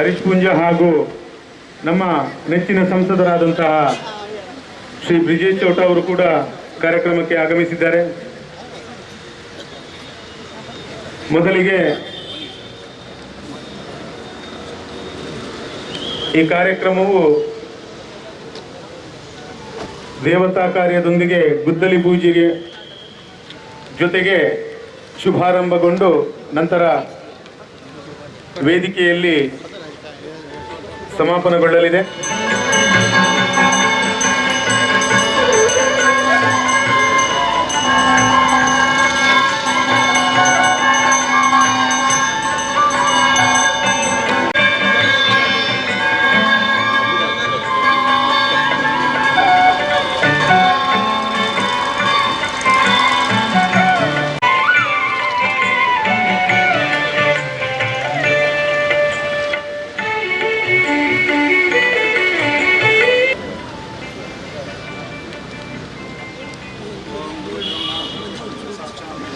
ಹರೀಶ್ ಪುಂಜ ಹಾಗೂ ನಮ್ಮ ನೆಚ್ಚಿನ ಸಂಸದರಾದಂತಹ ಶ್ರೀ ಬ್ರಿಜೇಶ್ ಚೌಟ ಅವರು ಕೂಡ ಕಾರ್ಯಕ್ರಮಕ್ಕೆ ಆಗಮಿಸಿದ್ದಾರೆ. ಮೊದಲಿಗೆ ಈ ಕಾರ್ಯಕ್ರಮವು ದೇವತಾ ಕಾರ್ಯದೊಂದಿಗೆ ಗುದ್ದಲಿ ಪೂಜೆಗೆ ಜೊತೆಗೆ ಶುಭಾರಂಭಗೊಂಡು ನಂತರ ವೇದಿಕೆಯಲ್ಲಿ ಸಮಾಪನಗೊಳ್ಳಲಿದೆ.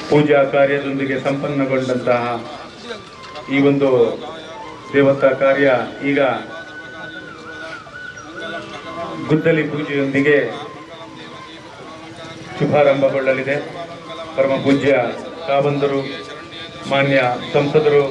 ಪೂಜಾ ಕಾರ್ಯದೊಂದಿಗೆ ಸಂಪನ್ನಗೊಂಡಂತಹ ಈ ಒಂದು ದೇವತಾ ಕಾರ್ಯ ಈಗ ಗುದ್ದಲಿ ಪೂಜೆಯೊಂದಿಗೆ ಶುಭಾರಂಭಗೊಳ್ಳಲಿದೆ. ಪರಮ ಪೂಜ್ಯ ಕಾವಂದರು, ಮಾನ್ಯ ಸಂಸದರು,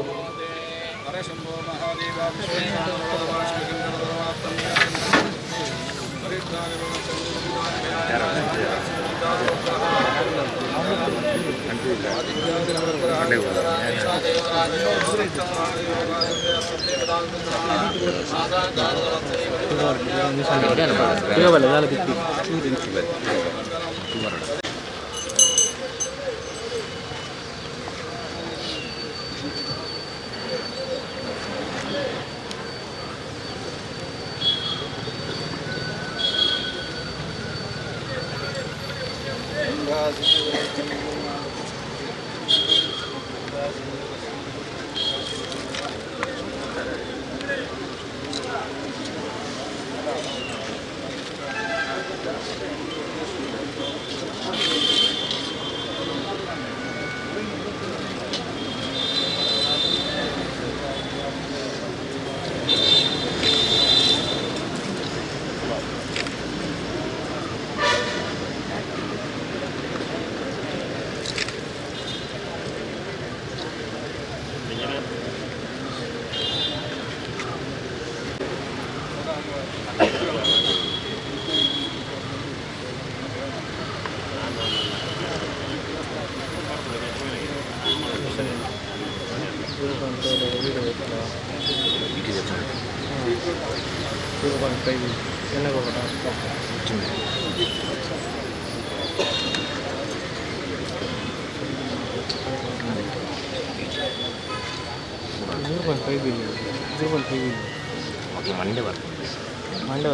ಮಂಡೆ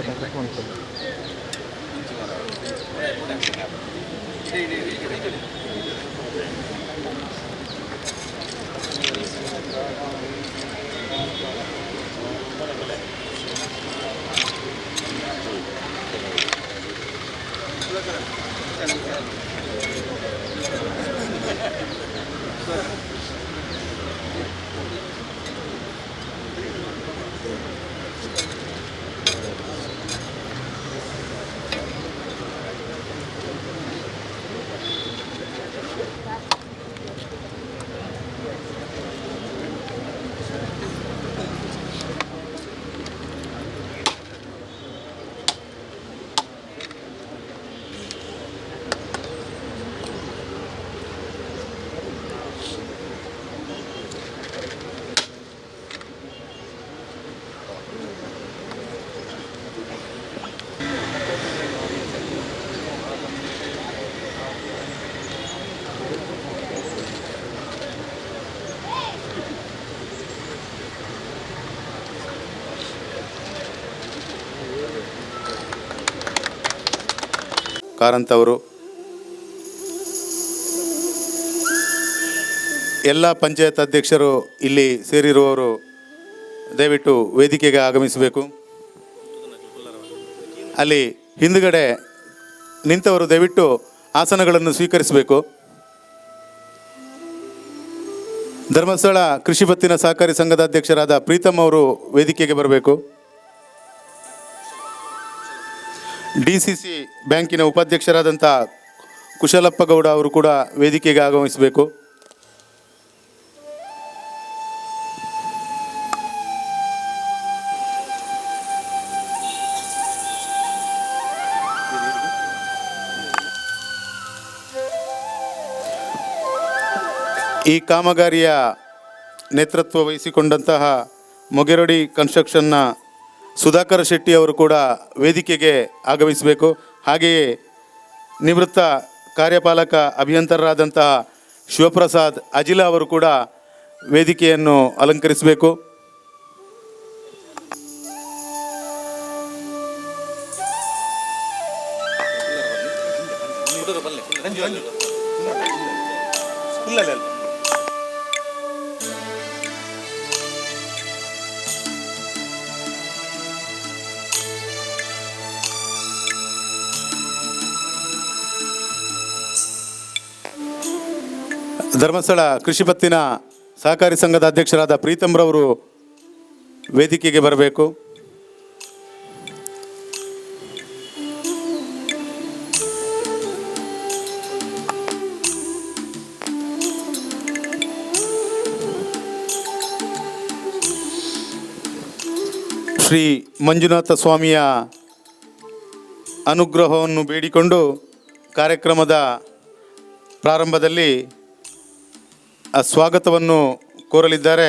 ಕಾರಂತ್ ಅವರು, ಎಲ್ಲ ಪಂಚಾಯತ್ ಅಧ್ಯಕ್ಷರು ಇಲ್ಲಿ ಸೇರಿರುವವರು ದಯವಿಟ್ಟು ವೇದಿಕೆಗೆ ಆಗಮಿಸಬೇಕು. ಅಲ್ಲಿ ಹಿಂದುಗಡೆ ನಿಂತವರು ದಯವಿಟ್ಟು ಆಸನಗಳನ್ನು ಸ್ವೀಕರಿಸಬೇಕು. ಧರ್ಮಸ್ಥಳ ಕೃಷಿ ಪತ್ತಿನ ಸಹಕಾರಿ ಸಂಘದ ಅಧ್ಯಕ್ಷರಾದ ಪ್ರೀತಮ್ ಅವರು ವೇದಿಕೆಗೆ ಬರಬೇಕು. DCC ಬ್ಯಾಂಕಿನ ಉಪಾಧ್ಯಕ್ಷರಾದಂಥ ಕುಶಲಪ್ಪ ಗೌಡ ಅವರು ಕೂಡ ವೇದಿಕೆಗೆ ಆಗಮಿಸಬೇಕು. ಈ ಕಾಮಗಾರಿಯ ನೇತೃತ್ವ ವಹಿಸಿಕೊಂಡಂತಹ ಮೊಗೆರೊಡಿ ಕನ್ಸ್ಟ್ರಕ್ಷನ್ನ ಸುಧಾಕರ ಶೆಟ್ಟಿ ಅವರು ಕೂಡ ವೇದಿಕೆಗೆ ಆಗಮಿಸಬೇಕು. ಹಾಗೆಯೇ ನಿವೃತ್ತ ಕಾರ್ಯಪಾಲಕ ಅಭಿಯಂತರರಾದಂತಹ ಶಿವಪ್ರಸಾದ್ ಅಜಿಲ ಅವರು ಕೂಡ ವೇದಿಕೆಯನ್ನು ಅಲಂಕರಿಸಬೇಕು. ಧರ್ಮಸ್ಥಳ ಕೃಷಿ ಪತ್ತಿನ ಸಹಕಾರಿ ಸಂಘದ ಅಧ್ಯಕ್ಷರಾದ ಪ್ರೀತಮ್ರವರು ವೇದಿಕೆಗೆ ಬರಬೇಕು. ಶ್ರೀ ಮಂಜುನಾಥ ಸ್ವಾಮಿಯ ಅನುಗ್ರಹವನ್ನು ಬೇಡಿಕೊಂಡು ಕಾರ್ಯಕ್ರಮದ ಪ್ರಾರಂಭದಲ್ಲಿ ಸ್ವಾಗತವನ್ನು ಕೋರಲಿದ್ದಾರೆ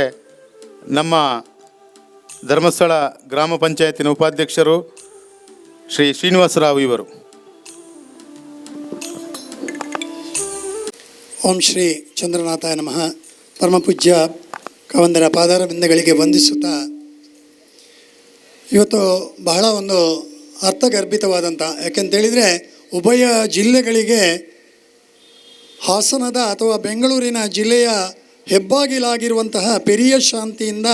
ನಮ್ಮ ಧರ್ಮಸ್ಥಳ ಗ್ರಾಮ ಪಂಚಾಯತಿನ ಉಪಾಧ್ಯಕ್ಷರು ಶ್ರೀ ಶ್ರೀನಿವಾಸರಾವ್ ಇವರು. ಓಂ ಶ್ರೀ ಚಂದ್ರನಾಥಾಯ ನಮಃ. ಪರಮಪೂಜ್ಯ ಕವಂದರ ಪಾದಾರ ಬಿಂದಗಳಿಗೆ ವಂದಿಸುತ್ತಾ, ಇವತ್ತು ಬಹಳ ಒಂದು ಅರ್ಥಗರ್ಭಿತವಾದಂಥ, ಯಾಕೆಂತೇಳಿದರೆ ಉಭಯ ಜಿಲ್ಲೆಗಳಿಗೆ ಹಾಸನದ ಅಥವಾ ಬೆಂಗಳೂರಿನ ಜಿಲ್ಲೆಯ ಹೆಬ್ಬಾಗಿಲಾಗಿರುವಂತಹ ಪೆರಿಯ ಶಾಂತಿಯಿಂದ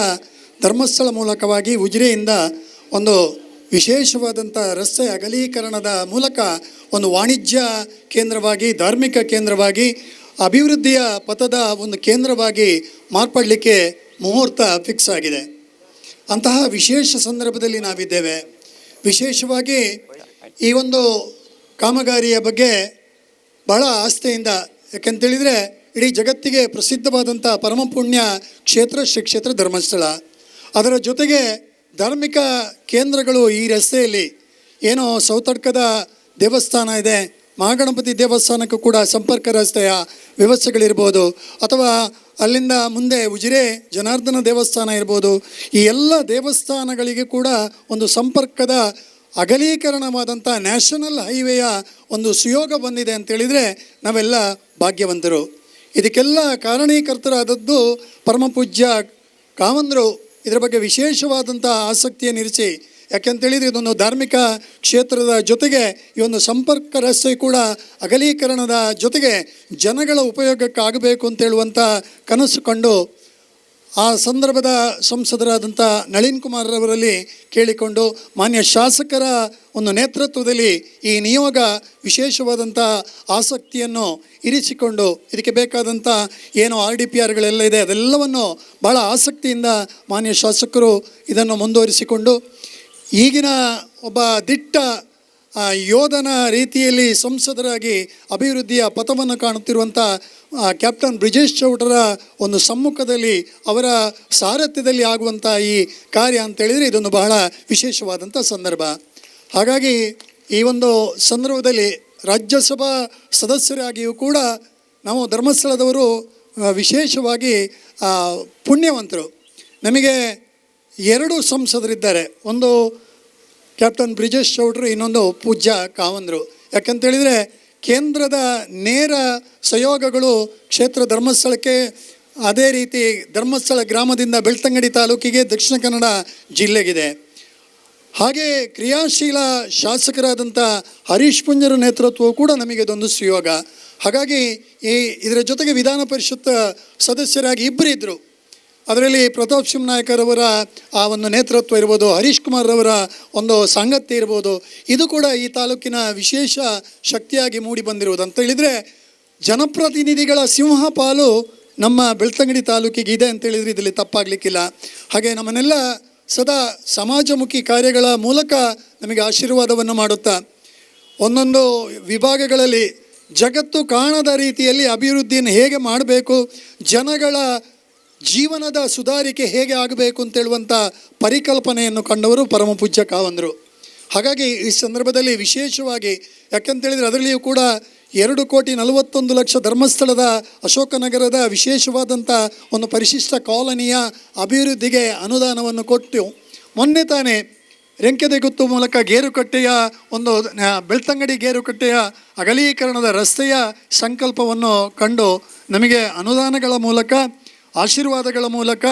ಧರ್ಮಸ್ಥಳ ಮೂಲಕವಾಗಿ ಉಜಿರೆಯಿಂದ ಒಂದು ವಿಶೇಷವಾದಂಥ ರಸ್ತೆ ಅಗಲೀಕರಣದ ಮೂಲಕ ಒಂದು ವಾಣಿಜ್ಯ ಕೇಂದ್ರವಾಗಿ, ಧಾರ್ಮಿಕ ಕೇಂದ್ರವಾಗಿ, ಅಭಿವೃದ್ಧಿಯ ಪಥದ ಒಂದು ಕೇಂದ್ರವಾಗಿ ಮಾರ್ಪಡಲಿಕ್ಕೆ ಮುಹೂರ್ತ ಫಿಕ್ಸ್ ಆಗಿದೆ. ಅಂತಹ ವಿಶೇಷ ಸಂದರ್ಭದಲ್ಲಿ ನಾವಿದ್ದೇವೆ. ವಿಶೇಷವಾಗಿ ಈ ಒಂದು ಕಾಮಗಾರಿಯ ಬಗ್ಗೆ ಬಹಳ ಆಸ್ಥೆಯಿಂದ, ಯಾಕೆಂತೇಳಿದರೆ ಇಡೀ ಜಗತ್ತಿಗೆ ಪ್ರಸಿದ್ಧವಾದಂಥ ಪರಮಪುಣ್ಯ ಕ್ಷೇತ್ರ ಶ್ರೀ ಕ್ಷೇತ್ರ ಧರ್ಮಸ್ಥಳ, ಅದರ ಜೊತೆಗೆ ಧಾರ್ಮಿಕ ಕೇಂದ್ರಗಳು ಈ ರಸ್ತೆಯಲ್ಲಿ ಏನೋ ಸೌತಡ್ಕದ ದೇವಸ್ಥಾನ ಇದೆ, ಮಹಾಗಣಪತಿ ದೇವಸ್ಥಾನಕ್ಕೂ ಕೂಡ ಸಂಪರ್ಕ ರಸ್ತೆಯ ವ್ಯವಸ್ಥೆಗಳಿರ್ಬೋದು, ಅಥವಾ ಅಲ್ಲಿಂದ ಮುಂದೆ ಉಜಿರೆ ಜನಾರ್ದನ ದೇವಸ್ಥಾನ ಇರ್ಬೋದು, ಈ ಎಲ್ಲ ದೇವಸ್ಥಾನಗಳಿಗೆ ಕೂಡ ಒಂದು ಸಂಪರ್ಕದ ಅಗಲೀಕರಣವಾದಂಥ ನ್ಯಾಷನಲ್ ಹೈವೇಯ ಒಂದು ಸುಯೋಗ ಬಂದಿದೆ ಅಂತೇಳಿದರೆ ನಾವೆಲ್ಲ ಭಾಗ್ಯವಂತರು. ಇದಕ್ಕೆಲ್ಲ ಕಾರಣೀಕರ್ತರಾದದ್ದು ಪರಮಪೂಜ್ಯ ಕಾವಂದರು ಇದರ ಬಗ್ಗೆ ವಿಶೇಷವಾದಂಥ ಆಸಕ್ತಿಯನ್ನು ಇರಿಸಿ, ಯಾಕೆಂತೇಳಿದರೆ ಇದೊಂದು ಧಾರ್ಮಿಕ ಕ್ಷೇತ್ರದ ಜೊತೆಗೆ ಈ ಒಂದು ಸಂಪರ್ಕ ರಸ್ತೆ ಕೂಡ ಅಗಲೀಕರಣದ ಜೊತೆಗೆ ಜನಗಳ ಉಪಯೋಗಕ್ಕಾಗಬೇಕು ಅಂತೇಳುವಂಥ ಕನಸು ಕಂಡು ಆ ಸಂದರ್ಭದ ಸಂಸದರಾದಂಥ ನಳಿನ್ ಕುಮಾರ್ರವರಲ್ಲಿ ಕೇಳಿಕೊಂಡು ಮಾನ್ಯ ಶಾಸಕರ ಒಂದು ನೇತೃತ್ವದಲ್ಲಿ ಈ ನಿಯೋಗ ವಿಶೇಷವಾದಂಥ ಆಸಕ್ತಿಯನ್ನು ಇರಿಸಿಕೊಂಡು ಇದಕ್ಕೆ ಬೇಕಾದಂಥ ಏನು RDPRಗಳೆಲ್ಲ ಇದೆ ಅದೆಲ್ಲವನ್ನು ಭಾಳ ಆಸಕ್ತಿಯಿಂದ ಮಾನ್ಯ ಶಾಸಕರು ಇದನ್ನು ಮುಂದುವರಿಸಿಕೊಂಡು ಈಗಿನ ಒಬ್ಬ ದಿಟ್ಟ ಯೋಧನ ರೀತಿಯಲ್ಲಿ ಸಂಸದರಾಗಿ ಅಭಿವೃದ್ಧಿಯ ಪಥವನ್ನು ಕಾಣುತ್ತಿರುವಂಥ ಕ್ಯಾಪ್ಟನ್ ಬ್ರಿಜೇಶ್ ಚೌಟರ ಒಂದು ಸಮ್ಮುಖದಲ್ಲಿ ಅವರ ಸಾರಥ್ಯದಲ್ಲಿ ಆಗುವಂಥ ಈ ಕಾರ್ಯ ಅಂತೇಳಿದರೆ ಇದೊಂದು ಬಹಳ ವಿಶೇಷವಾದಂಥ ಸಂದರ್ಭ. ಹಾಗಾಗಿ ಈ ಒಂದು ಸಂದರ್ಭದಲ್ಲಿ ರಾಜ್ಯಸಭಾ ಸದಸ್ಯರಾಗಿಯೂ ಕೂಡ ನಾವು ಧರ್ಮಸ್ಥಳದವರು ವಿಶೇಷವಾಗಿ ಪುಣ್ಯವಂತರು. ನಮಗೆ 2 ಸಂಸದರಿದ್ದಾರೆ, ಒಂದು ಕ್ಯಾಪ್ಟನ್ ಬ್ರಿಜೇಶ್ ಚೌಟ್ರು, ಇನ್ನೊಂದು ಪೂಜ್ಯ ಕಾವಂದರು. ಯಾಕಂತೇಳಿದರೆ ಕೇಂದ್ರದ ನೇರ ಸಹಯೋಗಗಳು ಕ್ಷೇತ್ರ ಧರ್ಮಸ್ಥಳಕ್ಕೆ, ಅದೇ ರೀತಿ ಧರ್ಮಸ್ಥಳ ಗ್ರಾಮದಿಂದ ಬೆಳ್ತಂಗಡಿ ತಾಲೂಕಿಗೆ, ದಕ್ಷಿಣ ಕನ್ನಡ ಜಿಲ್ಲೆಗಿದೆ. ಹಾಗೆ ಕ್ರಿಯಾಶೀಲ ಶಾಸಕರಾದಂಥ ಹರೀಶ್ ಪುಂಜರ ನೇತೃತ್ವವು ಕೂಡ ನಮಗೆ ಇದೊಂದು ಸುಯೋಗ. ಹಾಗಾಗಿ ಇದರ ಜೊತೆಗೆ ವಿಧಾನ ಪರಿಷತ್ ಸದಸ್ಯರಾಗಿ 2 ಇದ್ದರು. ಅದರಲ್ಲಿ ಪ್ರತಾಪ್ ಸಿಂಹ ನಾಯಕರವರ ಆ ಒಂದು ನೇತೃತ್ವ ಇರ್ಬೋದು, ಹರೀಶ್ ಕುಮಾರ್ರವರ ಒಂದು ಸಾಂಗತ್ಯ ಇರ್ಬೋದು, ಇದು ಕೂಡ ಈ ತಾಲೂಕಿನ ವಿಶೇಷ ಶಕ್ತಿಯಾಗಿ ಮೂಡಿ ಬಂದಿರುವುದು. ಅಂತ ಹೇಳಿದರೆ ಜನಪ್ರತಿನಿಧಿಗಳ ಸಿಂಹ ಪಾಲು ನಮ್ಮ ಬೆಳ್ತಂಗಡಿ ತಾಲೂಕಿಗೆ ಇದೆ ಅಂತೇಳಿದರೆ ಇದರಲ್ಲಿ ತಪ್ಪಾಗಲಿಕ್ಕಿಲ್ಲ. ಹಾಗೆ ನಮ್ಮನ್ನೆಲ್ಲ ಸದಾ ಸಮಾಜಮುಖಿ ಕಾರ್ಯಗಳ ಮೂಲಕ ನಮಗೆ ಆಶೀರ್ವಾದವನ್ನು ಮಾಡುತ್ತಾ ಒಂದೊಂದು ವಿಭಾಗಗಳಲ್ಲಿ ಜಗತ್ತು ಕಾಣದ ರೀತಿಯಲ್ಲಿ ಅಭಿವೃದ್ಧಿಯನ್ನು ಹೇಗೆ ಮಾಡಬೇಕು, ಜನಗಳ ಜೀವನದ ಸುಧಾರಿಕೆ ಹೇಗೆ ಆಗಬೇಕು ಅಂತೇಳುವಂಥ ಪರಿಕಲ್ಪನೆಯನ್ನು ಕಂಡವರು ಪರಮ ಪೂಜ್ಯ ಕಾವಂದರು. ಹಾಗಾಗಿ ಈ ಸಂದರ್ಭದಲ್ಲಿ ವಿಶೇಷವಾಗಿ ಯಾಕೆಂತೇಳಿದರೆ ಅದರಲ್ಲಿಯೂ ಕೂಡ 2,41,00,000 ಧರ್ಮಸ್ಥಳದ ಅಶೋಕನಗರದ ವಿಶೇಷವಾದಂಥ ಒಂದು ಪರಿಶಿಷ್ಟ ಕಾಲನಿಯ ಅಭಿವೃದ್ಧಿಗೆ ಅನುದಾನವನ್ನು ಕೊಟ್ಟು ಮೊನ್ನೆ ತಾನೇ ರೆಂಕೆದೆಗುತ್ತು ಮೂಲಕ ಗೇರುಕಟ್ಟೆಯ ಒಂದು ಬೆಳ್ತಂಗಡಿ ಗೇರುಕಟ್ಟೆಯ ಅಗಲೀಕರಣದ ರಸ್ತೆಯ ಸಂಕಲ್ಪವನ್ನು ಕಂಡು ನಮಗೆ ಅನುದಾನಗಳ ಮೂಲಕ ಆಶೀರ್ವಾದಗಳ ಮೂಲಕ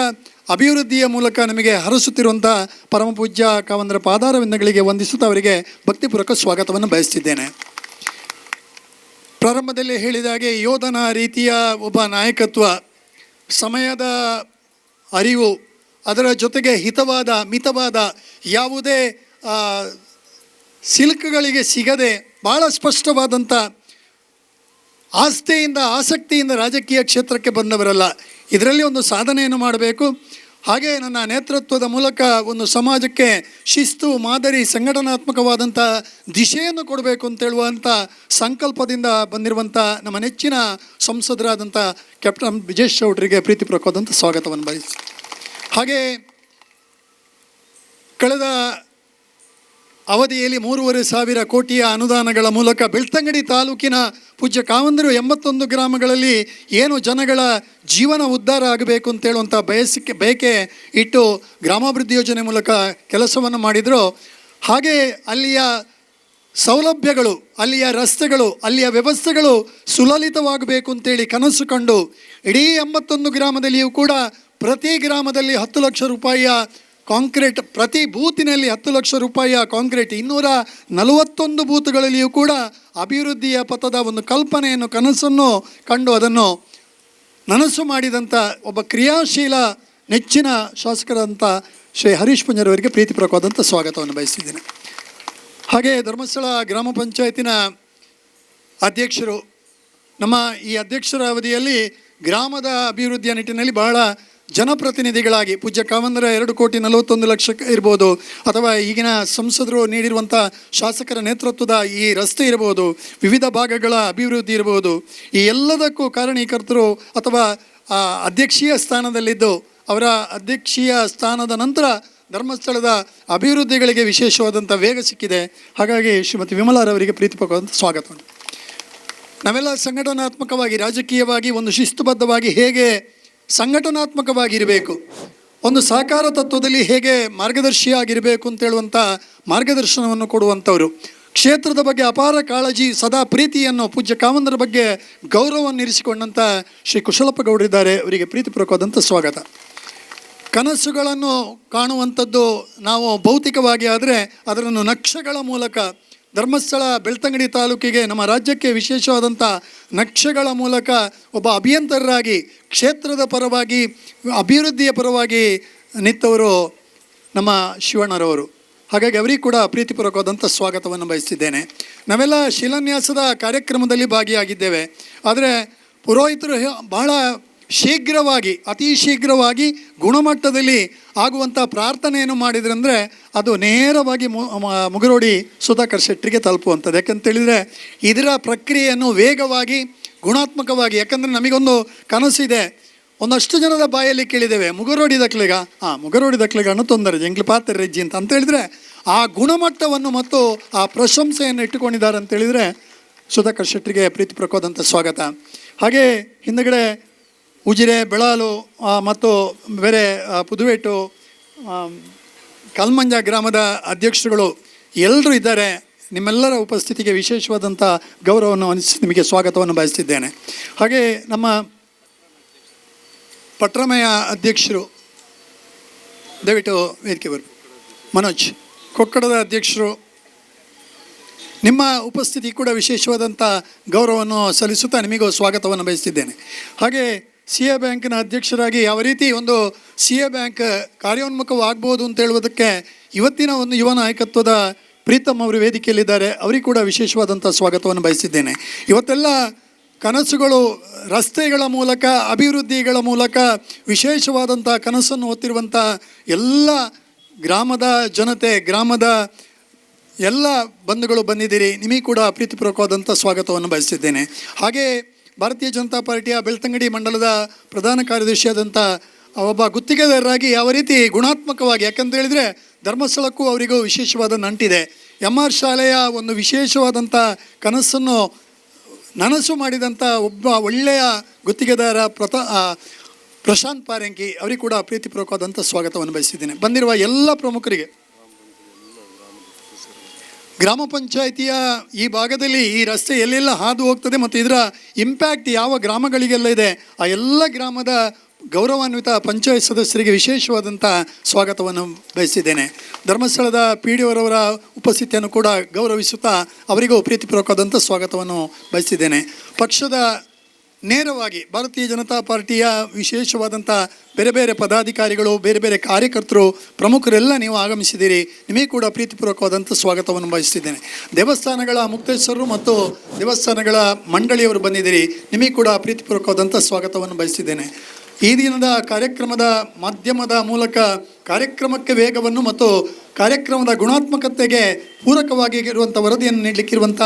ಅಭಿವೃದ್ಧಿಯ ಮೂಲಕ ನಮಗೆ ಹರಸುತ್ತಿರುವಂಥ ಪರಮ ಪೂಜ್ಯ ಕಾವಂದರ ಪಾದಾರವಿಂದಗಳಿಗೆ ವಂದಿಸುತ್ತಾ ಅವರಿಗೆ ಭಕ್ತಿಪೂರ್ವಕ ಸ್ವಾಗತವನ್ನು ಬಯಸ್ತಿದ್ದೇನೆ. ಪ್ರಾರಂಭದಲ್ಲಿ ಹೇಳಿದ ಹಾಗೆ ಯೋಧನ ರೀತಿಯ ಒಬ್ಬ ನಾಯಕತ್ವ, ಸಮಯದ ಅರಿವು, ಅದರ ಜೊತೆಗೆ ಹಿತವಾದ ಮಿತವಾದ ಯಾವುದೇ ಸಿಲ್ಕ್ಗಳಿಗೆ ಸಿಗದೆ ಭಾಳ ಸ್ಪಷ್ಟವಾದಂಥ ಆಸ್ಥೆಯಿಂದ ಆಸಕ್ತಿಯಿಂದ ರಾಜಕೀಯ ಕ್ಷೇತ್ರಕ್ಕೆ ಬಂದವರಲ್ಲ. ಇದರಲ್ಲಿ ಒಂದು ಸಾಧನೆಯನ್ನು ಮಾಡಬೇಕು. ಹಾಗೆ ನನ್ನ ನೇತೃತ್ವದ ಮೂಲಕ ಒಂದು ಸಮಾಜಕ್ಕೆ ಶಿಸ್ತು, ಮಾದರಿ, ಸಂಘಟನಾತ್ಮಕವಾದಂಥ ದಿಶೆಯನ್ನು ಕೊಡಬೇಕು ಅಂತೇಳುವಂಥ ಸಂಕಲ್ಪದಿಂದ ಬಂದಿರುವಂಥ ನಮ್ಮ ನೆಚ್ಚಿನ ಸಂಸದರಾದಂಥ ಕ್ಯಾಪ್ಟನ್ ಬ್ರಿಜೇಶ್ ಚೌಧರಿಗೆ ಪ್ರೀತಿಪೂರ್ವಕವಾದಂಥ ಸ್ವಾಗತವನ್ನು ಬಯಸಿ, ಹಾಗೆ ಕಳೆದ ಅವಧಿಯಲ್ಲಿ 3,500 ಕೋಟಿಯ ಅನುದಾನಗಳ ಮೂಲಕ ಬೆಳ್ತಂಗಡಿ ತಾಲೂಕಿನ ಪೂಜ್ಯ ಕಾವಂದರು 81 ಗ್ರಾಮಗಳಲ್ಲಿ ಏನು ಜನಗಳ ಜೀವನ ಉದ್ಧಾರ ಆಗಬೇಕು ಅಂತೇಳುವಂಥ ಬಯಕೆ ಇಟ್ಟು ಗ್ರಾಮಾಭಿವೃದ್ಧಿ ಯೋಜನೆ ಮೂಲಕ ಕೆಲಸವನ್ನು ಮಾಡಿದರು. ಹಾಗೆ ಅಲ್ಲಿಯ ಸೌಲಭ್ಯಗಳು, ಅಲ್ಲಿಯ ರಸ್ತೆಗಳು, ಅಲ್ಲಿಯ ವ್ಯವಸ್ಥೆಗಳು ಸುಲಲಿತವಾಗಬೇಕು ಅಂತೇಳಿ ಕನಸು ಕಂಡು ಇಡೀ 81 ಗ್ರಾಮದಲ್ಲಿಯೂ ಕೂಡ ಪ್ರತಿ ಗ್ರಾಮದಲ್ಲಿ 10 ಲಕ್ಷ ರೂಪಾಯಿಯ ಕಾಂಕ್ರೀಟ್, ಪ್ರತಿ ಬೂತಿನಲ್ಲಿ 10 ಲಕ್ಷ ರೂಪಾಯಿಯ ಕಾಂಕ್ರೀಟ್, 241 ಬೂತ್ಗಳಲ್ಲಿಯೂ ಕೂಡ ಅಭಿವೃದ್ಧಿಯ ಪಥದ ಒಂದು ಕಲ್ಪನೆಯನ್ನು, ಕನಸನ್ನು ಕಂಡು ಅದನ್ನು ನನಸು ಮಾಡಿದಂಥ ಒಬ್ಬ ಕ್ರಿಯಾಶೀಲ ನೆಚ್ಚಿನ ಶಾಸಕರಂಥ ಶ್ರೀ ಹರೀಶ್ ಪುಂಜರವರಿಗೆ ಪ್ರೀತಿಪೂರ್ವಕವಾದಂಥ ಸ್ವಾಗತವನ್ನು ಬಯಸಿದ್ದೇನೆ. ಹಾಗೆ ಧರ್ಮಸ್ಥಳ ಗ್ರಾಮ ಪಂಚಾಯತಿನ ಅಧ್ಯಕ್ಷರು, ನಮ್ಮ ಈ ಅಧ್ಯಕ್ಷರ ಅವಧಿಯಲ್ಲಿ ಗ್ರಾಮದ ಅಭಿವೃದ್ಧಿಯ ನಿಟ್ಟಿನಲ್ಲಿ ಬಹಳ ಜನಪ್ರತಿನಿಧಿಗಳಾಗಿ ಪೂಜ್ಯ ಕಾವಂದರ 2,41,00,000 ಇರ್ಬೋದು, ಅಥವಾ ಈಗಿನ ಸಂಸದರು ನೀಡಿರುವಂಥ ಶಾಸಕರ ನೇತೃತ್ವದ ಈ ರಸ್ತೆ ಇರ್ಬೋದು, ವಿವಿಧ ಭಾಗಗಳ ಅಭಿವೃದ್ಧಿ ಇರ್ಬೋದು, ಈ ಎಲ್ಲದಕ್ಕೂ ಕಾರಣೀಕರ್ತರು ಅಥವಾ ಅಧ್ಯಕ್ಷೀಯ ಸ್ಥಾನದಲ್ಲಿದ್ದು ಅವರ ಅಧ್ಯಕ್ಷೀಯ ಸ್ಥಾನದ ನಂತರ ಧರ್ಮಸ್ಥಳದ ಅಭಿವೃದ್ಧಿಗಳಿಗೆ ವಿಶೇಷವಾದಂಥ ವೇಗ ಸಿಕ್ಕಿದೆ. ಹಾಗಾಗಿ ಶ್ರೀಮತಿ ವಿಮಲಾರವರಿಗೆ ಪ್ರೀತಿಪೂರ್ವಕವಾದಂಥ ಸ್ವಾಗತವನ್ನು. ನಾವೆಲ್ಲ ಸಂಘಟನಾತ್ಮಕವಾಗಿ, ರಾಜಕೀಯವಾಗಿ, ಒಂದು ಶಿಸ್ತುಬದ್ಧವಾಗಿ ಹೇಗೆ ಸಂಘಟನಾತ್ಮಕವಾಗಿರಬೇಕು, ಒಂದು ಸಹಕಾರ ತತ್ವದಲ್ಲಿ ಹೇಗೆ ಮಾರ್ಗದರ್ಶಿಯಾಗಿರಬೇಕು ಅಂತೇಳುವಂಥ ಮಾರ್ಗದರ್ಶನವನ್ನು ಕೊಡುವಂಥವರು, ಕ್ಷೇತ್ರದ ಬಗ್ಗೆ ಅಪಾರ ಕಾಳಜಿ, ಸದಾ ಪ್ರೀತಿಯನ್ನು, ಪೂಜ್ಯ ಕಾವಂದರ ಬಗ್ಗೆ ಗೌರವವನ್ನು ಇರಿಸಿಕೊಂಡಂಥ ಶ್ರೀ ಕುಶಲಪ್ಪ ಗೌಡರಿದ್ದಾರೆ. ಅವರಿಗೆ ಪ್ರೀತಿಪೂರ್ವಕವಾದಂಥ ಸ್ವಾಗತ. ಕನಸುಗಳನ್ನು ಕಾಣುವಂಥದ್ದು ನಾವು ಭೌತಿಕವಾಗಿ ಆದರೆ ಅದನ್ನು ನಕ್ಷೆಗಳ ಮೂಲಕ ಧರ್ಮಸ್ಥಳ ಬೆಳ್ತಂಗಡಿ ತಾಲೂಕಿಗೆ, ನಮ್ಮ ರಾಜ್ಯಕ್ಕೆ ವಿಶೇಷವಾದಂಥ ನಕ್ಷೆಗಳ ಮೂಲಕ ಒಬ್ಬ ಅಭಿಯಂತರರಾಗಿ ಕ್ಷೇತ್ರದ ಪರವಾಗಿ, ಅಭಿವೃದ್ಧಿಯ ಪರವಾಗಿ ನಿಂತವರು ನಮ್ಮ ಶಿವಣ್ಣರವರು. ಹಾಗಾಗಿ ಅವರಿಗೆ ಕೂಡ ಪ್ರೀತಿಪೂರ್ವಕವಾದಂಥ ಸ್ವಾಗತವನ್ನು ಬಯಸ್ತಿದ್ದೇನೆ. ನಾವೆಲ್ಲ ಶಿಲಾನ್ಯಾಸದ ಕಾರ್ಯಕ್ರಮದಲ್ಲಿ ಭಾಗಿಯಾಗಿದ್ದೇವೆ. ಆದರೆ ಪುರೋಹಿತರು ಬಹಳ ಶೀಘ್ರವಾಗಿ, ಅತಿ ಶೀಘ್ರವಾಗಿ ಗುಣಮಟ್ಟದಲ್ಲಿ ಆಗುವಂಥ ಪ್ರಾರ್ಥನೆಯನ್ನು ಮಾಡಿದ್ರಂದರೆ ಅದು ನೇರವಾಗಿ ಮುಗರೋಡಿ ಸುಧಾಕರ್ ಶೆಟ್ಟರಿಗೆ ತಲುಪುವಂಥದ್ದು. ಯಾಕಂತೇಳಿದರೆ ಇದರ ಪ್ರಕ್ರಿಯೆಯನ್ನು ವೇಗವಾಗಿ, ಗುಣಾತ್ಮಕವಾಗಿ, ಯಾಕಂದರೆ ನಮಗೊಂದು ಕನಸಿದೆ, ಒಂದಷ್ಟು ಜನದ ಬಾಯಲ್ಲಿ ಕೇಳಿದ್ದೇವೆ, ಮುಗರೋಡಿ ದಕ್ಲೆಗ ಮುಗರೋಡಿ ದಕ್ಲೆಗ ಅನ್ನೋ ತೊಂದರೆ ಎಂಗ್ಲು ಪಾತ್ರ ರೆಜ್ಜಿ ಅಂತ ಹೇಳಿದರೆ ಆ ಗುಣಮಟ್ಟವನ್ನು ಮತ್ತು ಆ ಪ್ರಶಂಸೆಯನ್ನು ಇಟ್ಟುಕೊಂಡಿದ್ದಾರೆ ಅಂತೇಳಿದರೆ ಸುಧಾಕರ್ ಶೆಟ್ಟರಿಗೆ ಪ್ರೀತಿಪೂರ್ವಕವಾದಂಥ ಸ್ವಾಗತ. ಹಾಗೆ ಹಿಂದಗಡೆ ಉಜಿರೆ, ಬೆಳಾಲು ಮತ್ತು ಬೇರೆ ಪುದುವೇಟು, ಕಲ್ಮಂಜ ಗ್ರಾಮದ ಅಧ್ಯಕ್ಷರುಗಳು ಎಲ್ಲರೂ ಇದ್ದಾರೆ. ನಿಮ್ಮೆಲ್ಲರ ಉಪಸ್ಥಿತಿಗೆ ವಿಶೇಷವಾದಂಥ ಗೌರವವನ್ನು ಅನಿಸಿ ನಿಮಗೆ ಸ್ವಾಗತವನ್ನು ಬಯಸ್ತಿದ್ದೇನೆ. ಹಾಗೆ ನಮ್ಮ ಪಟ್ರಮಯ ಅಧ್ಯಕ್ಷರು ದಯವಿಟ್ಟು ವೇದಿಕೆ ಬರು. ಮನೋಜ್, ಕೊಕ್ಕಡದ ಅಧ್ಯಕ್ಷರು, ನಿಮ್ಮ ಉಪಸ್ಥಿತಿ ಕೂಡ ವಿಶೇಷವಾದಂಥ ಗೌರವವನ್ನು ಸಲ್ಲಿಸುತ್ತಾ ನಿಮಗೂ ಸ್ವಾಗತವನ್ನು ಬಯಸ್ತಿದ್ದೇನೆ. ಹಾಗೆ ಸಿ ಎ ಬ್ಯಾಂಕಿನ ಅಧ್ಯಕ್ಷರಾಗಿ ಯಾವ ರೀತಿ ಒಂದು ಸಿ ಎ ಬ್ಯಾಂಕ್ ಕಾರ್ಯೋನ್ಮುಖವಾಗ್ಬೋದು ಅಂತ ಹೇಳುವುದಕ್ಕೆ ಇವತ್ತಿನ ಒಂದು ಯುವ ನಾಯಕತ್ವದ ಪ್ರೀತಮ್ ಅವರು ವೇದಿಕೆಯಲ್ಲಿದ್ದಾರೆ. ಅವರಿಗೆ ಕೂಡ ವಿಶೇಷವಾದಂಥ ಸ್ವಾಗತವನ್ನು ಬಯಸಿದ್ದೇನೆ. ಇವತ್ತೆಲ್ಲ ಕನಸುಗಳು ರಸ್ತೆಗಳ ಮೂಲಕ, ಅಭಿವೃದ್ಧಿಗಳ ಮೂಲಕ ವಿಶೇಷವಾದಂಥ ಕನಸನ್ನು ಹೊತ್ತಿರುವಂಥ ಎಲ್ಲ ಗ್ರಾಮದ ಜನತೆ, ಗ್ರಾಮದ ಎಲ್ಲ ಬಂಧುಗಳು ಬಂದಿದ್ದೀರಿ. ನಿಮಗೆ ಕೂಡ ಪ್ರೀತಿಪೂರ್ವಕವಾದಂಥ ಸ್ವಾಗತವನ್ನು ಬಯಸಿದ್ದೇನೆ. ಹಾಗೆ ಭಾರತೀಯ ಜನತಾ ಪಾರ್ಟಿಯ ಬೆಳ್ತಂಗಡಿ ಮಂಡಲದ ಪ್ರಧಾನ ಕಾರ್ಯದರ್ಶಿಯಾದಂಥ ಒಬ್ಬ ಗುತ್ತಿಗೆದಾರರಾಗಿ ಯಾವ ರೀತಿ ಗುಣಾತ್ಮಕವಾಗಿ, ಯಾಕಂತ ಹೇಳಿದರೆ ಧರ್ಮಸ್ಥಳಕ್ಕೂ ಅವರಿಗೂ ವಿಶೇಷವಾದ ನಂಟಿದೆ. MR ಶಾಲೆಯ ಒಂದು ವಿಶೇಷವಾದಂಥ ಕನಸನ್ನು ನನಸು ಮಾಡಿದಂಥ ಒಬ್ಬ ಒಳ್ಳೆಯ ಗುತ್ತಿಗೆದಾರ ಪ್ರಶಾಂತ್ ಪಾರಂಕಿ ಅವರಿಗೆ ಕೂಡ ಪ್ರೀತಿಪೂರ್ವಕವಾದಂಥ ಸ್ವಾಗತವನ್ನು ಬಯಸಿದ್ದೇನೆ. ಬಂದಿರುವ ಎಲ್ಲ ಪ್ರಮುಖರಿಗೆ, ಗ್ರಾಮ ಪಂಚಾಯಿತಿಯ ಈ ಭಾಗದಲ್ಲಿ ಈ ರಸ್ತೆ ಎಲ್ಲೆಲ್ಲ ಹಾದು ಹೋಗ್ತದೆ ಮತ್ತು ಇದರ ಇಂಪ್ಯಾಕ್ಟ್ ಯಾವ ಗ್ರಾಮಗಳಿಗೆಲ್ಲ ಇದೆ, ಆ ಎಲ್ಲ ಗ್ರಾಮದ ಗೌರವಾನ್ವಿತ ಪಂಚಾಯತ್ ಸದಸ್ಯರಿಗೆ ವಿಶೇಷವಾದಂಥ ಸ್ವಾಗತವನ್ನು ಬಯಸಿದ್ದೇನೆ. ಧರ್ಮಸ್ಥಳದ PDO ಅವರ ಉಪಸ್ಥಿತಿಯನ್ನು ಕೂಡ ಗೌರವಿಸುತ್ತಾ ಅವರಿಗೂ ಪ್ರೀತಿಪೂರ್ವಕವಾದಂಥ ಸ್ವಾಗತವನ್ನು ಬಯಸಿದ್ದೇನೆ. ಪಕ್ಷದ ನೇರವಾಗಿ ಭಾರತೀಯ ಜನತಾ ಪಾರ್ಟಿಯ ವಿಶೇಷವಾದಂಥ ಬೇರೆ ಬೇರೆ ಪದಾಧಿಕಾರಿಗಳು, ಬೇರೆ ಬೇರೆ ಕಾರ್ಯಕರ್ತರು, ಪ್ರಮುಖರೆಲ್ಲ ನೀವು ಆಗಮಿಸಿದ್ದೀರಿ. ನಿಮಗೆ ಕೂಡ ಪ್ರೀತಿಪೂರ್ವಕವಾದಂಥ ಸ್ವಾಗತವನ್ನು ಬಯಸ್ತಿದ್ದೇನೆ. ದೇವಸ್ಥಾನಗಳ ಮುಕ್ತೇಶ್ವರರು ಮತ್ತು ದೇವಸ್ಥಾನಗಳ ಮಂಡಳಿಯವರು ಬಂದಿದ್ದೀರಿ. ನಿಮಗೆ ಕೂಡ ಪ್ರೀತಿಪೂರ್ವಕವಾದಂಥ ಸ್ವಾಗತವನ್ನು ಬಯಸಿದ್ದೇನೆ. ಈ ದಿನದ ಕಾರ್ಯಕ್ರಮದ ಮಾಧ್ಯಮದ ಮೂಲಕ ಕಾರ್ಯಕ್ರಮಕ್ಕೆ ವೇಗವನ್ನು ಮತ್ತು ಕಾರ್ಯಕ್ರಮದ ಗುಣಾತ್ಮಕತೆಗೆ ಪೂರಕವಾಗಿ ಇರುವಂಥ ವರದಿಯನ್ನು ನೀಡಲಿಕ್ಕಿರುವಂಥ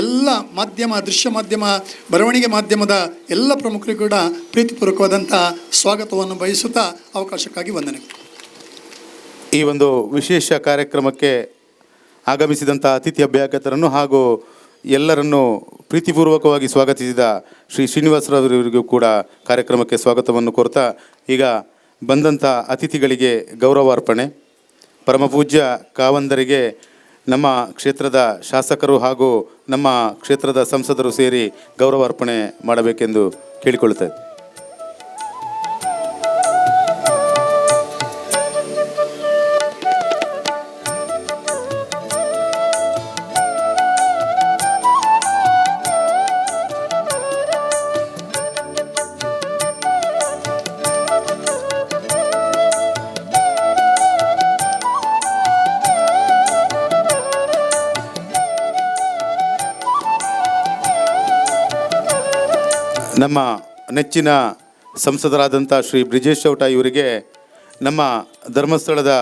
ಎಲ್ಲ ಮಾಧ್ಯಮ, ದೃಶ್ಯ ಮಾಧ್ಯಮ, ಬರವಣಿಗೆ ಮಾಧ್ಯಮದ ಎಲ್ಲ ಪ್ರಮುಖರಿಗೂ ಕೂಡ ಪ್ರೀತಿಪೂರ್ವಕವಾದಂಥ ಸ್ವಾಗತವನ್ನು ಬಯಸುತ್ತಾ ಅವಕಾಶಕ್ಕಾಗಿ ವಂದನೆಗಳು. ಈ ಒಂದು ವಿಶೇಷ ಕಾರ್ಯಕ್ರಮಕ್ಕೆ ಆಗಮಿಸಿದಂಥ ಅತಿಥಿ ಅಭ್ಯಾಗತರನ್ನು ಹಾಗೂ ಎಲ್ಲರನ್ನು ಪ್ರೀತಿಪೂರ್ವಕವಾಗಿ ಸ್ವಾಗತಿಸಿದ ಶ್ರೀ ಶ್ರೀನಿವಾಸರಾವರಿಗೂ ಕೂಡ ಕಾರ್ಯಕ್ರಮಕ್ಕೆ ಸ್ವಾಗತವನ್ನು ಕೋರ್ತಾ, ಈಗ ಬಂದಂಥ ಅತಿಥಿಗಳಿಗೆ ಗೌರವಾರ್ಪಣೆ. ಪರಮಪೂಜ್ಯ ಕಾವಂದರಿಗೆ ನಮ್ಮ ಕ್ಷೇತ್ರದ ಶಾಸಕರು ಹಾಗೂ ನಮ್ಮ ಕ್ಷೇತ್ರದ ಸಂಸದರು ಸೇರಿ ಗೌರವಾರ್ಪಣೆ ಮಾಡಬೇಕೆಂದು ಕೇಳಿಕೊಳ್ಳುತ್ತೇವೆ. ನಮ್ಮ ನೆಚ್ಚಿನ ಸಂಸದರಾದಂಥ ಶ್ರೀ ಬ್ರಿಜೇಶ್ ಚೌಟ ಇವರಿಗೆ ನಮ್ಮ ಧರ್ಮಸ್ಥಳದ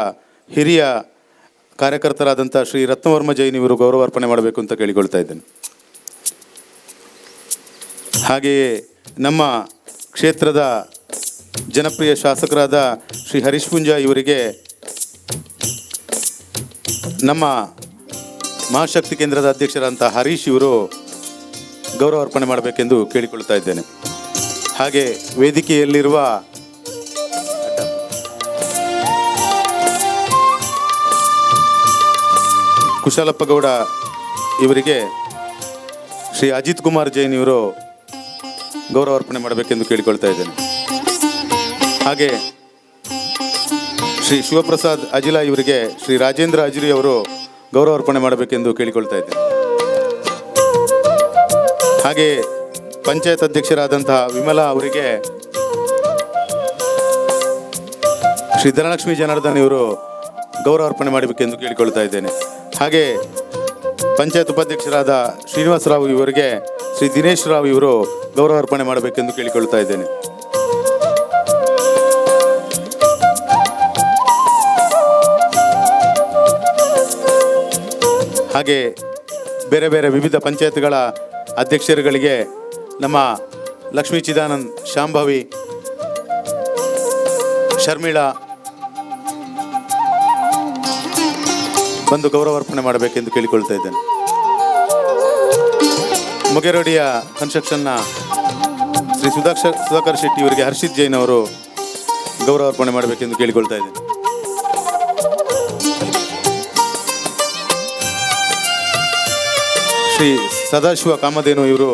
ಹಿರಿಯ ಕಾರ್ಯಕರ್ತರಾದಂಥ ಶ್ರೀ ರತ್ನವರ್ಮ ಜೈನ್ ಇವರು ಗೌರವಾರ್ಪಣೆ ಮಾಡಬೇಕು ಅಂತ ಕೇಳಿಕೊಳ್ತಾ ಇದ್ದೇನೆ. ಹಾಗೆಯೇ ನಮ್ಮ ಕ್ಷೇತ್ರದ ಜನಪ್ರಿಯ ಶಾಸಕರಾದ ಶ್ರೀ ಹರೀಶ್ ಪುಂಜ ಇವರಿಗೆ ನಮ್ಮ ಮಹಾಶಕ್ತಿ ಕೇಂದ್ರದ ಅಧ್ಯಕ್ಷರಾದಂಥ ಹರೀಶ್ ಇವರು ಗೌರವಾರ್ಪಣೆ ಮಾಡಬೇಕೆಂದು ಕೇಳಿಕೊಳ್ತಾ ಇದ್ದೇನೆ. ಹಾಗೆ ವೇದಿಕೆಯಲ್ಲಿರುವ ಕುಶಾಲಪ್ಪ ಗೌಡ ಇವರಿಗೆ ಶ್ರೀ ಅಜಿತ್ ಕುಮಾರ್ ಜೈನ್ ಇವರು ಗೌರವಾರ್ಪಣೆ ಮಾಡಬೇಕೆಂದು ಕೇಳಿಕೊಳ್ತಾ ಇದ್ದೇನೆ. ಹಾಗೆ ಶ್ರೀ ಶಿವಪ್ರಸಾದ್ ಅಜಿಲಾ ಇವರಿಗೆ ಶ್ರೀ ರಾಜೇಂದ್ರ ಅಜಿರಿ ಅವರು ಗೌರವಾರ್ಪಣೆ ಮಾಡಬೇಕೆಂದು ಕೇಳಿಕೊಳ್ತಾ ಇದ್ದೇನೆ. ಹಾಗೆ ಪಂಚಾಯತ್ ಅಧ್ಯಕ್ಷರಾದಂತಹ ವಿಮಲಾ ಅವರಿಗೆ ಶ್ರೀ ಧನಲಕ್ಷ್ಮೀ ಜನಾರ್ದನ್ ಇವರು ಗೌರವಾರ್ಪಣೆ ಮಾಡಬೇಕೆಂದು ಕೇಳಿಕೊಳ್ತಾ ಇದ್ದೇನೆ. ಹಾಗೆ ಪಂಚಾಯತ್ ಉಪಾಧ್ಯಕ್ಷರಾದ ಶ್ರೀನಿವಾಸರಾವ್ ಇವರಿಗೆ ಶ್ರೀ ದಿನೇಶ್ ರಾವ್ ಇವರು ಗೌರವಾರ್ಪಣೆ ಮಾಡಬೇಕೆಂದು ಕೇಳಿಕೊಳ್ತಾ ಇದ್ದೇನೆ. ಹಾಗೆ ಬೇರೆ ಬೇರೆ ವಿವಿಧ ಪಂಚಾಯತ್ಗಳ ಅಧ್ಯಕ್ಷರುಗಳಿಗೆ ನಮ್ಮ ಲಕ್ಷ್ಮೀ ಚಿದಾನಂದ್, ಶಾಂಭವಿ, ಶರ್ಮಿಳಾ ಬಂದು ಗೌರವಾರ್ಪಣೆ ಮಾಡಬೇಕೆಂದು ಕೇಳಿಕೊಳ್ತಾ ಇದ್ದೇನೆ. ಮುಗೇರೋಡಿಯ ಕನ್ಸ್ಟ್ರಕ್ಷನ್ನ ಶ್ರೀ ಸುಧಾಕರ್ ಶೆಟ್ಟಿ ಇವರಿಗೆ ಹರ್ಷಿತ್ ಜೈನ್ ಅವರು ಗೌರವಾರ್ಪಣೆ ಮಾಡಬೇಕೆಂದು ಕೇಳಿಕೊಳ್ತಾ ಇದ್ದೇನೆ. ಶ್ರೀ ಸದಾಶಿವ ಕಾಮಧೇನು ಇವರು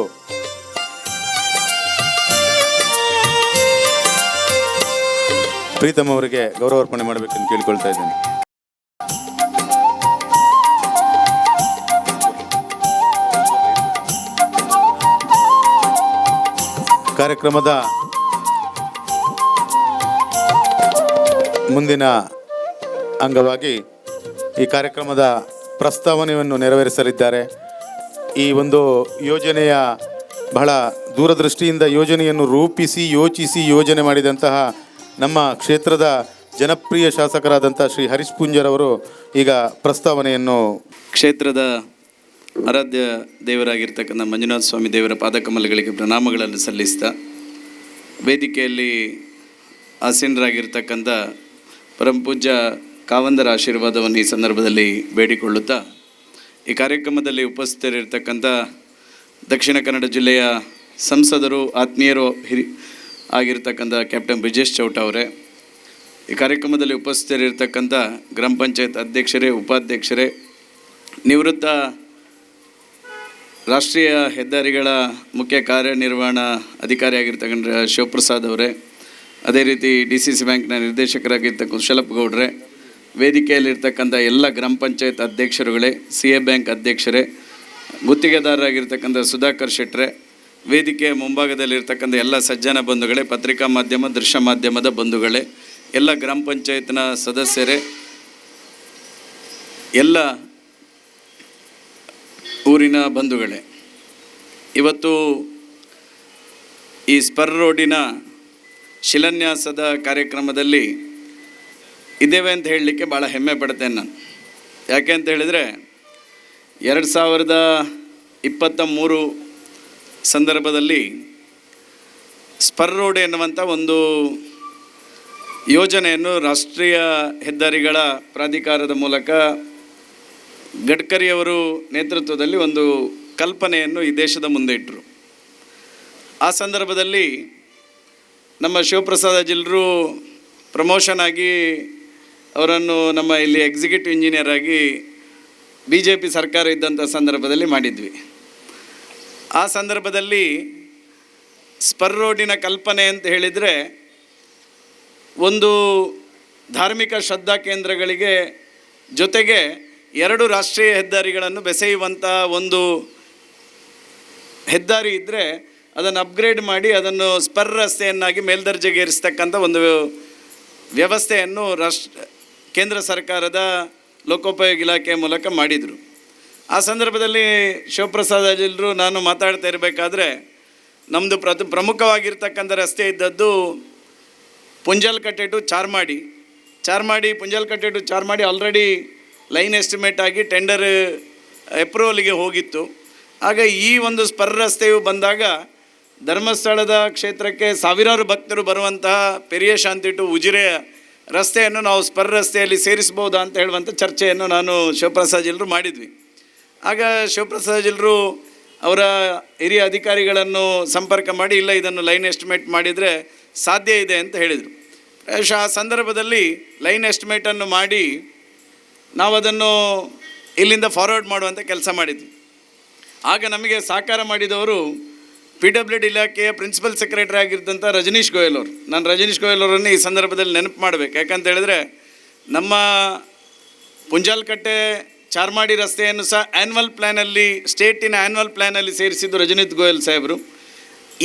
ಪ್ರೀತಮ್ ಅವರಿಗೆ ಗೌರವಾರ್ಪಣೆ ಮಾಡಬೇಕೆಂದು ಕೇಳಿಕೊಳ್ತಾ ಇದ್ದೇನೆ. ಕಾರ್ಯಕ್ರಮದ ಮುಂದಿನ ಅಂಗವಾಗಿ ಈ ಕಾರ್ಯಕ್ರಮದ ಪ್ರಸ್ತಾವನೆಯನ್ನು ನೆರವೇರಿಸಲಿದ್ದಾರೆ. ಈ ಒಂದು ಯೋಜನೆಯ ಬಹಳ ದೂರದೃಷ್ಟಿಯಿಂದ ಯೋಜನೆಯನ್ನು ರೂಪಿಸಿ ಯೋಚಿಸಿ ಯೋಜನೆ ಮಾಡಿದಂತಹ ನಮ್ಮ ಕ್ಷೇತ್ರದ ಜನಪ್ರಿಯ ಶಾಸಕರಾದಂಥ ಶ್ರೀ ಹರೀಶ್ ಪೂಂಜರವರು ಈಗ ಪ್ರಸ್ತಾವನೆಯನ್ನು ಕ್ಷೇತ್ರದ ಆರಾಧ್ಯ ದೇವರಾಗಿರ್ತಕ್ಕಂಥ ಮಂಜುನಾಥ ಸ್ವಾಮಿ ದೇವರ ಪಾದಕಮಲಗಳಿಗೆ ಪ್ರಣಾಮಗಳನ್ನು ಸಲ್ಲಿಸ್ತಾ ವೇದಿಕೆಯಲ್ಲಿ ಆಸೀನರಾಗಿರ್ತಕ್ಕಂಥ ಪರಮಪೂಜ್ಯ ಕಾವಂದರ ಆಶೀರ್ವಾದವನ್ನು ಈ ಸಂದರ್ಭದಲ್ಲಿ ಬೇಡಿಕೊಳ್ಳುತ್ತಾ ಈ ಕಾರ್ಯಕ್ರಮದಲ್ಲಿ ಉಪಸ್ಥಿತರಿರ್ತಕ್ಕಂಥ ದಕ್ಷಿಣ ಕನ್ನಡ ಜಿಲ್ಲೆಯ ಸಂಸದರು ಆತ್ಮೀಯರು ಆಗಿರ್ತಕ್ಕಂಥ ಕ್ಯಾಪ್ಟನ್ ಬ್ರಿಜೇಶ್ ಚೌಟ ಅವರೇ, ಈ ಕಾರ್ಯಕ್ರಮದಲ್ಲಿ ಉಪಸ್ಥಿತರಿರ್ತಕ್ಕಂಥ ಗ್ರಾಮ ಪಂಚಾಯತ್ ಅಧ್ಯಕ್ಷರೇ, ಉಪಾಧ್ಯಕ್ಷರೇ, ನಿವೃತ್ತ ರಾಷ್ಟ್ರೀಯ ಹೆದ್ದಾರಿಗಳ ಮುಖ್ಯ ಕಾರ್ಯನಿರ್ವಹಣಾ ಅಧಿಕಾರಿಯಾಗಿರ್ತಕ್ಕಂಥ ಶಿವಪ್ರಸಾದ್ ಅವರೇ, ಅದೇ ರೀತಿ DCC ಬ್ಯಾಂಕ್ನ ನಿರ್ದೇಶಕರಾಗಿರ್ತಕ್ಕ ಕುಶಲಪ್ಪ ಗೌಡ್ರೆ, ವೇದಿಕೆಯಲ್ಲಿರ್ತಕ್ಕಂಥ ಎಲ್ಲ ಗ್ರಾಮ ಪಂಚಾಯತ್ ಅಧ್ಯಕ್ಷರುಗಳೇ, CA ಬ್ಯಾಂಕ್ ಅಧ್ಯಕ್ಷರೇ, ಗುತ್ತಿಗೆದಾರರಾಗಿರ್ತಕ್ಕಂಥ ಸುಧಾಕರ್ ಶೆಟ್ರೆ, ವೇದಿಕೆಯ ಮುಂಭಾಗದಲ್ಲಿರ್ತಕ್ಕಂಥ ಎಲ್ಲ ಸಜ್ಜನ ಬಂಧುಗಳೇ, ಪತ್ರಿಕಾ ಮಾಧ್ಯಮ, ದೃಶ್ಯ ಮಾಧ್ಯಮದ ಬಂಧುಗಳೇ, ಎಲ್ಲ ಗ್ರಾಮ ಪಂಚಾಯತ್ನ ಸದಸ್ಯರೇ, ಎಲ್ಲ ಊರಿನ ಬಂಧುಗಳೇ, ಇವತ್ತು ಈ ಸ್ಪರ್ ರೋಡಿನ ಶಿಲಾನ್ಯಾಸದ ಕಾರ್ಯಕ್ರಮದಲ್ಲಿ ಇದ್ದೇವೆ ಅಂತ ಹೇಳಲಿಕ್ಕೆ ಭಾಳ ಹೆಮ್ಮೆ ಪಡ್ತೇನೆ ನಾನು. ಯಾಕೆ ಅಂತ ಹೇಳಿದರೆ 2023 ಸಂದರ್ಭದಲ್ಲಿ ಸ್ಪರ್ ರೋಡ್ ಎನ್ನುವಂಥ ಒಂದು ಯೋಜನೆಯನ್ನು ರಾಷ್ಟ್ರೀಯ ಹೆದ್ದಾರಿಗಳ ಪ್ರಾಧಿಕಾರದ ಮೂಲಕ ಗಡ್ಕರಿಯವರು ನೇತೃತ್ವದಲ್ಲಿ ಒಂದು ಕಲ್ಪನೆಯನ್ನು ಈ ದೇಶದ ಮುಂದೆ ಇಟ್ಟರು. ಆ ಸಂದರ್ಭದಲ್ಲಿ ನಮ್ಮ ಶಿವಪ್ರಸಾದ್ ಅಜಿಲ್ರು ಪ್ರಮೋಷನ್ ಆಗಿ ಅವರನ್ನು ನಮ್ಮ ಇಲ್ಲಿ ಎಕ್ಸಿಕ್ಯೂಟಿವ್ ಇಂಜಿನಿಯರ್ ಆಗಿ BJP ಸರ್ಕಾರ ಇದ್ದಂಥ ಸಂದರ್ಭದಲ್ಲಿ ಮಾಡಿದ್ವಿ. ಆ ಸಂದರ್ಭದಲ್ಲಿ ಸ್ಪರ್ ರೋಡಿನ ಕಲ್ಪನೆ ಅಂತ ಹೇಳಿದರೆ ಒಂದು ಧಾರ್ಮಿಕ ಶ್ರದ್ಧಾ ಕೇಂದ್ರಗಳಿಗೆ ಜೊತೆಗೆ 2 ರಾಷ್ಟ್ರೀಯ ಹೆದ್ದಾರಿಗಳನ್ನು ಬೆಸೆಯುವಂಥ ಒಂದು ಹೆದ್ದಾರಿ ಇದ್ದರೆ ಅದನ್ನು ಅಪ್ಗ್ರೇಡ್ ಮಾಡಿ ಅದನ್ನು ಸ್ಪರ್ ರಸ್ತೆಯನ್ನಾಗಿ ಮೇಲ್ದರ್ಜೆಗೇರಿಸ್ತಕ್ಕಂಥ ಒಂದು ವ್ಯವಸ್ಥೆಯನ್ನು ಕೇಂದ್ರ ಸರ್ಕಾರದ ಲೋಕೋಪಯೋಗಿ ಇಲಾಖೆಯ ಮೂಲಕ ಮಾಡಿದರು. ಆ ಸಂದರ್ಭದಲ್ಲಿ ಶಿವಪ್ರಸಾದ್ ಅಜಿಲ್ರು ನಾನು ಮಾತಾಡ್ತಾ ಇರಬೇಕಾದ್ರೆ ನಮ್ಮದು ಪ್ರಮುಖವಾಗಿರ್ತಕ್ಕಂಥ ರಸ್ತೆ ಇದ್ದದ್ದು Punjalkatte to Charmadi Punjalkatte to Charmadi already line estimate ಆಗಿ ಟೆಂಡರ್ ಅಪ್ರೂವಲ್ಗೆ ಹೋಗಿತ್ತು. ಆಗ ಈ ಒಂದು ಸ್ಪರ್ ರಸ್ತೆಯು ಬಂದಾಗ ಧರ್ಮಸ್ಥಳದ ಕ್ಷೇತ್ರಕ್ಕೆ ಸಾವಿರಾರು ಭಕ್ತರು ಬರುವಂತಹ ಪೆರಿಯ ಶಾಂತಿ ಟು ಉಜಿರೆಯ ರಸ್ತೆಯನ್ನು ನಾವು ಸ್ಪರ್ ರಸ್ತೆಯಲ್ಲಿ ಸೇರಿಸ್ಬೋದಾ ಅಂತ ಹೇಳುವಂಥ ಚರ್ಚೆಯನ್ನು ನಾನು ಶಿವಪ್ರಸಾದ್ ಜಿಲ್ರು ಮಾಡಿದ್ವಿ. ಆಗ ಶಿವಪ್ರಸಾದ್ ಜಿಲ್ರು ಅವರ ಹಿರಿಯ ಅಧಿಕಾರಿಗಳನ್ನು ಸಂಪರ್ಕ ಮಾಡಿ ಇಲ್ಲ ಇದನ್ನು ಲೈನ್ ಎಸ್ಟಿಮೇಟ್ ಮಾಡಿದರೆ ಸಾಧ್ಯ ಇದೆ ಅಂತ ಹೇಳಿದರು. ಆ ಸಂದರ್ಭದಲ್ಲಿ ಲೈನ್ ಎಸ್ಟಿಮೇಟನ್ನು ಮಾಡಿ ನಾವು ಅದನ್ನು ಇಲ್ಲಿಂದ ಫಾರ್ವರ್ಡ್ ಮಾಡುವಂಥ ಕೆಲಸ ಮಾಡಿದ್ವಿ. ಆಗ ನಮಗೆ ಸಹಕಾರ ಮಾಡಿದವರು PWD ಇಲಾಖೆಯ ಪ್ರಿನ್ಸಿಪಲ್ ಸೆಕ್ರೆಟರಿ ಆಗಿದ್ದಂಥ ರಜನೀಶ್ ಗೋಯಲ್ ಅವರು. ನಾನು ರಜನೀಶ್ ಗೋಯಲ್ ಅವರನ್ನು ಈ ಸಂದರ್ಭದಲ್ಲಿ ನೆನಪು ಮಾಡಬೇಕು. ಯಾಕಂತ ಹೇಳಿದ್ರೆ ನಮ್ಮ ಪುಂಜಾಲ್ಕಟ್ಟೆ ಚಾರ್ಮಾಡಿ ರಸ್ತೆಯನ್ನು ಸಹ ಆ್ಯನ್ವಲ್ ಪ್ಲ್ಯಾನಲ್ಲಿ ಸ್ಟೇಟಿನ ಆ್ಯನ್ವಲ್ ಪ್ಲ್ಯಾನಲ್ಲಿ ಸೇರಿಸಿದ್ದು ರಜನೀಶ್ ಗೋಯಲ್ ಸಾಹೇಬರು.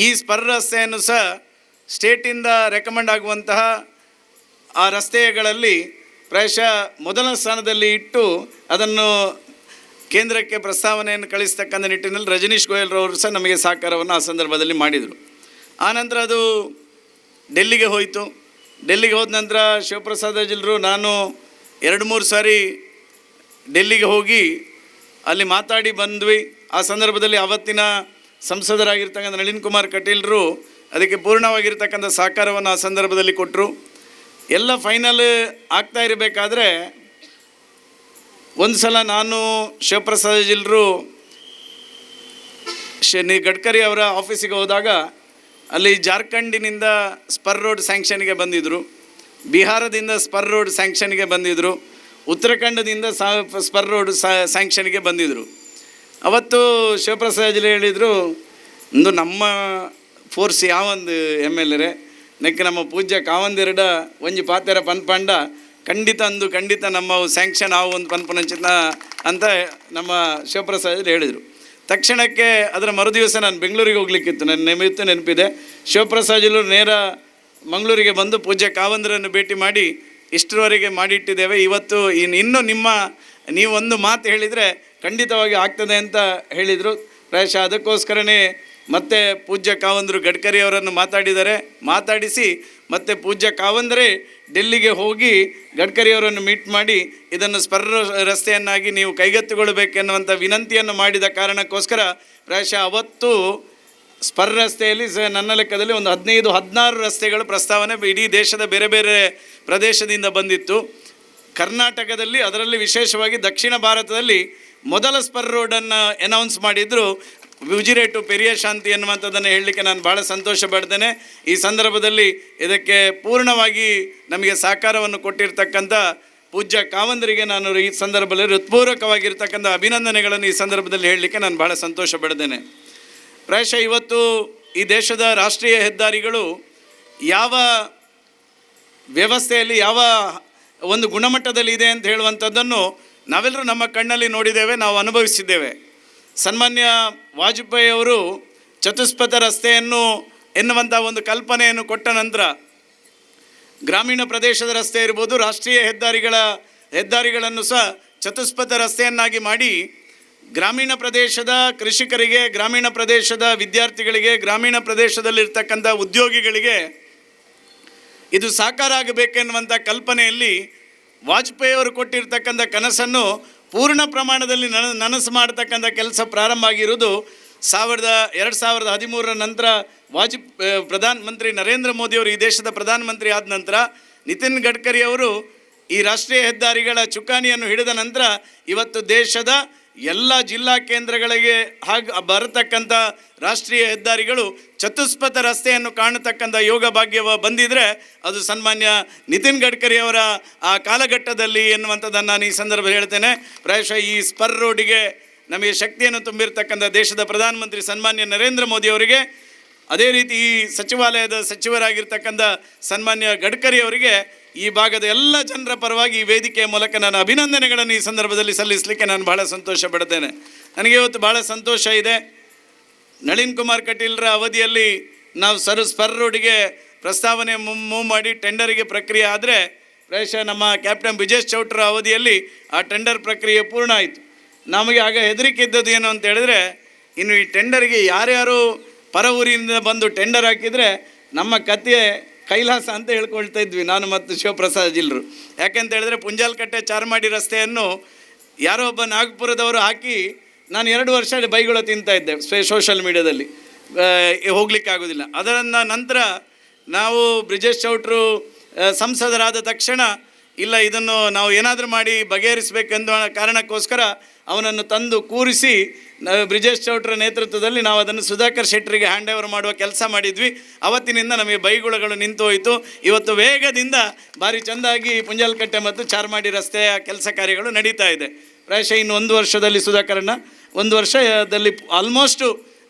ಈ ಸ್ಪರ್ ರಸ್ತೆಯನ್ನು ಸಹ ಸ್ಟೇಟಿಂದ ರೆಕಮೆಂಡ್ ಆಗುವಂತಹ ಆ ರಸ್ತೆಗಳಲ್ಲಿ ಪ್ರಾಯಶಃ ಮೊದಲ ಸ್ಥಾನದಲ್ಲಿ ಇಟ್ಟು ಅದನ್ನು ಕೇಂದ್ರಕ್ಕೆ ಪ್ರಸ್ತಾವನೆಯನ್ನು ಕಳಿಸ್ತಕ್ಕಂಥ ನಿಟ್ಟಿನಲ್ಲಿ ರಜನೀಶ್ ಗೋಯಲ್ರವರು ಸಹ ನಮಗೆ ಸಹಕಾರವನ್ನು ಆ ಸಂದರ್ಭದಲ್ಲಿ ಮಾಡಿದರು. ಆನಂತರ ಅದು ಡೆಲ್ಲಿಗೆ ಹೋಯಿತು. ಡೆಲ್ಲಿಗೆ ಹೋದ ನಂತರ ಶಿವಪ್ರಸಾದ್ ಅಜಿಲ್ರು ನಾನು 2-3 ಸಾರಿ ಡೆಲ್ಲಿಗೆ ಹೋಗಿ ಅಲ್ಲಿ ಮಾತಾಡಿ ಬಂದ್ವಿ. ಆ ಸಂದರ್ಭದಲ್ಲಿ ಅವತ್ತಿನ ಸಂಸದರಾಗಿರ್ತಕ್ಕಂಥ ನಳಿನ್ ಕುಮಾರ್ ಕಟೀಲ್ರು ಅದಕ್ಕೆ ಪೂರ್ಣವಾಗಿರ್ತಕ್ಕಂಥ ಸಹಕಾರವನ್ನು ಆ ಸಂದರ್ಭದಲ್ಲಿ ಕೊಟ್ಟರು. ಎಲ್ಲ ಫೈನಲ್ ಆಗ್ತಾ ಇರಬೇಕಾದ್ರೆ ಒಂದು ಸಲ ನಾನು ಶಿವಪ್ರಸಾದ್ ಜಿಲ್ರು ಗಡ್ಕರಿ ಅವರ ಆಫೀಸಿಗೆ ಹೋದಾಗ ಅಲ್ಲಿ ಜಾರ್ಖಂಡಿನಿಂದ ಸ್ಪರ್ ರೋಡ್ ಸ್ಯಾಂಕ್ಷನ್ಗೆ ಬಂದಿದ್ದರು, ಬಿಹಾರದಿಂದ ಸ್ಪರ್ ರೋಡ್ ಸ್ಯಾಂಕ್ಷನ್ಗೆ ಬಂದಿದ್ದರು, ಉತ್ತರಾಖಂಡದಿಂದ ಸ್ಪರ್ ರೋಡ್ ಸ್ಯಾಂಕ್ಷನ್ಗೆ ಬಂದಿದ್ದರು. ಅವತ್ತು ಶಿವಪ್ರಸಾದ್ ಜಿಲ್ಲೆ ಹೇಳಿದರು, ಒಂದು ನಮ್ಮ ಫೋರ್ಸ್ ಯಾವೊಂದು MLA ನೆಕ್ಕೆ ನಮ್ಮ ಪೂಜ್ಯ ಕಾವಂದಿರಡ ಒಂಜಿ ಪಾತೆರ ಪನ್ಪಂಡ ಖಂಡಿತ ನಮ್ಮ ಸ್ಯಾಂಕ್ಷನ್ ಆವು ಒಂದು ಪನ್ಪನಂಚಿನ ಅಂತ ನಮ್ಮ ಶಿವಪ್ರಸಾದ್ ಹೇಳಿದರು. ತಕ್ಷಣಕ್ಕೆ ಅದರ ಮರುದಿವಸ ನಾನು ಬೆಂಗಳೂರಿಗೆ ಹೋಗ್ಲಿಕ್ಕಿತ್ತು. ನನ್ನ ನೆನಪಿದೆ. ಶಿವಪ್ರಸಾದ್ ನೇರ ಮಂಗಳೂರಿಗೆ ಬಂದು ಪೂಜ್ಯ ಕಾವಂದರನ್ನು ಭೇಟಿ ಮಾಡಿ ಇಷ್ಟರವರೆಗೆ ಮಾಡಿಟ್ಟಿದ್ದೇವೆ. ಇವತ್ತು ಇನ್ನೂ ನೀವು ಒಂದು ಮಾತು ಹೇಳಿದರೆ ಖಂಡಿತವಾಗಿ ಆಗ್ತದೆ ಅಂತ ಹೇಳಿದರು. ಪ್ರಾಯಶಃ ಅದಕ್ಕೋಸ್ಕರನೇ ಮತ್ತೆ ಪೂಜ್ಯ ಕಾವಂದರು ಗಡ್ಕರಿ ಅವರನ್ನು ಮಾತಾಡಿಸಿ ಮತ್ತೆ ಪೂಜ್ಯ ಕಾವಂದರೇ ಡೆಲ್ಲಿಗೆ ಹೋಗಿ ಗಡ್ಕರಿ ಅವರನ್ನು ಮೀಟ್ ಮಾಡಿ ಇದನ್ನು ಸ್ಪರ್ರ ರಸ್ತೆಯನ್ನಾಗಿ ನೀವು ಕೈಗೆತ್ತಿಕೊಳ್ಳಬೇಕೆನ್ನುವಂಥ ವಿನಂತಿಯನ್ನು ಮಾಡಿದ ಕಾರಣಕ್ಕೋಸ್ಕರ ಪ್ರಾಯಶಃ ಅವತ್ತು ಸ್ಪರ್ ರಸ್ತೆಯಲ್ಲಿ ನನ್ನ ಲೆಕ್ಕದಲ್ಲಿ ಒಂದು 15-16 ರಸ್ತೆಗಳ ಪ್ರಸ್ತಾವನೆ ಇಡೀ ದೇಶದ ಬೇರೆ ಬೇರೆ ಪ್ರದೇಶದಿಂದ ಬಂದಿತ್ತು. ಕರ್ನಾಟಕದಲ್ಲಿ ಅದರಲ್ಲಿ ವಿಶೇಷವಾಗಿ ದಕ್ಷಿಣ ಭಾರತದಲ್ಲಿ ಮೊದಲ ಸ್ಪರ್ ರೋಡನ್ನು ಅನೌನ್ಸ್ ಮಾಡಿದ್ರು. ಉಜಿರೆ ಟು ಪೆರಿಯ ಶಾಂತಿ ಎನ್ನುವಂಥದ್ದನ್ನು ಹೇಳಲಿಕ್ಕೆ ನಾನು ಭಾಳ ಸಂತೋಷ ಪಡ್ತೇನೆ. ಈ ಸಂದರ್ಭದಲ್ಲಿ ಇದಕ್ಕೆ ಪೂರ್ಣವಾಗಿ ನಮಗೆ ಸಹಕಾರವನ್ನು ಕೊಟ್ಟಿರ್ತಕ್ಕಂಥ ಪೂಜ್ಯ ಕಾವಂದರಿಗೆ ನಾನು ಈ ಸಂದರ್ಭದಲ್ಲಿ ಹೃತ್ಪೂರ್ವಕವಾಗಿರ್ತಕ್ಕಂಥ ಅಭಿನಂದನೆಗಳನ್ನು ಈ ಸಂದರ್ಭದಲ್ಲಿ ಹೇಳಲಿಕ್ಕೆ ನಾನು ಭಾಳ ಸಂತೋಷ ಪಡ್ತೇನೆ. ಪ್ರಾಯಶಃ ಇವತ್ತು ಈ ದೇಶದ ರಾಷ್ಟ್ರೀಯ ಹೆದ್ದಾರಿಗಳು ಯಾವ ವ್ಯವಸ್ಥೆಯಲ್ಲಿ ಯಾವ ಒಂದು ಗುಣಮಟ್ಟದಲ್ಲಿ ಇದೆ ಅಂತ ಹೇಳುವಂಥದ್ದನ್ನು ನಾವೆಲ್ಲರೂ ನಮ್ಮ ಕಣ್ಣಲ್ಲಿ ನೋಡಿದ್ದೇವೆ, ನಾವು ಅನುಭವಿಸಿದ್ದೇವೆ. ಸನ್ಮಾನ್ಯ ವಾಜಪೇಯಿ ಅವರು ಚತುಷ್ಪಥ ರಸ್ತೆಯನ್ನು ಎನ್ನುವಂಥ ಒಂದು ಕಲ್ಪನೆಯನ್ನು ಕೊಟ್ಟ ನಂತರ ಗ್ರಾಮೀಣ ಪ್ರದೇಶದ ರಸ್ತೆ ಇರ್ಬೋದು, ರಾಷ್ಟ್ರೀಯ ಹೆದ್ದಾರಿಗಳನ್ನು ಸಹ ಚತುಷ್ಪಥ ರಸ್ತೆಯನ್ನಾಗಿ ಮಾಡಿ ಗ್ರಾಮೀಣ ಪ್ರದೇಶದ ಕೃಷಿಕರಿಗೆ, ಗ್ರಾಮೀಣ ಪ್ರದೇಶದ ವಿದ್ಯಾರ್ಥಿಗಳಿಗೆ, ಗ್ರಾಮೀಣ ಪ್ರದೇಶದಲ್ಲಿರ್ತಕ್ಕಂಥ ಉದ್ಯೋಗಿಗಳಿಗೆ ಇದು ಸಾಕಾರ ಆಗಬೇಕೆನ್ನುವಂಥ ಕಲ್ಪನೆಯಲ್ಲಿ ವಾಜಪೇಯಿಯವರು ಕೊಟ್ಟಿರ್ತಕ್ಕಂಥ ಕನಸನ್ನು ಪೂರ್ಣ ಪ್ರಮಾಣದಲ್ಲಿ ನನಸು ಮಾಡತಕ್ಕಂಥ ಕೆಲಸ ಪ್ರಾರಂಭ ಆಗಿರುವುದು 2013 ನಂತರ ಪ್ರಧಾನಮಂತ್ರಿ ನರೇಂದ್ರ ಮೋದಿಯವರು ಈ ದೇಶದ ಪ್ರಧಾನಮಂತ್ರಿ ಆದ ನಂತರ ನಿತಿನ್ ಗಡ್ಕರಿ ಅವರು ಈ ರಾಷ್ಟ್ರೀಯ ಹೆದ್ದಾರಿಗಳ ಚುಕ್ಕಾಣಿಯನ್ನು ಹಿಡಿದ ನಂತರ ಇವತ್ತು ದೇಶದ ಎಲ್ಲ ಜಿಲ್ಲಾ ಕೇಂದ್ರಗಳಿಗೆ ಬರತಕ್ಕಂಥ ರಾಷ್ಟ್ರೀಯ ಹೆದ್ದಾರಿಗಳು ಚತುಷ್ಪಥ ರಸ್ತೆಯನ್ನು ಕಾಣತಕ್ಕಂಥ ಯೋಗ ಭಾಗ್ಯ ಬಂದಿದ್ದರೆ ಅದು ಸನ್ಮಾನ್ಯ ನಿತಿನ್ ಗಡ್ಕರಿ ಅವರ ಆ ಕಾಲಘಟ್ಟದಲ್ಲಿ ಎನ್ನುವಂಥದ್ದನ್ನು ನಾನು ಈ ಸಂದರ್ಭದಲ್ಲಿ ಹೇಳ್ತೇನೆ. ಪ್ರಾಯಶಃ ಈ ಸ್ಪರ್ ರೋಡಿಗೆ ನಮಗೆ ಶಕ್ತಿಯನ್ನು ತುಂಬಿರ್ತಕ್ಕಂಥ ದೇಶದ ಪ್ರಧಾನಮಂತ್ರಿ ಸನ್ಮಾನ್ಯ ನರೇಂದ್ರ ಮೋದಿಯವರಿಗೆ, ಅದೇ ರೀತಿ ಈ ಸಚಿವಾಲಯದ ಸಚಿವರಾಗಿರ್ತಕ್ಕಂಥ ಸನ್ಮಾನ್ಯ ಗಡ್ಕರಿ ಅವರಿಗೆ ಈ ಭಾಗದ ಎಲ್ಲ ಜನರ ಪರವಾಗಿ ಈ ವೇದಿಕೆಯ ಮೂಲಕ ನಾನು ಅಭಿನಂದನೆಗಳನ್ನು ಈ ಸಂದರ್ಭದಲ್ಲಿ ಸಲ್ಲಿಸಲಿಕ್ಕೆ ನಾನು ಭಾಳ ಸಂತೋಷ ಪಡ್ತೇನೆ. ನನಗೆ ಇವತ್ತು ಭಾಳ ಸಂತೋಷ ಇದೆ. ನಳಿನ್ ಕುಮಾರ್ ಕಟೀಲ್ರ ಅವಧಿಯಲ್ಲಿ ನಾವು ಸ್ಪರ್ ರೋಡಿಗೆ ಪ್ರಸ್ತಾವನೆ ಮೂವ್ ಮಾಡಿ ಟೆಂಡರಿಗೆ ಪ್ರಕ್ರಿಯೆ ಆದರೆ ಪ್ರಾಯಶಃ ನಮ್ಮ ಕ್ಯಾಪ್ಟನ್ ಬ್ರಿಜೇಶ್ ಚೌಟ್ರ ಅವಧಿಯಲ್ಲಿ ಆ ಟೆಂಡರ್ ಪ್ರಕ್ರಿಯೆ ಪೂರ್ಣ ಆಯಿತು. ನಮಗೆ ಆಗ ಹೆದರಿಕೆ ಇದ್ದದ್ದು ಏನು ಅಂತ ಹೇಳಿದ್ರೆ, ಇನ್ನು ಈ ಟೆಂಡರಿಗೆ ಯಾರ್ಯಾರು ಪರ ಊರಿನಿಂದ ಬಂದು ಟೆಂಡರ್ ಹಾಕಿದರೆ ನಮ್ಮ ಕತೆ ಕೈಲಾಸ ಅಂತ ಹೇಳ್ಕೊಳ್ತಾ ಇದ್ವಿ ನಾನು ಮತ್ತು ಶಿವಪ್ರಸಾದ್ ಜಿಲ್ರು. ಯಾಕೆಂತ ಹೇಳಿದ್ರೆ ಪುಂಜಾಲಕಟ್ಟೆ ಚಾರ್ಮಾಡಿ ರಸ್ತೆಯನ್ನು ಯಾರೋ ಒಬ್ಬ ನಾಗಪುರದವರು ಹಾಕಿ ನಾನು 2 ವರ್ಷ ಬೈಗಳು ತಿಂತಾ ಇದ್ದೆ ಸೋಷಲ್ ಮೀಡಿಯಾದಲ್ಲಿ, ಹೋಗ್ಲಿಕ್ಕೆ ಆಗೋದಿಲ್ಲ. ಅದರ ನಂತರ ನಾವು ಬ್ರಿಜೇಶ್ ಚೌಟ್ರು ಸಂಸದರಾದ ತಕ್ಷಣ ಇಲ್ಲ ಇದನ್ನು ನಾವು ಏನಾದರೂ ಮಾಡಿ ಬಗೆಹರಿಸಬೇಕೆಂದು ಕಾರಣಕ್ಕೋಸ್ಕರ ಅವನನ್ನು ತಂದು ಕೂರಿಸಿ ಬ್ರಿಜೇಶ್ ಚೌಟ್ರ ನೇತೃತ್ವದಲ್ಲಿ ನಾವು ಅದನ್ನು ಸುಧಾಕರ್ ಶೆಟ್ಟರಿಗೆ ಹ್ಯಾಂಡ್ ಓವರ್ ಮಾಡುವ ಕೆಲಸ ಮಾಡಿದ್ವಿ. ಅವತ್ತಿನಿಂದ ನಮಗೆ ಬೈಗುಳಗಳು ನಿಂತು ಹೋಯಿತು. ಇವತ್ತು ವೇಗದಿಂದ ಭಾರಿ ಚೆಂದಾಗಿ ಪುಂಜಾಲಕಟ್ಟೆ ಮತ್ತು ಚಾರ್ಮಾಡಿ ರಸ್ತೆಯ ಕೆಲಸ ಕಾರ್ಯಗಳು ನಡೀತಾ ಇದೆ. ಪ್ರಾಯಶಃ ಇನ್ನು 1 ವರ್ಷದಲ್ಲಿ ಸುಧಾಕರನ್ನ 1 ವರ್ಷದಲ್ಲಿ ಆಲ್ಮೋಸ್ಟು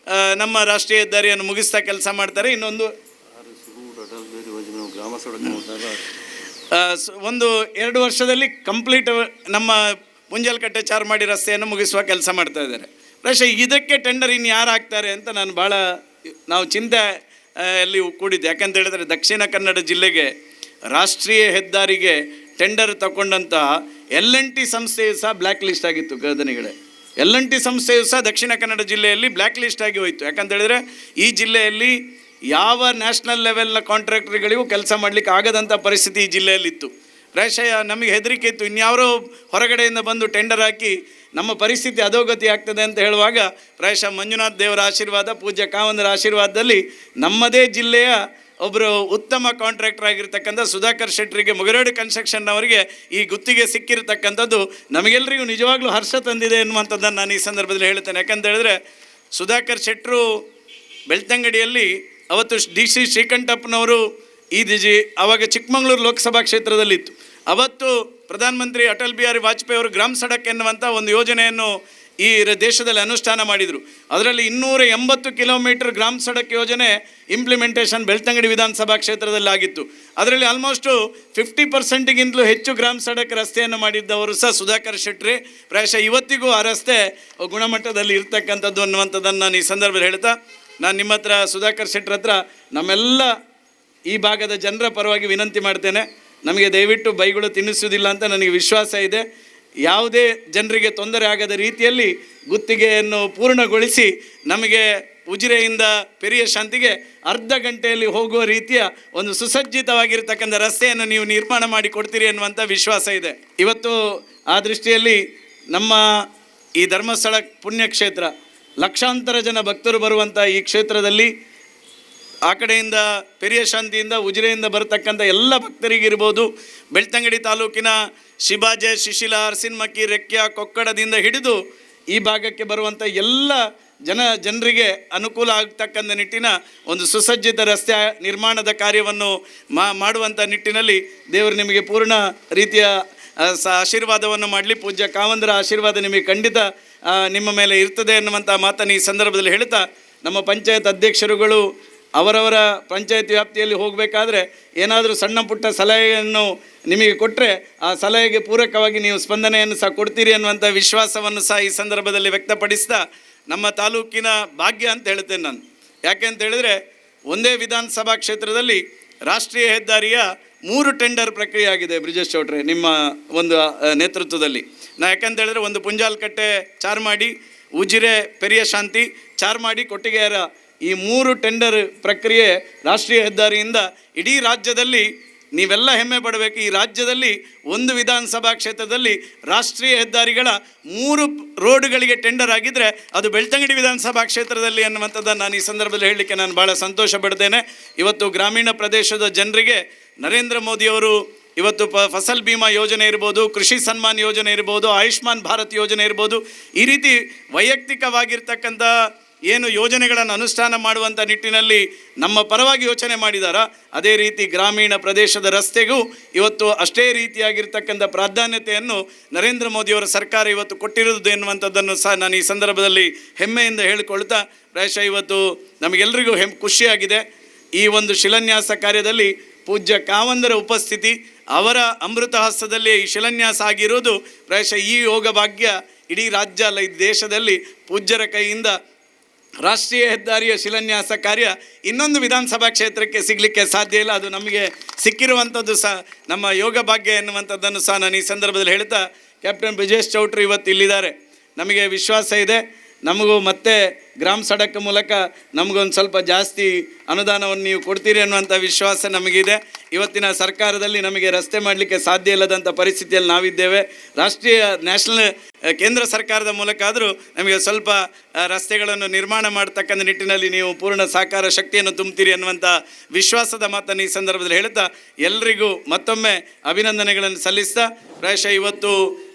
ನಮ್ಮ ರಾಷ್ಟ್ರೀಯ ಹೆದ್ದಾರಿಯನ್ನು ಮುಗಿಸ್ತಾ ಕೆಲಸ ಮಾಡ್ತಾರೆ. ಇನ್ನೊಂದು 2 ವರ್ಷದಲ್ಲಿ ಕಂಪ್ಲೀಟ್ ನಮ್ಮ ಪುಂಜಾಲಕಟ್ಟೆ ಚಾರ್ಮಾಡಿ ರಸ್ತೆಯನ್ನು ಮುಗಿಸುವ ಕೆಲಸ ಮಾಡ್ತಾ ಇದ್ದಾರೆ. ಪ್ರಾಯಶಃ ಇದಕ್ಕೆ ಟೆಂಡರ್ ಇನ್ನು ಯಾರು ಹಾಕ್ತಾರೆ ಅಂತ ನಾವು ಚಿಂತೆಯಲ್ಲಿ ಕೂಡಿದ್ದೆ. ಯಾಕಂತ ಹೇಳಿದ್ರೆ ದಕ್ಷಿಣ ಕನ್ನಡ ಜಿಲ್ಲೆಗೆ ರಾಷ್ಟ್ರೀಯ ಹೆದ್ದಾರಿಗೆ ಟೆಂಡರ್ ತಗೊಂಡಂತಹ L&T ಸಂಸ್ಥೆಯು ಸಹ ಬ್ಲ್ಯಾಕ್ ಲಿಸ್ಟ್ ಆಗಿತ್ತು. ಗದನಿಗಳೇ, L&T ಸಂಸ್ಥೆಯು ಸಹ ದಕ್ಷಿಣ ಕನ್ನಡ ಜಿಲ್ಲೆಯಲ್ಲಿ ಬ್ಲ್ಯಾಕ್ ಲಿಸ್ಟ್ ಆಗಿ ಹೋಯಿತು. ಯಾಕಂತ ಹೇಳಿದ್ರೆ ಈ ಜಿಲ್ಲೆಯಲ್ಲಿ ಯಾವ ನ್ಯಾಷನಲ್ ಲೆವೆಲ್ನ ಕಾಂಟ್ರಾಕ್ಟರ್ಗಳಿಗೂ ಕೆಲಸ ಮಾಡಲಿಕ್ಕೆ ಆಗದಂಥ ಪರಿಸ್ಥಿತಿ ಈ ಜಿಲ್ಲೆಯಲ್ಲಿತ್ತು. ಪ್ರಾಯಶಃ ನಮಗೆ ಹೆದರಿಕೆ ಇತ್ತು, ಇನ್ಯಾರೋ ಹೊರಗಡೆಯಿಂದ ಬಂದು ಟೆಂಡರ್ ಹಾಕಿ ನಮ್ಮ ಪರಿಸ್ಥಿತಿ ಅಧೋಗತಿ ಆಗ್ತದೆ ಅಂತ ಹೇಳುವಾಗ ಪ್ರಾಯಶಃ ಮಂಜುನಾಥ್ ದೇವರ ಆಶೀರ್ವಾದ, ಪೂಜ್ಯ ಕಾವಂದರ ಆಶೀರ್ವಾದದಲ್ಲಿ ನಮ್ಮದೇ ಜಿಲ್ಲೆಯ ಒಬ್ಬರು ಉತ್ತಮ ಕಾಂಟ್ರಾಕ್ಟರ್ ಆಗಿರ್ತಕ್ಕಂಥ ಸುಧಾಕರ್ ಶೆಟ್ಟರಿಗೆ, ಮುಗರೇಡು ಕನ್ಸ್ಟ್ರಕ್ಷನ್ ಅವರಿಗೆ ಈ ಗುತ್ತಿಗೆ ಸಿಕ್ಕಿರ್ತಕ್ಕಂಥದ್ದು ನಮಗೆಲ್ಲರಿಗೂ ನಿಜವಾಗ್ಲೂ ಹರ್ಷ ತಂದಿದೆ ಎನ್ನುವಂಥದ್ದನ್ನು ನಾನು ಈ ಸಂದರ್ಭದಲ್ಲಿ ಹೇಳ್ತೇನೆ. ಯಾಕಂತ ಹೇಳಿದ್ರೆ ಸುಧಾಕರ್ ಶೆಟ್ಟರು ಬೆಳ್ತಂಗಡಿಯಲ್ಲಿ ಅವತ್ತು DC ಶ್ರೀಕಂಠಪ್ಪನವರು ಆವಾಗ ಚಿಕ್ಕಮಗಳೂರು ಲೋಕಸಭಾ ಕ್ಷೇತ್ರದಲ್ಲಿತ್ತು. ಅವತ್ತು ಪ್ರಧಾನಮಂತ್ರಿ ಅಟಲ್ ಬಿಹಾರಿ ವಾಜಪೇಯಿ ಅವರು ಗ್ರಾಮ್ ಸಡಕ್ ಎನ್ನುವಂಥ ಒಂದು ಯೋಜನೆಯನ್ನು ಈ ದೇಶದಲ್ಲಿ ಅನುಷ್ಠಾನ ಮಾಡಿದರು. ಅದರಲ್ಲಿ 280 ಕಿಲೋಮೀಟರ್ ಗ್ರಾಮ್ ಸಡಕ್ ಯೋಜನೆ ಇಂಪ್ಲಿಮೆಂಟೇಷನ್ ಬೆಳ್ತಂಗಡಿ ವಿಧಾನಸಭಾ ಕ್ಷೇತ್ರದಲ್ಲಿ ಆಗಿತ್ತು. ಅದರಲ್ಲಿ ಆಲ್ಮೋಸ್ಟು 50%ಗಿಂತಲೂ ಹೆಚ್ಚು ಗ್ರಾಮ್ ಸಡಕ್ ರಸ್ತೆಯನ್ನು ಮಾಡಿದ್ದವರು ಸಹ ಸುಧಾಕರ್ ಶೆಟ್ಟಿ. ಪ್ರಾಯಶಃ ಇವತ್ತಿಗೂ ಆ ರಸ್ತೆ ಗುಣಮಟ್ಟದಲ್ಲಿ ಇರ್ತಕ್ಕಂಥದ್ದು ಅನ್ನುವಂಥದ್ದನ್ನು ನಾನು ಈ ಸಂದರ್ಭದಲ್ಲಿ ಹೇಳ್ತಾ, ನಾನು ನಿಮ್ಮ ಹತ್ರ ಸುಧಾಕರ್ ಶೆಟ್ಟರ್ ಹತ್ರ ನಮ್ಮೆಲ್ಲ ಈ ಭಾಗದ ಜನರ ಪರವಾಗಿ ವಿನಂತಿ ಮಾಡ್ತೇನೆ, ನಮಗೆ ದಯವಿಟ್ಟು ಬೈಗಳು ತಿನ್ನಿಸೋದಿಲ್ಲ ಅಂತ ನನಗೆ ವಿಶ್ವಾಸ ಇದೆ. ಯಾವುದೇ ಜನರಿಗೆ ತೊಂದರೆ ಆಗದ ರೀತಿಯಲ್ಲಿ ಗುತ್ತಿಗೆಯನ್ನು ಪೂರ್ಣಗೊಳಿಸಿ ನಮಗೆ ಉಜಿರೆಯಿಂದ ಪೆರಿಯ ಶಾಂತಿಗೆ ಅರ್ಧ ಗಂಟೆಯಲ್ಲಿ ಹೋಗುವ ರೀತಿಯ ಒಂದು ಸುಸಜ್ಜಿತವಾಗಿರ್ತಕ್ಕಂಥ ರಸ್ತೆಯನ್ನು ನೀವು ನಿರ್ಮಾಣ ಮಾಡಿ ಕೊಡ್ತೀರಿ ಅನ್ನುವಂಥ ವಿಶ್ವಾಸ ಇದೆ. ಇವತ್ತು ಆ ದೃಷ್ಟಿಯಲ್ಲಿ ನಮ್ಮ ಈ ಧರ್ಮಸ್ಥಳ ಪುಣ್ಯಕ್ಷೇತ್ರ, ಲಕ್ಷಾಂತರ ಜನ ಭಕ್ತರು ಬರುವಂಥ ಈ ಕ್ಷೇತ್ರದಲ್ಲಿ ಆ ಕಡೆಯಿಂದ ಪೆರಿಯ ಶಾಂತಿಯಿಂದ ಉಜಿರೆಯಿಂದ ಬರತಕ್ಕಂಥ ಎಲ್ಲ ಭಕ್ತರಿಗಿರ್ಬೋದು, ಬೆಳ್ತಂಗಡಿ ತಾಲೂಕಿನ ಶಿಬಾಜೆ, ಶಿಶಿಲ, ಅರಸಿನಮಕ್ಕಿ, ರೆಕ್ಯ, ಕೊಕ್ಕಡದಿಂದ ಹಿಡಿದು ಈ ಭಾಗಕ್ಕೆ ಬರುವಂಥ ಎಲ್ಲ ಜನರಿಗೆ ಅನುಕೂಲ ಆಗ್ತಕ್ಕಂಥ ನಿಟ್ಟಿನ ಒಂದು ಸುಸಜ್ಜಿತ ರಸ್ತೆ ನಿರ್ಮಾಣದ ಕಾರ್ಯವನ್ನು ಮಾಡುವಂಥ ನಿಟ್ಟಿನಲ್ಲಿ ದೇವರು ನಿಮಗೆ ಪೂರ್ಣ ರೀತಿಯ ಆಶೀರ್ವಾದವನ್ನು ಮಾಡಲಿ. ಪೂಜ್ಯ ಕಾವಂದರ ಆಶೀರ್ವಾದ ನಿಮಗೆ ಖಂಡಿತ ನಿಮ್ಮ ಮೇಲೆ ಇರ್ತದೆ ಅನ್ನುವಂಥ ಮಾತನ್ನು ಈ ಸಂದರ್ಭದಲ್ಲಿ ಹೇಳ್ತಾ, ನಮ್ಮ ಪಂಚಾಯತ್ ಅಧ್ಯಕ್ಷರುಗಳು ಅವರವರ ಪಂಚಾಯತ್ ವ್ಯಾಪ್ತಿಯಲ್ಲಿ ಹೋಗಬೇಕಾದ್ರೆ ಏನಾದರೂ ಸಣ್ಣ ಪುಟ್ಟ ಸಲಹೆಯನ್ನು ನಿಮಗೆ ಕೊಟ್ಟರೆ ಆ ಸಲಹೆಗೆ ಪೂರಕವಾಗಿ ನೀವು ಸ್ಪಂದನೆಯನ್ನು ಸಹ ಕೊಡ್ತೀರಿ ಅನ್ನುವಂಥ ವಿಶ್ವಾಸವನ್ನು ಸಹ ಈ ಸಂದರ್ಭದಲ್ಲಿ ವ್ಯಕ್ತಪಡಿಸ್ತಾ, ನಮ್ಮ ತಾಲೂಕಿನ ಭಾಗ್ಯ ಅಂತ ಹೇಳ್ತೇನೆ ನಾನು. ಯಾಕೆ ಅಂತ ಹೇಳಿದ್ರೆ, ಒಂದೇ ವಿಧಾನಸಭಾ ಕ್ಷೇತ್ರದಲ್ಲಿ ರಾಷ್ಟ್ರೀಯ ಹೆದ್ದಾರಿಯ 3 ಟೆಂಡರ್ ಪ್ರಕ್ರಿಯೆ ಆಗಿದೆ ಬ್ರಿಜೇಶ್ ಚೌಟ್ರೆ ನಿಮ್ಮ ಒಂದು ನೇತೃತ್ವದಲ್ಲಿ. ಯಾಕಂತ ಹೇಳಿದ್ರೆ, ಒಂದು ಪುಂಜಾಲಕಟ್ಟೆ, ಚಾರ್ಮಾಡಿ, ಉಜಿರೆ, ಪೆರಿಯ ಶಾಂತಿ, ಚಾರ್ಮಾಡಿ, ಕೊಟ್ಟಿಗೆಯರ ಈ 3 ಟೆಂಡರ್ ಪ್ರಕ್ರಿಯೆ ರಾಷ್ಟ್ರೀಯ ಹೆದ್ದಾರಿಯಿಂದ ಇಡೀ ರಾಜ್ಯದಲ್ಲಿ ನೀವೆಲ್ಲ ಹೆಮ್ಮೆ ಪಡಬೇಕು. ಈ ರಾಜ್ಯದಲ್ಲಿ ಒಂದು ವಿಧಾನಸಭಾ ಕ್ಷೇತ್ರದಲ್ಲಿ ರಾಷ್ಟ್ರೀಯ ಹೆದ್ದಾರಿಗಳ 3 ರೋಡ್ಗಳಿಗೆ ಟೆಂಡರ್ ಆಗಿದ್ದರೆ ಅದು ಬೆಳ್ತಂಗಡಿ ವಿಧಾನಸಭಾ ಕ್ಷೇತ್ರದಲ್ಲಿ ಅನ್ನುವಂಥದ್ದನ್ನು ನಾನು ಈ ಸಂದರ್ಭದಲ್ಲಿ ಹೇಳಲಿಕ್ಕೆ ನಾನು ಭಾಳ ಸಂತೋಷ ಪಡ್ತೇನೆ. ಇವತ್ತು ಗ್ರಾಮೀಣ ಪ್ರದೇಶದ ಜನರಿಗೆ ನರೇಂದ್ರ ಮೋದಿಯವರು ಇವತ್ತು ಫಸಲ್ ಬಿಮಾ ಯೋಜನೆ ಇರ್ಬೋದು, ಕೃಷಿ ಸನ್ಮಾನ್ ಯೋಜನೆ ಇರ್ಬೋದು, ಆಯುಷ್ಮಾನ್ ಭಾರತ್ ಯೋಜನೆ ಇರ್ಬೋದು, ಈ ರೀತಿ ವೈಯಕ್ತಿಕವಾಗಿರ್ತಕ್ಕಂಥ ಏನು ಯೋಜನೆಗಳನ್ನು ಅನುಷ್ಠಾನ ಮಾಡುವಂಥ ನಿಟ್ಟಿನಲ್ಲಿ ನಮ್ಮ ಪರವಾಗಿ ಯೋಚನೆ ಮಾಡಿದಾರ, ಅದೇ ರೀತಿ ಗ್ರಾಮೀಣ ಪ್ರದೇಶದ ರಸ್ತೆಗೂ ಇವತ್ತು ಅಷ್ಟೇ ರೀತಿಯಾಗಿರ್ತಕ್ಕಂಥ ಪ್ರಾಧಾನ್ಯತೆಯನ್ನು ನರೇಂದ್ರ ಮೋದಿಯವರ ಸರ್ಕಾರ ಇವತ್ತು ಕೊಟ್ಟಿರುವುದು ಎನ್ನುವಂಥದ್ದನ್ನು ಸಹ ನಾನು ಈ ಸಂದರ್ಭದಲ್ಲಿ ಹೆಮ್ಮೆಯಿಂದ ಹೇಳಿಕೊಳ್ತಾ, ಪ್ರಾಯಶಃ ಇವತ್ತು ನಮಗೆಲ್ಲರಿಗೂ ಖುಷಿಯಾಗಿದೆ. ಈ ಒಂದು ಶಿಲಾನ್ಯಾಸ ಕಾರ್ಯದಲ್ಲಿ ಪೂಜ್ಯ ಕಾವಂದರ ಉಪಸ್ಥಿತಿ, ಅವರ ಅಮೃತ ಹಸ್ತದಲ್ಲಿ ಈ ಶಿಲಾನ್ಯಾಸ ಆಗಿರುವುದು ಪ್ರಾಯಶಃ ಈ ಯೋಗ ಭಾಗ್ಯ ಇಡೀ ರಾಜ್ಯ ಅಲ್ಲ, ಈ ದೇಶದಲ್ಲಿ ಪೂಜ್ಯರ ಕೈಯಿಂದ ರಾಷ್ಟ್ರೀಯ ಹೆದ್ದಾರಿಯ ಶಿಲಾನ್ಯಾಸ ಕಾರ್ಯ ಇನ್ನೊಂದು ವಿಧಾನಸಭಾ ಕ್ಷೇತ್ರಕ್ಕೆ ಸಿಗಲಿಕ್ಕೆ ಸಾಧ್ಯ ಇಲ್ಲ. ಅದು ನಮಗೆ ಸಿಕ್ಕಿರುವಂಥದ್ದು ಸಹ ನಮ್ಮ ಯೋಗ ಭಾಗ್ಯ ಎನ್ನುವಂಥದ್ದನ್ನು ಸಹ ನಾನು ಈ ಸಂದರ್ಭದಲ್ಲಿ ಹೇಳ್ತಾ, ಕ್ಯಾಪ್ಟನ್ ಬ್ರಿಜೇಶ್ ಚೌಟ್ರಿ ಇವತ್ತು ಇಲ್ಲಿದ್ದಾರೆ. ನಮಗೆ ವಿಶ್ವಾಸ ಇದೆ, ನಮಗೂ ಮತ್ತೆ ಗ್ರಾಮ ಸಡಕ್ ಮೂಲಕ ನಮಗೊಂದು ಸ್ವಲ್ಪ ಜಾಸ್ತಿ ಅನುದಾನವನ್ನು ನೀವು ಕೊಡ್ತೀರಿ ಅನ್ನುವಂಥ ವಿಶ್ವಾಸ ನಮಗಿದೆ. ಇವತ್ತಿನ ಸರ್ಕಾರದಲ್ಲಿ ನಮಗೆ ರಸ್ತೆ ಮಾಡಲಿಕ್ಕೆ ಸಾಧ್ಯ ಇಲ್ಲದಂಥ ಪರಿಸ್ಥಿತಿಯಲ್ಲಿ ನಾವಿದ್ದೇವೆ. ಕೇಂದ್ರ ಸರ್ಕಾರದ ಮೂಲಕ ಆದರೂ ನಮಗೆ ಸ್ವಲ್ಪ ರಸ್ತೆಗಳನ್ನು ನಿರ್ಮಾಣ ಮಾಡ್ತಕ್ಕಂಥ ನಿಟ್ಟಿನಲ್ಲಿ ನೀವು ಪೂರ್ಣ ಸಹಕಾರ ಶಕ್ತಿಯನ್ನು ತುಂಬ್ತೀರಿ ಅನ್ನುವಂಥ ವಿಶ್ವಾಸದ ಮಾತನ್ನು ಈ ಸಂದರ್ಭದಲ್ಲಿ ಹೇಳ್ತಾ, ಎಲ್ರಿಗೂ ಮತ್ತೊಮ್ಮೆ ಅಭಿನಂದನೆಗಳನ್ನು ಸಲ್ಲಿಸ್ತಾ, ಪ್ರಾಯಶಃ ಇವತ್ತು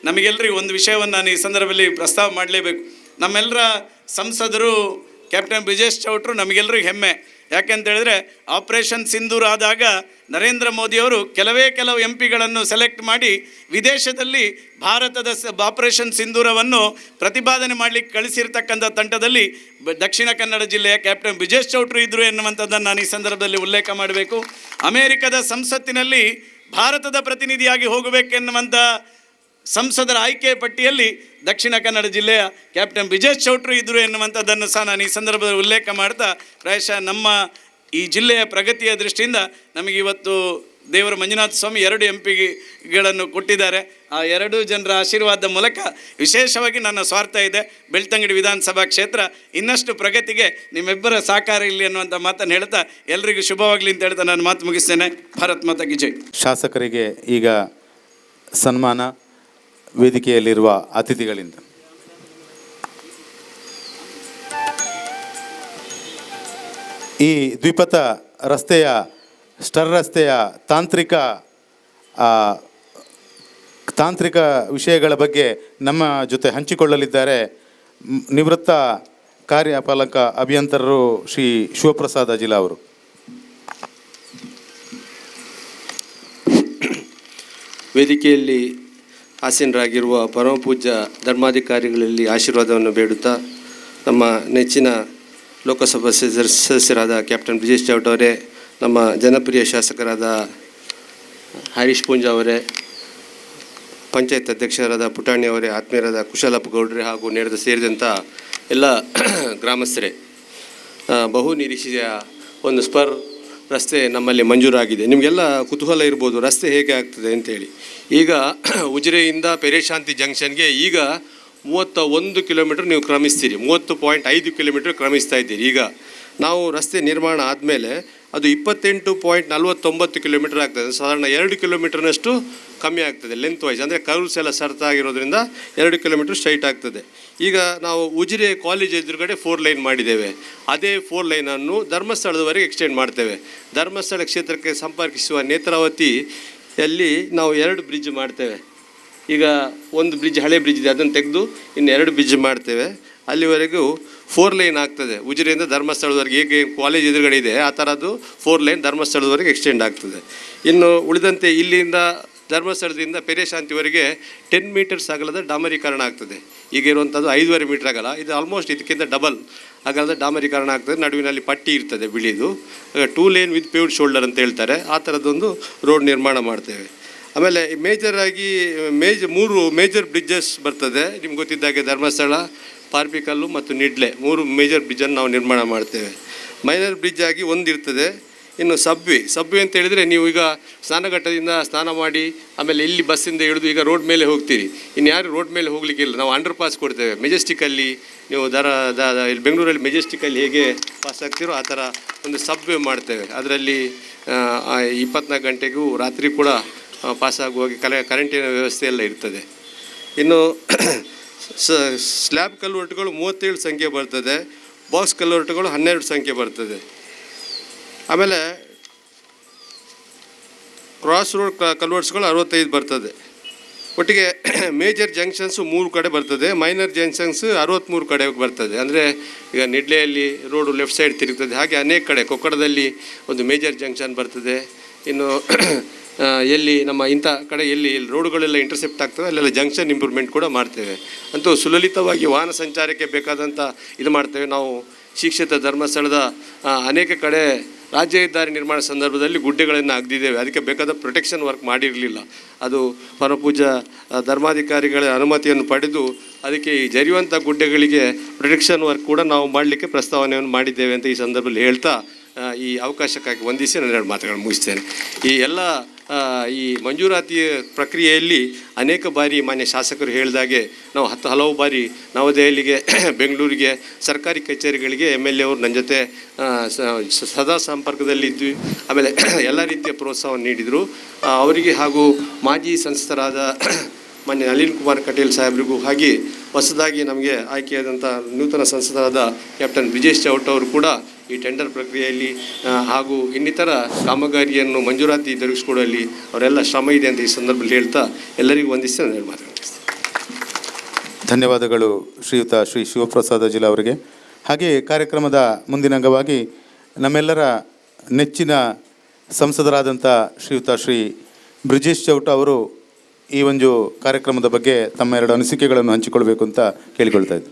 ನಮಗೆಲ್ಲರಿಗೂ ಒಂದು ವಿಷಯವನ್ನು ನಾನು ಈ ಸಂದರ್ಭದಲ್ಲಿ ಪ್ರಸ್ತಾವ ಮಾಡಲೇಬೇಕು. ನಮ್ಮೆಲ್ಲರ ಸಂಸದರು ಕ್ಯಾಪ್ಟನ್ ಬ್ರಿಜೇಶ್ ಚೌಟ್ರು ನಮಗೆಲ್ಲರಿಗೂ ಹೆಮ್ಮೆ. ಯಾಕೆಂತೇಳಿದ್ರೆ, ಆಪರೇಷನ್ ಸಿಂಧೂರ್ ಆದಾಗ ನರೇಂದ್ರ ಮೋದಿಯವರು ಕೆಲವು MP ಗಳನ್ನು ಸೆಲೆಕ್ಟ್ ಮಾಡಿ ವಿದೇಶದಲ್ಲಿ ಭಾರತದ ಆಪರೇಷನ್ ಸಿಂಧೂರವನ್ನು ಪ್ರತಿಪಾದನೆ ಮಾಡಲಿಕ್ಕೆ ಕಳಿಸಿರ್ತಕ್ಕಂಥ ತಂಡದಲ್ಲಿ ದಕ್ಷಿಣ ಕನ್ನಡ ಜಿಲ್ಲೆಯ ಕ್ಯಾಪ್ಟನ್ ಬ್ರಿಜೇಶ್ ಚೌಟ್ರು ಇದ್ದರು ಎನ್ನುವಂಥದ್ದನ್ನು ನಾನು ಈ ಸಂದರ್ಭದಲ್ಲಿ ಉಲ್ಲೇಖ ಮಾಡಬೇಕು. ಅಮೇರಿಕದ ಸಂಸತ್ತಿನಲ್ಲಿ ಭಾರತದ ಪ್ರತಿನಿಧಿಯಾಗಿ ಹೋಗಬೇಕೆನ್ನುವಂಥ ಸಂಸದರ ಆಯ್ಕೆ ಪಟ್ಟಿಯಲ್ಲಿ ದಕ್ಷಿಣ ಕನ್ನಡ ಜಿಲ್ಲೆಯ ಕ್ಯಾಪ್ಟನ್ ಬ್ರಿಜೇಶ್ ಚೌಟ್ರು ಇದ್ದರು ಎನ್ನುವಂಥದ್ದನ್ನು ಸಹ ನಾನು ಈ ಸಂದರ್ಭದಲ್ಲಿ ಉಲ್ಲೇಖ ಮಾಡ್ತಾ, ಪ್ರಾಯಶಃ ನಮ್ಮ ಈ ಜಿಲ್ಲೆಯ ಪ್ರಗತಿಯ ದೃಷ್ಟಿಯಿಂದ ನಮಗೆ ಇವತ್ತು ದೇವರ ಮಂಜುನಾಥ ಸ್ವಾಮಿ 2 MP ಗಳನ್ನು ಕೊಟ್ಟಿದ್ದಾರೆ. ಆ 2 ಜನರ ಆಶೀರ್ವಾದದ ಮೂಲಕ ವಿಶೇಷವಾಗಿ ನನ್ನ ಸ್ವಾರ್ಥ ಇದೆ, ಬೆಳ್ತಂಗಡಿ ವಿಧಾನಸಭಾ ಕ್ಷೇತ್ರ ಇನ್ನಷ್ಟು ಪ್ರಗತಿಗೆ ನಿಮ್ಮೆಬ್ಬರ ಸಹಕಾರ ಇಲ್ಲಿ ಅನ್ನುವಂಥ ಮಾತನ್ನು ಹೇಳ್ತಾ, ಎಲ್ರಿಗೂ ಶುಭವಾಗಲಿ ಅಂತ ಹೇಳ್ತಾ ನಾನು ಮಾತು ಮುಗಿಸ್ತೇನೆ. ಭಾರತ್ ಮಾತಾ ಕಿ ಜೈ. ಶಾಸಕರಿಗೆ ಈಗ ಸನ್ಮಾನ ವೇದಿಕೆಯಲ್ಲಿರುವ ಅತಿಥಿಗಳಿಂದ. ಈ ದ್ವಿಪಥ ರಸ್ತೆಯ ಸ್ಟರ್ ರಸ್ತೆಯ ತಾಂತ್ರಿಕ ವಿಷಯಗಳ ಬಗ್ಗೆ ನಮ್ಮ ಜೊತೆ ಹಂಚಿಕೊಳ್ಳಲಿದ್ದಾರೆ ನಿವೃತ್ತ ಕಾರ್ಯಪಾಲಕ ಅಭಿಯಂತರರು ಶ್ರೀ ಶಿವಪ್ರಸಾದ್ ಅಜಿಲ ಅವರು. ವೇದಿಕೆಯಲ್ಲಿ ಆಸೀನರಾಗಿರುವ ಪರಮಪೂಜ್ಯ ಧರ್ಮಾಧಿಕಾರಿಗಳಲ್ಲಿ ಆಶೀರ್ವಾದವನ್ನು ಬೇಡುತ್ತಾ, ನಮ್ಮ ನೆಚ್ಚಿನ ಲೋಕಸಭಾ ಸದಸ್ಯರಾದ ಕ್ಯಾಪ್ಟನ್ ಬ್ರಿಜೇಶ್ ಚೌಟ್ ಅವರೇ, ನಮ್ಮ ಜನಪ್ರಿಯ ಶಾಸಕರಾದ ಹರೀಶ್ ಪೂಂಜ ಅವರೇ, ಪಂಚಾಯತ್ ಅಧ್ಯಕ್ಷರಾದ ಪುಟಾಣಿ ಅವರೇ, ಆತ್ಮೀಯರಾದ ಕುಶಲಪ್ಪ ಗೌಡ್ರೆ ಹಾಗೂ ಸೇರಿದಂಥ ಎಲ್ಲ ಗ್ರಾಮಸ್ಥರೇ, ಬಹು ನಿರೀಕ್ಷೆಯ ಒಂದು ರಸ್ತೆ ನಮ್ಮಲ್ಲಿ ಮಂಜೂರಾಗಿದೆ. ನಿಮಗೆಲ್ಲ ಕುತೂಹಲ ಇರ್ಬೋದು ರಸ್ತೆ ಹೇಗೆ ಆಗ್ತದೆ ಅಂತೇಳಿ. ಈಗ ಉಜಿರೆಯಿಂದ ಪೆರೇಶಾಂತಿ ಜಂಕ್ಷನ್ಗೆ ಈಗ 31 ಕಿಲೋಮೀಟ್ರ್ ನೀವು ಕ್ರಮಿಸ್ತೀರಿ, 30.5 ಕಿಲೋಮೀಟ್ರ್ ಕ್ರಮಿಸ್ತಾ ಇದ್ದೀರಿ. ಈಗ ನಾವು ರಸ್ತೆ ನಿರ್ಮಾಣ ಆದಮೇಲೆ ಅದು 28.49 ಕಿಲೋಮೀಟ್ರ್ ಆಗ್ತದೆ. ಸಾಧಾರಣ 2 ಕಿಲೋಮೀಟ್ರ್ನಷ್ಟು ಕಮ್ಮಿ ಆಗ್ತದೆ ಲೆಂತ್ ವೈಸ್, ಅಂದರೆ ಕರ್ವ್ಸ್ ಎಲ್ಲ ಸರ್ತ್ ಆಗಿರೋದ್ರಿಂದ 2 ಕಿಲೋಮೀಟ್ರ್ ಸ್ಟ್ರೈಟ್ ಆಗ್ತದೆ. ಈಗ ನಾವು ಉಜಿರೆ ಕಾಲೇಜ್ ಎದುರುಗಡೆ 4 ಲೈನ್ ಮಾಡಿದ್ದೇವೆ. ಅದೇ 4 ಲೈನನ್ನು ಧರ್ಮಸ್ಥಳದವರೆಗೆ ಎಕ್ಸ್ಟೆಂಡ್ ಮಾಡ್ತೇವೆ. ಧರ್ಮಸ್ಥಳ ಕ್ಷೇತ್ರಕ್ಕೆ ಸಂಪರ್ಕಿಸುವ ನೇತ್ರಾವತಿಯಲ್ಲಿ ನಾವು 2 ಬ್ರಿಡ್ಜ್ ಮಾಡ್ತೇವೆ. ಈಗ ಒಂದು ಬ್ರಿಡ್ಜ್ ಹಳೆ ಬ್ರಿಡ್ಜ್ ಇದೆ, ಅದನ್ನು ತೆಗೆದು ಇನ್ನು 2 ಬ್ರಿಡ್ಜ್ ಮಾಡ್ತೇವೆ. ಅಲ್ಲಿವರೆಗೂ 4 ಲೈನ್ ಆಗ್ತದೆ. ಉಜಿರೆಯಿಂದ ಧರ್ಮಸ್ಥಳದವರೆಗೆ ಹೇಗೆ ಕಾಲೇಜ್ ಎದುರುಗಡೆ ಇದೆ ಆ ಥರದ್ದು 4 ಲೈನ್ ಧರ್ಮಸ್ಥಳದವರೆಗೆ ಎಕ್ಸ್ಟೆಂಡ್ ಆಗ್ತದೆ. ಇನ್ನು ಉಳಿದಂತೆ ಇಲ್ಲಿಂದ ಧರ್ಮಸ್ಥಳದಿಂದ ಪೆರೇಶಾಂತಿವರೆಗೆ 10 ಮೀಟರ್ಸ್ ಅಗಲದ ಡಾಮರೀಕರಣ ಆಗ್ತದೆ. ಈಗ ಇರುವಂಥದ್ದು 5.5 ಮೀಟರ್ ಅಗಲ, ಇದು ಆಲ್ಮೋಸ್ಟ್ ಇದಕ್ಕಿಂತ ಡಬಲ್ ಅಗಲದ ಡಾಮರೀಕರಣ ಆಗ್ತದೆ. ನಡುವಿನಲ್ಲಿ ಪಟ್ಟಿ ಇರ್ತದೆ ಬಿಳಿದು, 2 ಲೇನ್ ವಿತ್ ಪೇವ್ಡ್ ಶೋಲ್ಡರ್ ಅಂತ ಹೇಳ್ತಾರೆ. ಆ ಥರದ್ದೊಂದು ರೋಡ್ ನಿರ್ಮಾಣ ಮಾಡ್ತೇವೆ. ಆಮೇಲೆ ಮೇಜರಾಗಿ 3 ಮೇಜರ್ ಬ್ರಿಡ್ಜಸ್ ಬರ್ತದೆ. ನಿಮ್ಗೆ ಗೊತ್ತಿದ್ದಾಗೆ ಧರ್ಮಸ್ಥಳ, ಪಾರ್ಪಿಕಲ್ಲು ಮತ್ತು ನಿಡ್ಲೆ 3 ಮೇಜರ್ ಬ್ರಿಡ್ಜನ್ನು ನಾವು ನಿರ್ಮಾಣ ಮಾಡ್ತೇವೆ. ಮೈನರ್ ಬ್ರಿಡ್ಜ್ ಆಗಿ ಒಂದು ಇರ್ತದೆ. ಇನ್ನು ಸಬ್ವೆ ಅಂತ ಹೇಳಿದರೆ ನೀವು ಈಗ ಸ್ನಾನಘಟ್ಟದಿಂದ ಸ್ನಾನ ಮಾಡಿ ಆಮೇಲೆ ಇಲ್ಲಿ ಬಸ್ಸಿಂದ ಇಳಿದು ಈಗ ರೋಡ್ ಮೇಲೆ ಹೋಗ್ತೀರಿ. ಇನ್ನು ಯಾರು ರೋಡ್ ಮೇಲೆ ಹೋಗಲಿಕ್ಕಿಲ್ಲ, ನಾವು ಅಂಡರ್ ಪಾಸ್ ಕೊಡ್ತೇವೆ. ಮೆಜೆಸ್ಟಿಕಲ್ಲಿ ನೀವು ಇಲ್ಲಿ ಬೆಂಗಳೂರಲ್ಲಿ ಮೆಜೆಸ್ಟಿಕಲ್ಲಿ ಹೇಗೆ ಪಾಸ್ ಆಗ್ತೀರೋ ಆ ಥರ ಒಂದು ಸಬ್ವೆ ಮಾಡ್ತೇವೆ. ಅದರಲ್ಲಿ 24 ಗಂಟೆಗೂ ರಾತ್ರಿ ಕೂಡ ಪಾಸಾಗುವಾಗಿ ಕರೆಂಟಿನ ವ್ಯವಸ್ಥೆ ಎಲ್ಲ ಇರ್ತದೆ. ಇನ್ನು ಸ್ಲ್ಯಾಬ್ ಕಲ್ವರ್ಟ್ಗಳು 37 ಸಂಖ್ಯೆ ಬರ್ತದೆ. ಬಾಕ್ಸ್ ಕಲ್ವರ್ಟ್ಗಳು 12 ಸಂಖ್ಯೆ ಬರ್ತದೆ. ಆಮೇಲೆ ಕ್ರಾಸ್ ರೋಡ್ ಕಲ್ವರ್ಟ್ಸ್ಗಳು 65 ಬರ್ತದೆ. ಒಟ್ಟಿಗೆ ಮೇಜರ್ ಜಂಕ್ಷನ್ಸು 3 ಕಡೆ ಬರ್ತದೆ, ಮೈನರ್ ಜಂಕ್ಷನ್ಸ್ 63 ಕಡೆ ಬರ್ತದೆ. ಅಂದರೆ ಈಗ ನಿಡ್ಲೆಯಲ್ಲಿ ರೋಡು ಲೆಫ್ಟ್ ಸೈಡ್ ತಿರುಗ್ತದೆ, ಹಾಗೆ ಅನೇಕ ಕಡೆ ಕೊಕ್ಕಡದಲ್ಲಿ ಒಂದು ಮೇಜರ್ ಜಂಕ್ಷನ್ ಬರ್ತದೆ. ಇನ್ನು ಎಲ್ಲಿ ನಮ್ಮ ಇಂಥ ಕಡೆ ಎಲ್ಲಿ ರೋಡುಗಳೆಲ್ಲ ಇಂಟರ್ಸೆಪ್ಟ್ ಆಗ್ತವೆ ಅಲ್ಲೆಲ್ಲ ಜಂಕ್ಷನ್ ಇಂಪ್ರೂವ್ಮೆಂಟ್ ಕೂಡ ಮಾಡ್ತೇವೆ. ಅಂತೂ ಸುಲಲಿತವಾಗಿ ವಾಹನ ಸಂಚಾರಕ್ಕೆ ಬೇಕಾದಂಥ ಇದು ಮಾಡ್ತೇವೆ. ನಾವು ಕ್ಷೇತ್ರ ಧರ್ಮಸ್ಥಳದ ಅನೇಕ ಕಡೆ ರಾಜ್ಯ ಹೆದ್ದಾರಿ ನಿರ್ಮಾಣ ಸಂದರ್ಭದಲ್ಲಿ ಗುಡ್ಡೆಗಳನ್ನು ಅಗೆದಿದ್ದೇವೆ. ಅದಕ್ಕೆ ಬೇಕಾದ ಪ್ರೊಟೆಕ್ಷನ್ ವರ್ಕ್ ಮಾಡಿರಲಿಲ್ಲ. ಅದು ಪರಮಪೂಜ್ಯ ಧರ್ಮಾಧಿಕಾರಿಗಳ ಅನುಮತಿಯನ್ನು ಪಡೆದು ಅದಕ್ಕೆ ಈ ಜರಿಯುವಂಥ ಗುಡ್ಡೆಗಳಿಗೆ ಪ್ರೊಟೆಕ್ಷನ್ ವರ್ಕ್ ಕೂಡ ನಾವು ಮಾಡಲಿಕ್ಕೆ ಪ್ರಸ್ತಾವನೆಯನ್ನು ಮಾಡಿದ್ದೇವೆ ಅಂತ ಈ ಸಂದರ್ಭದಲ್ಲಿ ಹೇಳ್ತಾ ಈ ಅವಕಾಶಕ್ಕಾಗಿ ವಂದಿಸಿ ನಾನು 2 ಮಾತುಗಳನ್ನು ಮುಗಿಸ್ತೇನೆ. ಈ ಎಲ್ಲ ಈ ಮಂಜೂರಾತಿ ಪ್ರಕ್ರಿಯೆಯಲ್ಲಿ ಅನೇಕ ಬಾರಿ ಮಾನ್ಯ ಶಾಸಕರು ಹೇಳಿದಾಗೆ ನಾವು ಹಲವು ಬಾರಿ ನವದೆಹಲಿಗೆ, ಬೆಂಗಳೂರಿಗೆ, ಸರ್ಕಾರಿ ಕಚೇರಿಗಳಿಗೆ MLA ಅವರು ನನ್ನ ಜೊತೆ ಸದಾ ಸಂಪರ್ಕದಲ್ಲಿದ್ವಿ. ಆಮೇಲೆ ಎಲ್ಲ ರೀತಿಯ ಪ್ರೋತ್ಸಾಹವನ್ನು ನೀಡಿದರು. ಅವರಿಗೆ ಹಾಗೂ ಮಾಜಿ ಸಂಸದರಾದ ಮಾನ್ಯ ನಳಿನ್ ಕುಮಾರ್ ಕಟೀಲ್ ಸಾಹೇಬ್ರಿಗೂ ಹಾಗೆ ಹೊಸದಾಗಿ ನಮಗೆ ಆಯ್ಕೆಯಾದಂಥ ನೂತನ ಸಂಸದರಾದ ಕ್ಯಾಪ್ಟನ್ ಬ್ರಿಜೇಶ್ ಚೌಟ ಅವರು ಕೂಡ ಈ ಟೆಂಡರ್ ಪ್ರಕ್ರಿಯೆಯಲ್ಲಿ ಹಾಗೂ ಇನ್ನಿತರ ಕಾಮಗಾರಿಯನ್ನು ಮಂಜೂರಾತಿ ದೊರಕಿಸಿಕೊಡುವಲ್ಲಿ ಅವರೆಲ್ಲ ಶ್ರಮ ಇದೆ ಅಂತ ಈ ಸಂದರ್ಭದಲ್ಲಿ ಹೇಳ್ತಾ ಎಲ್ಲರಿಗೂ ವಂದಿಸಿ ನಾನು ಮಾತನಾಡ್ತೀನಿ. ಧನ್ಯವಾದಗಳು ಶ್ರೀಯುತ ಶ್ರೀ ಶಿವಪ್ರಸಾದ ಜಿಲ್ಲಾ ಅವರಿಗೆ. ಹಾಗೆ ಕಾರ್ಯಕ್ರಮದ ಮುಂದಿನ ಅಂಗವಾಗಿ ನಮ್ಮೆಲ್ಲರ ನೆಚ್ಚಿನ ಸಂಸದರಾದಂಥ ಶ್ರೀಯುತ ಶ್ರೀ ಬ್ರಿಜೇಶ್ ಚೌಟ ಅವರು ಈ ಒಂದು ಕಾರ್ಯಕ್ರಮದ ಬಗ್ಗೆ ತಮ್ಮ 2 ಅನಿಸಿಕೆಗಳನ್ನು ಹಂಚಿಕೊಳ್ಬೇಕು ಅಂತ ಕೇಳಿಕೊಳ್ತಾ ಇದ್ದೆ.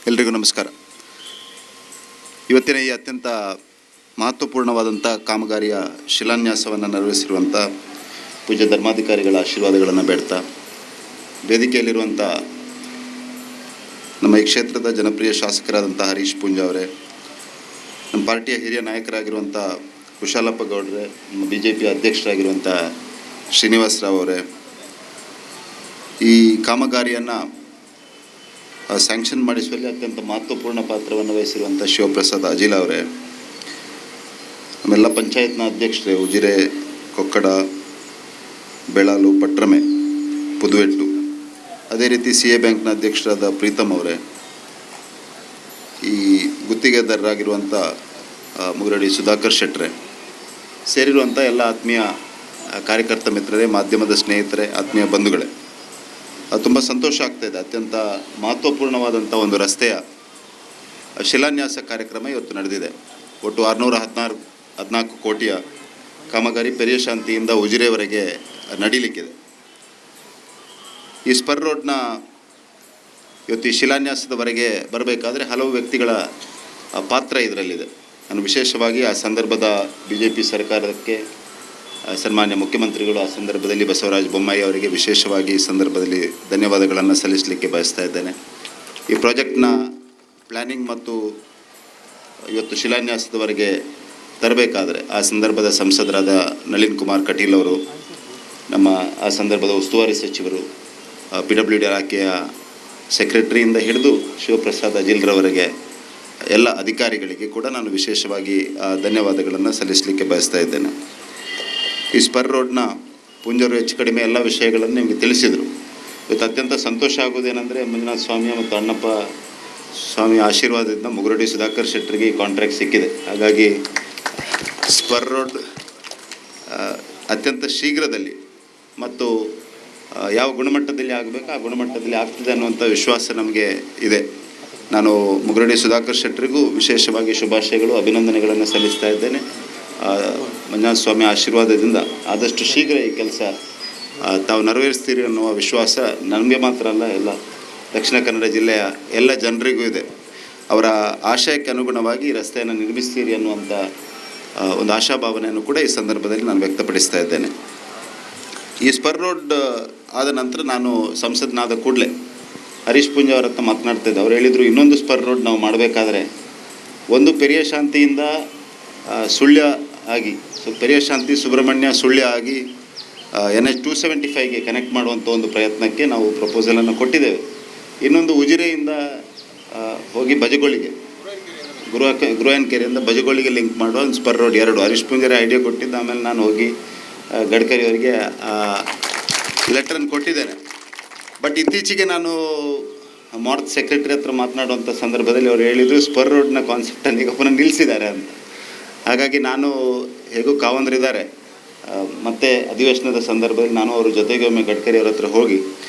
ಎಲ್ರಿಗೂ ನಮಸ್ಕಾರ. ಇವತ್ತಿನ ಈ ಅತ್ಯಂತ ಮಹತ್ವಪೂರ್ಣವಾದಂಥ ಕಾಮಗಾರಿಯ ಶಿಲಾನ್ಯಾಸವನ್ನು ನೆರವೇರಿಸಿರುವಂಥ ಪೂಜ್ಯ ಧರ್ಮಾಧಿಕಾರಿಗಳ ಆಶೀರ್ವಾದಗಳನ್ನು ಬೇಡ್ತಾ, ವೇದಿಕೆಯಲ್ಲಿರುವಂಥ ನಮ್ಮ ಈ ಕ್ಷೇತ್ರದ ಜನಪ್ರಿಯ ಶಾಸಕರಾದಂಥ ಹರೀಶ್ ಪೂಂಜಾ ಅವರೇ, ನಮ್ಮ ಪಾರ್ಟಿಯ ಹಿರಿಯ ನಾಯಕರಾಗಿರುವಂಥ ಕುಶಾಲಪ್ಪ ಗೌಡ್ರೆ, ನಮ್ಮ BJP ಅಧ್ಯಕ್ಷರಾಗಿರುವಂಥ ಶ್ರೀನಿವಾಸ ರಾವ್ ಅವರೇ, ಈ ಕಾಮಗಾರಿಯನ್ನು ಸ್ಯಾಂಕ್ಷನ್ ಮಾಡಿಸುವಲ್ಲಿ ಅತ್ಯಂತ ಮಹತ್ವಪೂರ್ಣ ಪಾತ್ರವನ್ನು ವಹಿಸಿರುವಂಥ ಶಿವಪ್ರಸಾದ್ ಅಜಿಲ ಅವರೇ, ನಮ್ಮೆಲ್ಲ ಪಂಚಾಯತ್ನ ಅಧ್ಯಕ್ಷರೇ, ಉಜಿರೆ, ಕೊಕ್ಕಡ, ಬೆಳಾಲು, ಪಟ್ರಮೆ, ಪುದುವೆಟ್ಟು, ಅದೇ ರೀತಿ CA ಬ್ಯಾಂಕ್ನ ಅಧ್ಯಕ್ಷರಾದ ಪ್ರೀತಮ್ ಅವರೇ, ಈ ಗುತ್ತಿಗೆದಾರರಾಗಿರುವಂಥ ಮುಗರಡಿ ಸುಧಾಕರ್ ಶೆಟ್ರೆ, ಸೇರಿರುವಂಥ ಎಲ್ಲ ಆತ್ಮೀಯ ಕಾರ್ಯಕರ್ತ ಮಿತ್ರರೇ, ಮಾಧ್ಯಮದ ಸ್ನೇಹಿತರೆ, ಆತ್ಮೀಯ ಬಂಧುಗಳೇ, ತುಂಬ ಸಂತೋಷ ಆಗ್ತಾಯಿದೆ. ಅತ್ಯಂತ ಮಹತ್ವಪೂರ್ಣವಾದಂಥ ಒಂದು ರಸ್ತೆಯ ಶಿಲಾನ್ಯಾಸ ಕಾರ್ಯಕ್ರಮ ಇವತ್ತು ನಡೆದಿದೆ. ಒಟ್ಟು 614 ಕೋಟಿಯ ಕಾಮಗಾರಿ ಪೆರೇಶಾಂತಿಯಿಂದ ಉಜಿರೆವರೆಗೆ ನಡೀಲಿಕ್ಕಿದೆ. ಈ ಸ್ಪರ್ ರೋಡ್ನ ಇವತ್ತು ಈ ಶಿಲಾನ್ಯಾಸದವರೆಗೆ ಬರಬೇಕಾದ್ರೆ ಹಲವು ವ್ಯಕ್ತಿಗಳ ಪಾತ್ರ ಇದರಲ್ಲಿದೆ. ನಾನು ವಿಶೇಷವಾಗಿ ಆ ಸಂದರ್ಭದ BJP ಸರ್ಕಾರಕ್ಕೆ, ಸನ್ಮಾನ್ಯ ಮುಖ್ಯಮಂತ್ರಿಗಳು ಆ ಸಂದರ್ಭದಲ್ಲಿ ಬಸವರಾಜ ಬೊಮ್ಮಾಯಿ ಅವರಿಗೆ ವಿಶೇಷವಾಗಿ ಈ ಸಂದರ್ಭದಲ್ಲಿ ಧನ್ಯವಾದಗಳನ್ನು ಸಲ್ಲಿಸಲಿಕ್ಕೆ ಬಯಸ್ತಾ ಇದ್ದೇನೆ. ಈ ಪ್ರಾಜೆಕ್ಟ್ನ ಪ್ಲ್ಯಾನಿಂಗ್ ಮತ್ತು ಇವತ್ತು ಶಿಲಾನ್ಯಾಸದವರೆಗೆ ತರಬೇಕಾದ್ರೆ ಆ ಸಂದರ್ಭದ ಸಂಸದರಾದ ನಳಿನ್ ಕುಮಾರ್ ಕಟೀಲ್ ಅವರು, ನಮ್ಮ ಆ ಸಂದರ್ಭದ ಉಸ್ತುವಾರಿ ಸಚಿವರು, PWD ಇಲಾಖೆಯ ಸೆಕ್ರೆಟರಿಯಿಂದ ಹಿಡಿದು ಶಿವಪ್ರಸಾದ್ ಅಜಿಲ್ರವರೆಗೆ ಎಲ್ಲ ಅಧಿಕಾರಿಗಳಿಗೆ ಕೂಡ ನಾನು ವಿಶೇಷವಾಗಿ ಧನ್ಯವಾದಗಳನ್ನು ಸಲ್ಲಿಸಲಿಕ್ಕೆ ಬಯಸ್ತಾ ಇದ್ದೇನೆ. ಈ ಸ್ಪರ್ ರೋಡ್ನ ಪುಂಜರು ಹೆಚ್ಚು ಕಡಿಮೆ ಎಲ್ಲ ವಿಷಯಗಳನ್ನು ನಿಮಗೆ ತಿಳಿಸಿದರು. ಇವತ್ತು ಅತ್ಯಂತ ಸಂತೋಷ ಆಗೋದೇನೆಂದರೆ ಮಂಜುನಾಥ ಸ್ವಾಮಿ ಮತ್ತು ಅಣ್ಣಪ್ಪ ಸ್ವಾಮಿ ಆಶೀರ್ವಾದದಿಂದ ಮುಗುರಡಿ ಸುಧಾಕರ್ ಶೆಟ್ಟರಿಗೆ ಈ ಕಾಂಟ್ರಾಕ್ಟ್ ಸಿಕ್ಕಿದೆ. ಹಾಗಾಗಿ ಸ್ಪರ್ ರೋಡ್ ಅತ್ಯಂತ ಶೀಘ್ರದಲ್ಲಿ ಮತ್ತು ಯಾವ ಗುಣಮಟ್ಟದಲ್ಲಿ ಆಗಬೇಕು ಆ ಗುಣಮಟ್ಟದಲ್ಲಿ ಆಗ್ತದೆ ಅನ್ನುವಂಥ ವಿಶ್ವಾಸ ನಮಗೆ ಇದೆ. ನಾನು ಮುಗುರಡಿ ಸುಧಾಕರ್ ಶೆಟ್ಟರಿಗೂ ವಿಶೇಷವಾಗಿ ಶುಭಾಶಯಗಳು, ಅಭಿನಂದನೆಗಳನ್ನು ಸಲ್ಲಿಸ್ತಾ ಇದ್ದೇನೆ. ಮಂಜುನಾಥ ಸ್ವಾಮಿ ಆಶೀರ್ವಾದದಿಂದ ಆದಷ್ಟು ಶೀಘ್ರ ಈ ಕೆಲಸ ತಾವು ನೆರವೇರಿಸ್ತೀರಿ ಅನ್ನುವ ವಿಶ್ವಾಸ ನನಗೆ ಮಾತ್ರ ಅಲ್ಲ, ಎಲ್ಲ ದಕ್ಷಿಣ ಕನ್ನಡ ಜಿಲ್ಲೆಯ ಎಲ್ಲ ಜನರಿಗೂ ಇದೆ. ಅವರ ಆಶಯಕ್ಕೆ ಅನುಗುಣವಾಗಿ ಈ ರಸ್ತೆಯನ್ನು ನಿರ್ಮಿಸ್ತೀರಿ ಅನ್ನುವಂಥ ಒಂದು ಆಶಾಭಾವನೆಯನ್ನು ಕೂಡ ಈ ಸಂದರ್ಭದಲ್ಲಿ ನಾನು ವ್ಯಕ್ತಪಡಿಸ್ತಾ ಇದ್ದೇನೆ. ಈ ಸ್ಪರ್ ರೋಡ್ ಆದ ನಂತರ ನಾನು ಸಂಸದನಾದ ಕೂಡಲೇ ಹರೀಶ್ ಪುಂಜ ಅವರ ಹತ್ರ ಮಾತನಾಡ್ತಿದ್ದೆ. ಅವ್ರು ಹೇಳಿದರು, ಇನ್ನೊಂದು ಸ್ಪರ್ ರೋಡ್ ನಾವು ಮಾಡಬೇಕಾದ್ರೆ ಒಂದು ಪೆರಿಯ ಶಾಂತಿಯಿಂದ ಸುಳ್ಯ ಆಗಿ ಪೆರಿಯ ಶಾಂತಿ ಸುಬ್ರಹ್ಮಣ್ಯ ಸುಳ್ಯ ಆಗಿ NH 275ಗೆ ಕನೆಕ್ಟ್ ಮಾಡುವಂಥ ಒಂದು ಪ್ರಯತ್ನಕ್ಕೆ ನಾವು ಪ್ರಪೋಸಲನ್ನು ಕೊಟ್ಟಿದ್ದೇವೆ. ಇನ್ನೊಂದು ಉಜಿರೆಯಿಂದ ಹೋಗಿ ಬಜಗೊಳಿಗೆ ಗುರುವಾಯನಕೆರೆಯಿಂದ ಬಜಗೊಳಿಗೆ ಲಿಂಕ್ ಮಾಡುವ ಒಂದು ಸ್ಪರ್ ರೋಡ್ 2 ಹರೀಶ್ ಪುಂಜರ ಐಡಿಯಾ ಕೊಟ್ಟಿದ್ದು. ಆಮೇಲೆ ನಾನು ಹೋಗಿ ಗಡ್ಕರಿ ಅವರಿಗೆ ಲೆಟ್ರನ್ನು ಕೊಟ್ಟಿದ್ದೇನೆ. ಬಟ್ ಇತ್ತೀಚೆಗೆ ನಾನು ಮಾರ್ತ್ ಸೆಕ್ರೆಟರಿ ಹತ್ರ ಮಾತನಾಡುವಂಥ ಸಂದರ್ಭದಲ್ಲಿ ಅವರು ಹೇಳಿದರು ಸ್ಪರ್ ರೋಡ್ನ ಕಾನ್ಸೆಪ್ಟನ್ನು ಈಗ ಪುನಃ ನಿಲ್ಲಿಸಿದ್ದಾರೆ ಅಂತ. ಹಾಗಾಗಿ ನಾನು ಹೇಗೂ ಕಾವಂದ್ರಿದ್ದಾರೆ, ಮತ್ತು ಅಧಿವೇಶನದ ಸಂದರ್ಭದಲ್ಲಿ ನಾನು ಅವ್ರ ಜೊತೆಗೆ ಒಮ್ಮೆ ಗಡ್ಕರಿ ಅವ್ರ ಹತ್ರ ಹೋಗಿ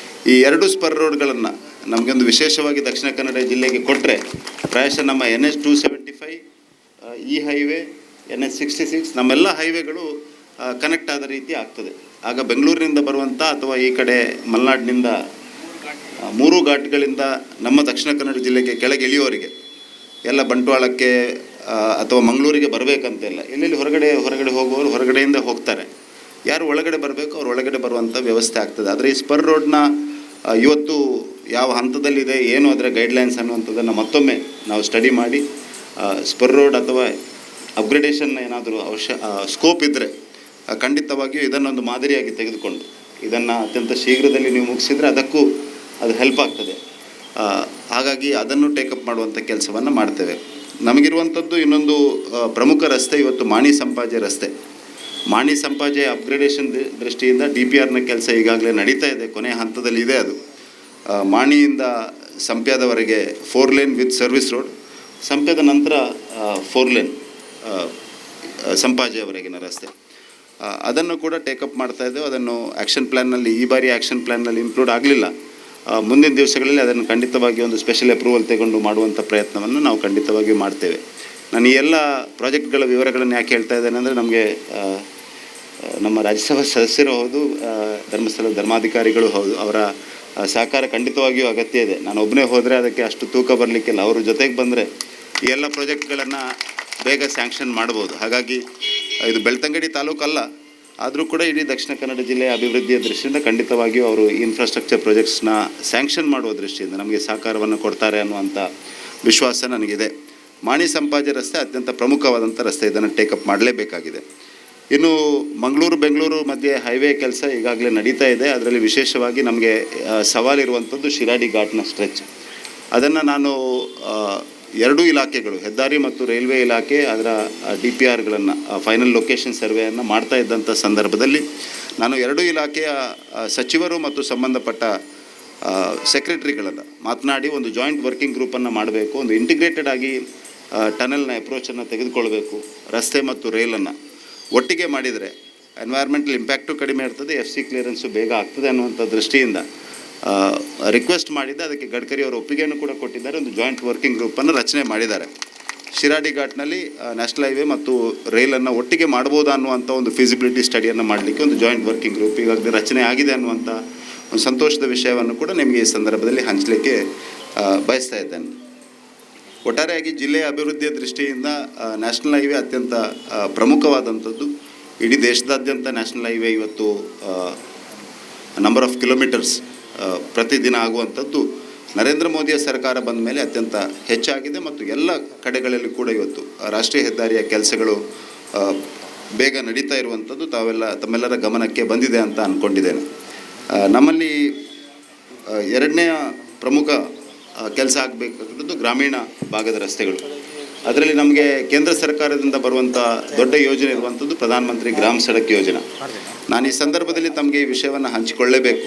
ಈ 2 ಸ್ಪರ್ ರೋಡ್ಗಳನ್ನು ನಮಗೊಂದು ವಿಶೇಷವಾಗಿ ದಕ್ಷಿಣ ಕನ್ನಡ ಜಿಲ್ಲೆಗೆ ಕೊಟ್ಟರೆ ಪ್ರಾಯಶಃ ನಮ್ಮ NH 275 ಈ ಹೈವೇ NH 66 ನಮ್ಮೆಲ್ಲ ಹೈವೇಗಳು ಕನೆಕ್ಟ್ ಆದ ರೀತಿ ಆಗ್ತದೆ. ಆಗ ಬೆಂಗಳೂರಿನಿಂದ ಬರುವಂಥ ಅಥವಾ ಈ ಕಡೆ ಮಲೆನಾಡಿನಿಂದ 3 ಘಾಟ್ಗಳಿಂದ ನಮ್ಮ ದಕ್ಷಿಣ ಕನ್ನಡ ಜಿಲ್ಲೆಗೆ ಕೆಳಗೆ ಇಳಿಯೋರಿಗೆ ಎಲ್ಲ ಬಂಟ್ವಾಳಕ್ಕೆ ಅಥವಾ ಮಂಗಳೂರಿಗೆ ಬರಬೇಕಂತಿಲ್ಲ. ಎಲ್ಲೆಲ್ಲಿ ಹೊರಗಡೆ ಹೋಗುವವರು ಹೊರಗಡೆಯಿಂದ ಹೋಗ್ತಾರೆ. ಯಾರು ಒಳಗಡೆ ಬರಬೇಕು ಅವ್ರು ಒಳಗಡೆ ಬರುವಂಥ ವ್ಯವಸ್ಥೆ ಆಗ್ತದೆ. ಆದರೆ ಈ ಸ್ಪರ್ ರೋಡ್ನ ಇವತ್ತು ಯಾವ ಹಂತದಲ್ಲಿದೆ, ಏನು ಅದರ ಗೈಡ್ಲೈನ್ಸ್ ಅನ್ನುವಂಥದ್ದನ್ನು ಮತ್ತೊಮ್ಮೆ ನಾವು ಸ್ಟಡಿ ಮಾಡಿ ಸ್ಪರ್ ರೋಡ್ ಅಥವಾ ಅಪ್ಗ್ರೇಡೇಷನ್ ಏನಾದರೂ ಸ್ಕೋಪ್ ಇದ್ದರೆ ಖಂಡಿತವಾಗಿಯೂ ಇದನ್ನೊಂದು ಮಾದರಿಯಾಗಿ ತೆಗೆದುಕೊಂಡು ಇದನ್ನು ಅತ್ಯಂತ ಶೀಘ್ರದಲ್ಲಿ ನೀವು ಮುಗಿಸಿದರೆ ಅದಕ್ಕೂ ಅದು ಹೆಲ್ಪ್ ಆಗ್ತದೆ. ಹಾಗಾಗಿ ಅದನ್ನು ಟೇಕಪ್ ಮಾಡುವಂಥ ಕೆಲಸವನ್ನು ಮಾಡ್ತೇವೆ. ನಮಗಿರುವಂಥದ್ದು ಇನ್ನೊಂದು ಪ್ರಮುಖ ರಸ್ತೆ ಇವತ್ತು ಮಾಣಿ ಸಂಪಾಜೆ ರಸ್ತೆ. ಮಾಣಿ ಸಂಪಾಜೆ ಅಪ್ಗ್ರೇಡೇಷನ್ ದೃಷ್ಟಿಯಿಂದ DPRನ ಕೆಲಸ ಈಗಾಗಲೇ ನಡೀತಾ ಇದೆ, ಕೊನೆಯ ಹಂತದಲ್ಲಿ ಇದೆ. ಅದು ಮಾಣಿಯಿಂದ ಸಂಪ್ಯದವರೆಗೆ 4 ಲೇನ್ ವಿತ್ ಸರ್ವಿಸ್ ರೋಡ್, ಸಂಪ್ಯದ ನಂತರ 4 ಲೇನ್ ಸಂಪಾಜೆಯವರೆಗಿನ ರಸ್ತೆ. ಅದನ್ನು ಕೂಡ ಟೇಕಪ್ ಮಾಡ್ತಾ ಇದ್ದೇವೆ. ಅದನ್ನು ಆ್ಯಕ್ಷನ್ ಪ್ಲ್ಯಾನ್ನಲ್ಲಿ ಈ ಬಾರಿ ಆ್ಯಕ್ಷನ್ ಪ್ಲ್ಯಾನ್ನಲ್ಲಿ ಇನ್ಕ್ಲೂಡ್ ಆಗಲಿಲ್ಲ. ಮುಂದಿನ ದಿವಸಗಳಲ್ಲಿ ಅದನ್ನು ಖಂಡಿತವಾಗಿ ಒಂದು ಸ್ಪೆಷಲ್ ಅಪ್ರೂವಲ್ ತೆಗೊಂಡು ಮಾಡುವಂಥ ಪ್ರಯತ್ನವನ್ನು ನಾವು ಖಂಡಿತವಾಗಿಯೂ ಮಾಡ್ತೇವೆ. ನಾನು ಈ ಎಲ್ಲ ಪ್ರಾಜೆಕ್ಟ್ಗಳ ವಿವರಗಳನ್ನು ಯಾಕೆ ಹೇಳ್ತಾ ಇದ್ದೇನೆ ಅಂದರೆ, ನಮಗೆ ನಮ್ಮ ರಾಜ್ಯಸಭಾ ಸದಸ್ಯರು ಹೌದು, ಧರ್ಮಸ್ಥಳದ ಧರ್ಮಾಧಿಕಾರಿಗಳು ಹೌದು, ಅವರ ಸಹಕಾರ ಖಂಡಿತವಾಗಿಯೂ ಅಗತ್ಯ ಇದೆ. ನಾನು ಒಬ್ಬನೇ ಹೋದರೆ ಅದಕ್ಕೆ ಅಷ್ಟು ತೂಕ ಬರಲಿಕ್ಕಿಲ್ಲ. ಅವರು ಜೊತೆಗೆ ಬಂದರೆ ಈ ಎಲ್ಲ ಪ್ರಾಜೆಕ್ಟ್ಗಳನ್ನು ಬೇಗ ಸ್ಯಾಂಕ್ಷನ್ ಮಾಡ್ಬೋದು. ಹಾಗಾಗಿ ಇದು ಬೆಳ್ತಂಗಡಿ ತಾಲೂಕಲ್ಲ, ಆದರೂ ಕೂಡ ಇಡೀ ದಕ್ಷಿಣ ಕನ್ನಡ ಜಿಲ್ಲೆಯ ಅಭಿವೃದ್ಧಿಯ ದೃಷ್ಟಿಯಿಂದ ಖಂಡಿತವಾಗಿಯೂ ಅವರು ಈ ಇನ್ಫ್ರಾಸ್ಟ್ರಕ್ಚರ್ ಪ್ರಾಜೆಕ್ಟ್ಸ್ನ ಸ್ಯಾಂಕ್ಷನ್ ಮಾಡುವ ದೃಷ್ಟಿಯಿಂದ ನಮಗೆ ಸಹಕಾರವನ್ನು ಕೊಡ್ತಾರೆ ಅನ್ನುವಂಥ ವಿಶ್ವಾಸ ನನಗಿದೆ. ಮಾಣಿ ಸಂಪಾಜೆ ರಸ್ತೆ ಅತ್ಯಂತ ಪ್ರಮುಖವಾದಂಥ ರಸ್ತೆ, ಇದನ್ನು ಟೇಕಪ್ ಮಾಡಲೇಬೇಕಾಗಿದೆ. ಇನ್ನು ಮಂಗಳೂರು ಬೆಂಗಳೂರು ಮಧ್ಯೆ ಹೈವೇ ಕೆಲಸ ಈಗಾಗಲೇ ನಡೀತಾ ಇದೆ. ಅದರಲ್ಲಿ ವಿಶೇಷವಾಗಿ ನಮಗೆ ಸವಾಲಿರುವಂಥದ್ದು ಶಿರಾಡಿ ಘಾಟ್ನ ಸ್ಟ್ರೆಚ್. ಅದನ್ನು ನಾನು 2 ಇಲಾಖೆಗಳು, ಹೆದ್ದಾರಿ ಮತ್ತು ರೈಲ್ವೆ ಇಲಾಖೆ ಅದರ DPRಗಳನ್ನು ಫೈನಲ್ ಲೊಕೇಶನ್ ಸರ್ವೆಯನ್ನು ಮಾಡ್ತಾ ಇದ್ದಂಥ ಸಂದರ್ಭದಲ್ಲಿ ನಾನು 2 ಇಲಾಖೆಯ ಸಚಿವರು ಮತ್ತು ಸಂಬಂಧಪಟ್ಟ ಸೆಕ್ರೆಟರಿಗಳನ್ನು ಮಾತನಾಡಿ ಒಂದು ಜಾಯಿಂಟ್ ವರ್ಕಿಂಗ್ ಗ್ರೂಪನ್ನು ಮಾಡಬೇಕು, ಒಂದು ಇಂಟಿಗ್ರೇಟೆಡ್ ಆಗಿ ಟನಲ್ನ ಅಪ್ರೋಚನ್ನು ತೆಗೆದುಕೊಳ್ಬೇಕು, ರಸ್ತೆ ಮತ್ತು ರೈಲನ್ನು ಒಟ್ಟಿಗೆ ಮಾಡಿದರೆ ಎನ್ವೈರ್ಮೆಂಟಲ್ ಇಂಪ್ಯಾಕ್ಟು ಕಡಿಮೆ ಇರ್ತದೆ, FC ಕ್ಲಿಯರೆನ್ಸು ಬೇಗ ಆಗ್ತದೆ ಅನ್ನುವಂಥ ದೃಷ್ಟಿಯಿಂದ ರಿಕ್ವೆಸ್ಟ್ ಮಾಡಿದ್ದೆ. ಅದಕ್ಕೆ ಗಡ್ಕರಿ ಅವರು ಒಪ್ಪಿಗೆಯನ್ನು ಕೂಡ ಕೊಟ್ಟಿದ್ದಾರೆ. ಒಂದು ಜಾಯಿಂಟ್ ವರ್ಕಿಂಗ್ ಗ್ರೂಪನ್ನು ರಚನೆ ಮಾಡಿದ್ದಾರೆ. ಶಿರಾಡಿ ಘಾಟ್ನಲ್ಲಿ ನ್ಯಾಷನಲ್ ಹೈವೇ ಮತ್ತು ರೈಲನ್ನು ಒಟ್ಟಿಗೆ ಮಾಡ್ಬೋದಾ ಅನ್ನುವಂಥ ಒಂದು ಫಿಸಿಬಿಲಿಟಿ ಸ್ಟಡಿಯನ್ನು ಮಾಡಲಿಕ್ಕೆ ಒಂದು ಜಾಯಿಂಟ್ ವರ್ಕಿಂಗ್ ಗ್ರೂಪ್ ಈಗಾಗಲೇ ರಚನೆ ಆಗಿದೆ ಅನ್ನುವಂಥ ಒಂದು ಸಂತೋಷದ ವಿಷಯವನ್ನು ಕೂಡ ನಿಮಗೆ ಈ ಸಂದರ್ಭದಲ್ಲಿ ಹಂಚಲಿಕ್ಕೆ ಬಯಸ್ತಾ ಇದ್ದೇನೆ. ಒಟ್ಟಾರೆಯಾಗಿ ಜಿಲ್ಲೆಯ ಅಭಿವೃದ್ಧಿಯ ದೃಷ್ಟಿಯಿಂದ ನ್ಯಾಷನಲ್ ಹೈವೇ ಅತ್ಯಂತ ಪ್ರಮುಖವಾದಂಥದ್ದು. ಇಡೀ ದೇಶದಾದ್ಯಂತ ನ್ಯಾಷನಲ್ ಹೈವೇ ಇವತ್ತು ನಂಬರ್ ಆಫ್ ಕಿಲೋಮೀಟರ್ಸ್ ಪ್ರತಿದಿನ ಆಗುವಂಥದ್ದು ನರೇಂದ್ರ ಮೋದಿಯ ಸರ್ಕಾರ ಬಂದ ಮೇಲೆ ಅತ್ಯಂತ ಹೆಚ್ಚಾಗಿದೆ. ಮತ್ತು ಎಲ್ಲ ಕಡೆಗಳಲ್ಲಿ ಕೂಡ ಇವತ್ತು ರಾಷ್ಟ್ರೀಯ ಹೆದ್ದಾರಿಯ ಕೆಲಸಗಳು ಬೇಗ ನಡೀತಾ ಇರುವಂಥದ್ದು ತಮ್ಮೆಲ್ಲರ ಗಮನಕ್ಕೆ ಬಂದಿದೆ ಅಂತ ಅಂದ್ಕೊಂಡಿದ್ದೇನೆ. ನಮ್ಮಲ್ಲಿ ಎರಡನೆಯ ಪ್ರಮುಖ ಕೆಲಸ ಆಗಬೇಕಾಗಿರೋದು ಗ್ರಾಮೀಣ ಭಾಗದ ರಸ್ತೆಗಳು. ಅದರಲ್ಲಿ ನಮಗೆ ಕೇಂದ್ರ ಸರ್ಕಾರದಿಂದ ಬರುವಂಥ ದೊಡ್ಡ ಯೋಜನೆ ಇರುವಂಥದ್ದು ಪ್ರಧಾನಮಂತ್ರಿ ಗ್ರಾಮ ಸಡಕ್ ಯೋಜನೆ. ನಾನು ಈ ಸಂದರ್ಭದಲ್ಲಿ ತಮಗೆ ಈ ವಿಷಯವನ್ನು ಹಂಚಿಕೊಳ್ಳಲೇಬೇಕು.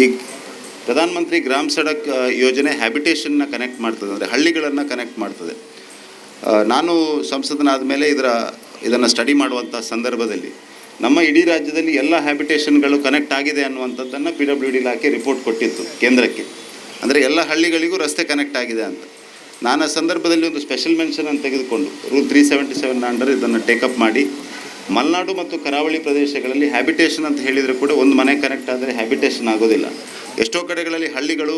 ಈ ಪ್ರಧಾನಮಂತ್ರಿ ಗ್ರಾಮ ಸಡಕ್ ಯೋಜನೆ ಹ್ಯಾಬಿಟೇಷನ್ನ ಕನೆಕ್ಟ್ ಮಾಡ್ತದೆ, ಅಂದರೆ ಹಳ್ಳಿಗಳನ್ನು ಕನೆಕ್ಟ್ ಮಾಡ್ತದೆ. ನಾನು ಸಂಸದನಾದ ಮೇಲೆ ಇದನ್ನು ಸ್ಟಡಿ ಮಾಡುವಂಥ ಸಂದರ್ಭದಲ್ಲಿ ನಮ್ಮ ಇಡೀ ರಾಜ್ಯದಲ್ಲಿ ಎಲ್ಲ ಹ್ಯಾಬಿಟೇಷನ್ಗಳು ಕನೆಕ್ಟ್ ಆಗಿದೆ ಅನ್ನುವಂಥದ್ದನ್ನು PWD ಇಲಾಖೆ ರಿಪೋರ್ಟ್ ಕೊಟ್ಟಿತ್ತು ಕೇಂದ್ರಕ್ಕೆ. ಅಂದರೆ ಎಲ್ಲ ಹಳ್ಳಿಗಳಿಗೂ ರಸ್ತೆ ಕನೆಕ್ಟ್ ಆಗಿದೆ ಅಂತ. ನಾನು ಆ ಸಂದರ್ಭದಲ್ಲಿ ಒಂದು ಸ್ಪೆಷಲ್ ಮೆನ್ಷನನ್ನು ತೆಗೆದುಕೊಂಡು ರೂಲ್ 377 ಅಂಡರ್ ಇದನ್ನು ಟೇಕಪ್ ಮಾಡಿ ಮಲೆನಾಡು ಮತ್ತು ಕರಾವಳಿ ಪ್ರದೇಶಗಳಲ್ಲಿ ಹ್ಯಾಬಿಟೇಷನ್ ಅಂತ ಹೇಳಿದರೆ ಕೂಡ ಒಂದು ಮನೆ ಕನೆಕ್ಟ್ ಆದರೆ ಹ್ಯಾಬಿಟೇಷನ್ ಆಗೋದಿಲ್ಲ. ಎಷ್ಟೋ ಕಡೆಗಳಲ್ಲಿ ಹಳ್ಳಿಗಳು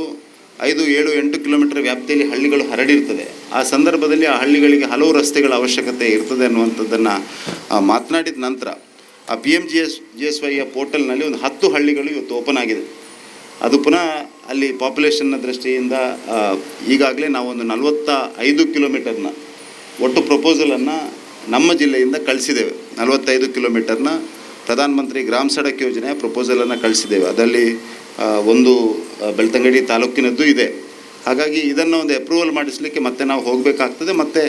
5, 7, 8 ಕಿಲೋಮೀಟರ್ ವ್ಯಾಪ್ತಿಯಲ್ಲಿ ಹಳ್ಳಿಗಳು ಹರಡಿರ್ತದೆ. ಆ ಸಂದರ್ಭದಲ್ಲಿ ಆ ಹಳ್ಳಿಗಳಿಗೆ ಹಲವು ರಸ್ತೆಗಳ ಅವಶ್ಯಕತೆ ಇರ್ತದೆ ಅನ್ನುವಂಥದ್ದನ್ನು ಮಾತನಾಡಿದ ನಂತರ ಆ PMGSYಯ ಪೋರ್ಟಲ್ನಲ್ಲಿ ಒಂದು 10 ಹಳ್ಳಿಗಳು ಇವತ್ತು ಓಪನ್ ಆಗಿದೆ. ಅದು ಪುನಃ ಅಲ್ಲಿ ಪಾಪ್ಯುಲೇಷನ್ನ ದೃಷ್ಟಿಯಿಂದ ಈಗಾಗಲೇ ನಾವೊಂದು 45 ಕಿಲೋಮೀಟರ್ನ ಒಟ್ಟು ಪ್ರಪೋಸಲನ್ನು ನಮ್ಮ ಜಿಲ್ಲೆಯಿಂದ ಕಳಿಸಿದ್ದೇವೆ. 45 ಕಿಲೋಮೀಟರ್ನ ಪ್ರಧಾನಮಂತ್ರಿ ಗ್ರಾಮ ಸಡಕ್ ಯೋಜನೆಯ ಪ್ರಪೋಸಲನ್ನು ಕಳಿಸಿದ್ದೇವೆ. ಅದರಲ್ಲಿ ಒಂದು ಬೆಳ್ತಂಗಡಿ ತಾಲೂಕಿನದ್ದು ಇದೆ. ಹಾಗಾಗಿ ಇದನ್ನು ಒಂದು ಅಪ್ರೂವಲ್ ಮಾಡಿಸಲಿಕ್ಕೆ ಮತ್ತೆ ನಾವು ಹೋಗಬೇಕಾಗ್ತದೆ. ಮತ್ತು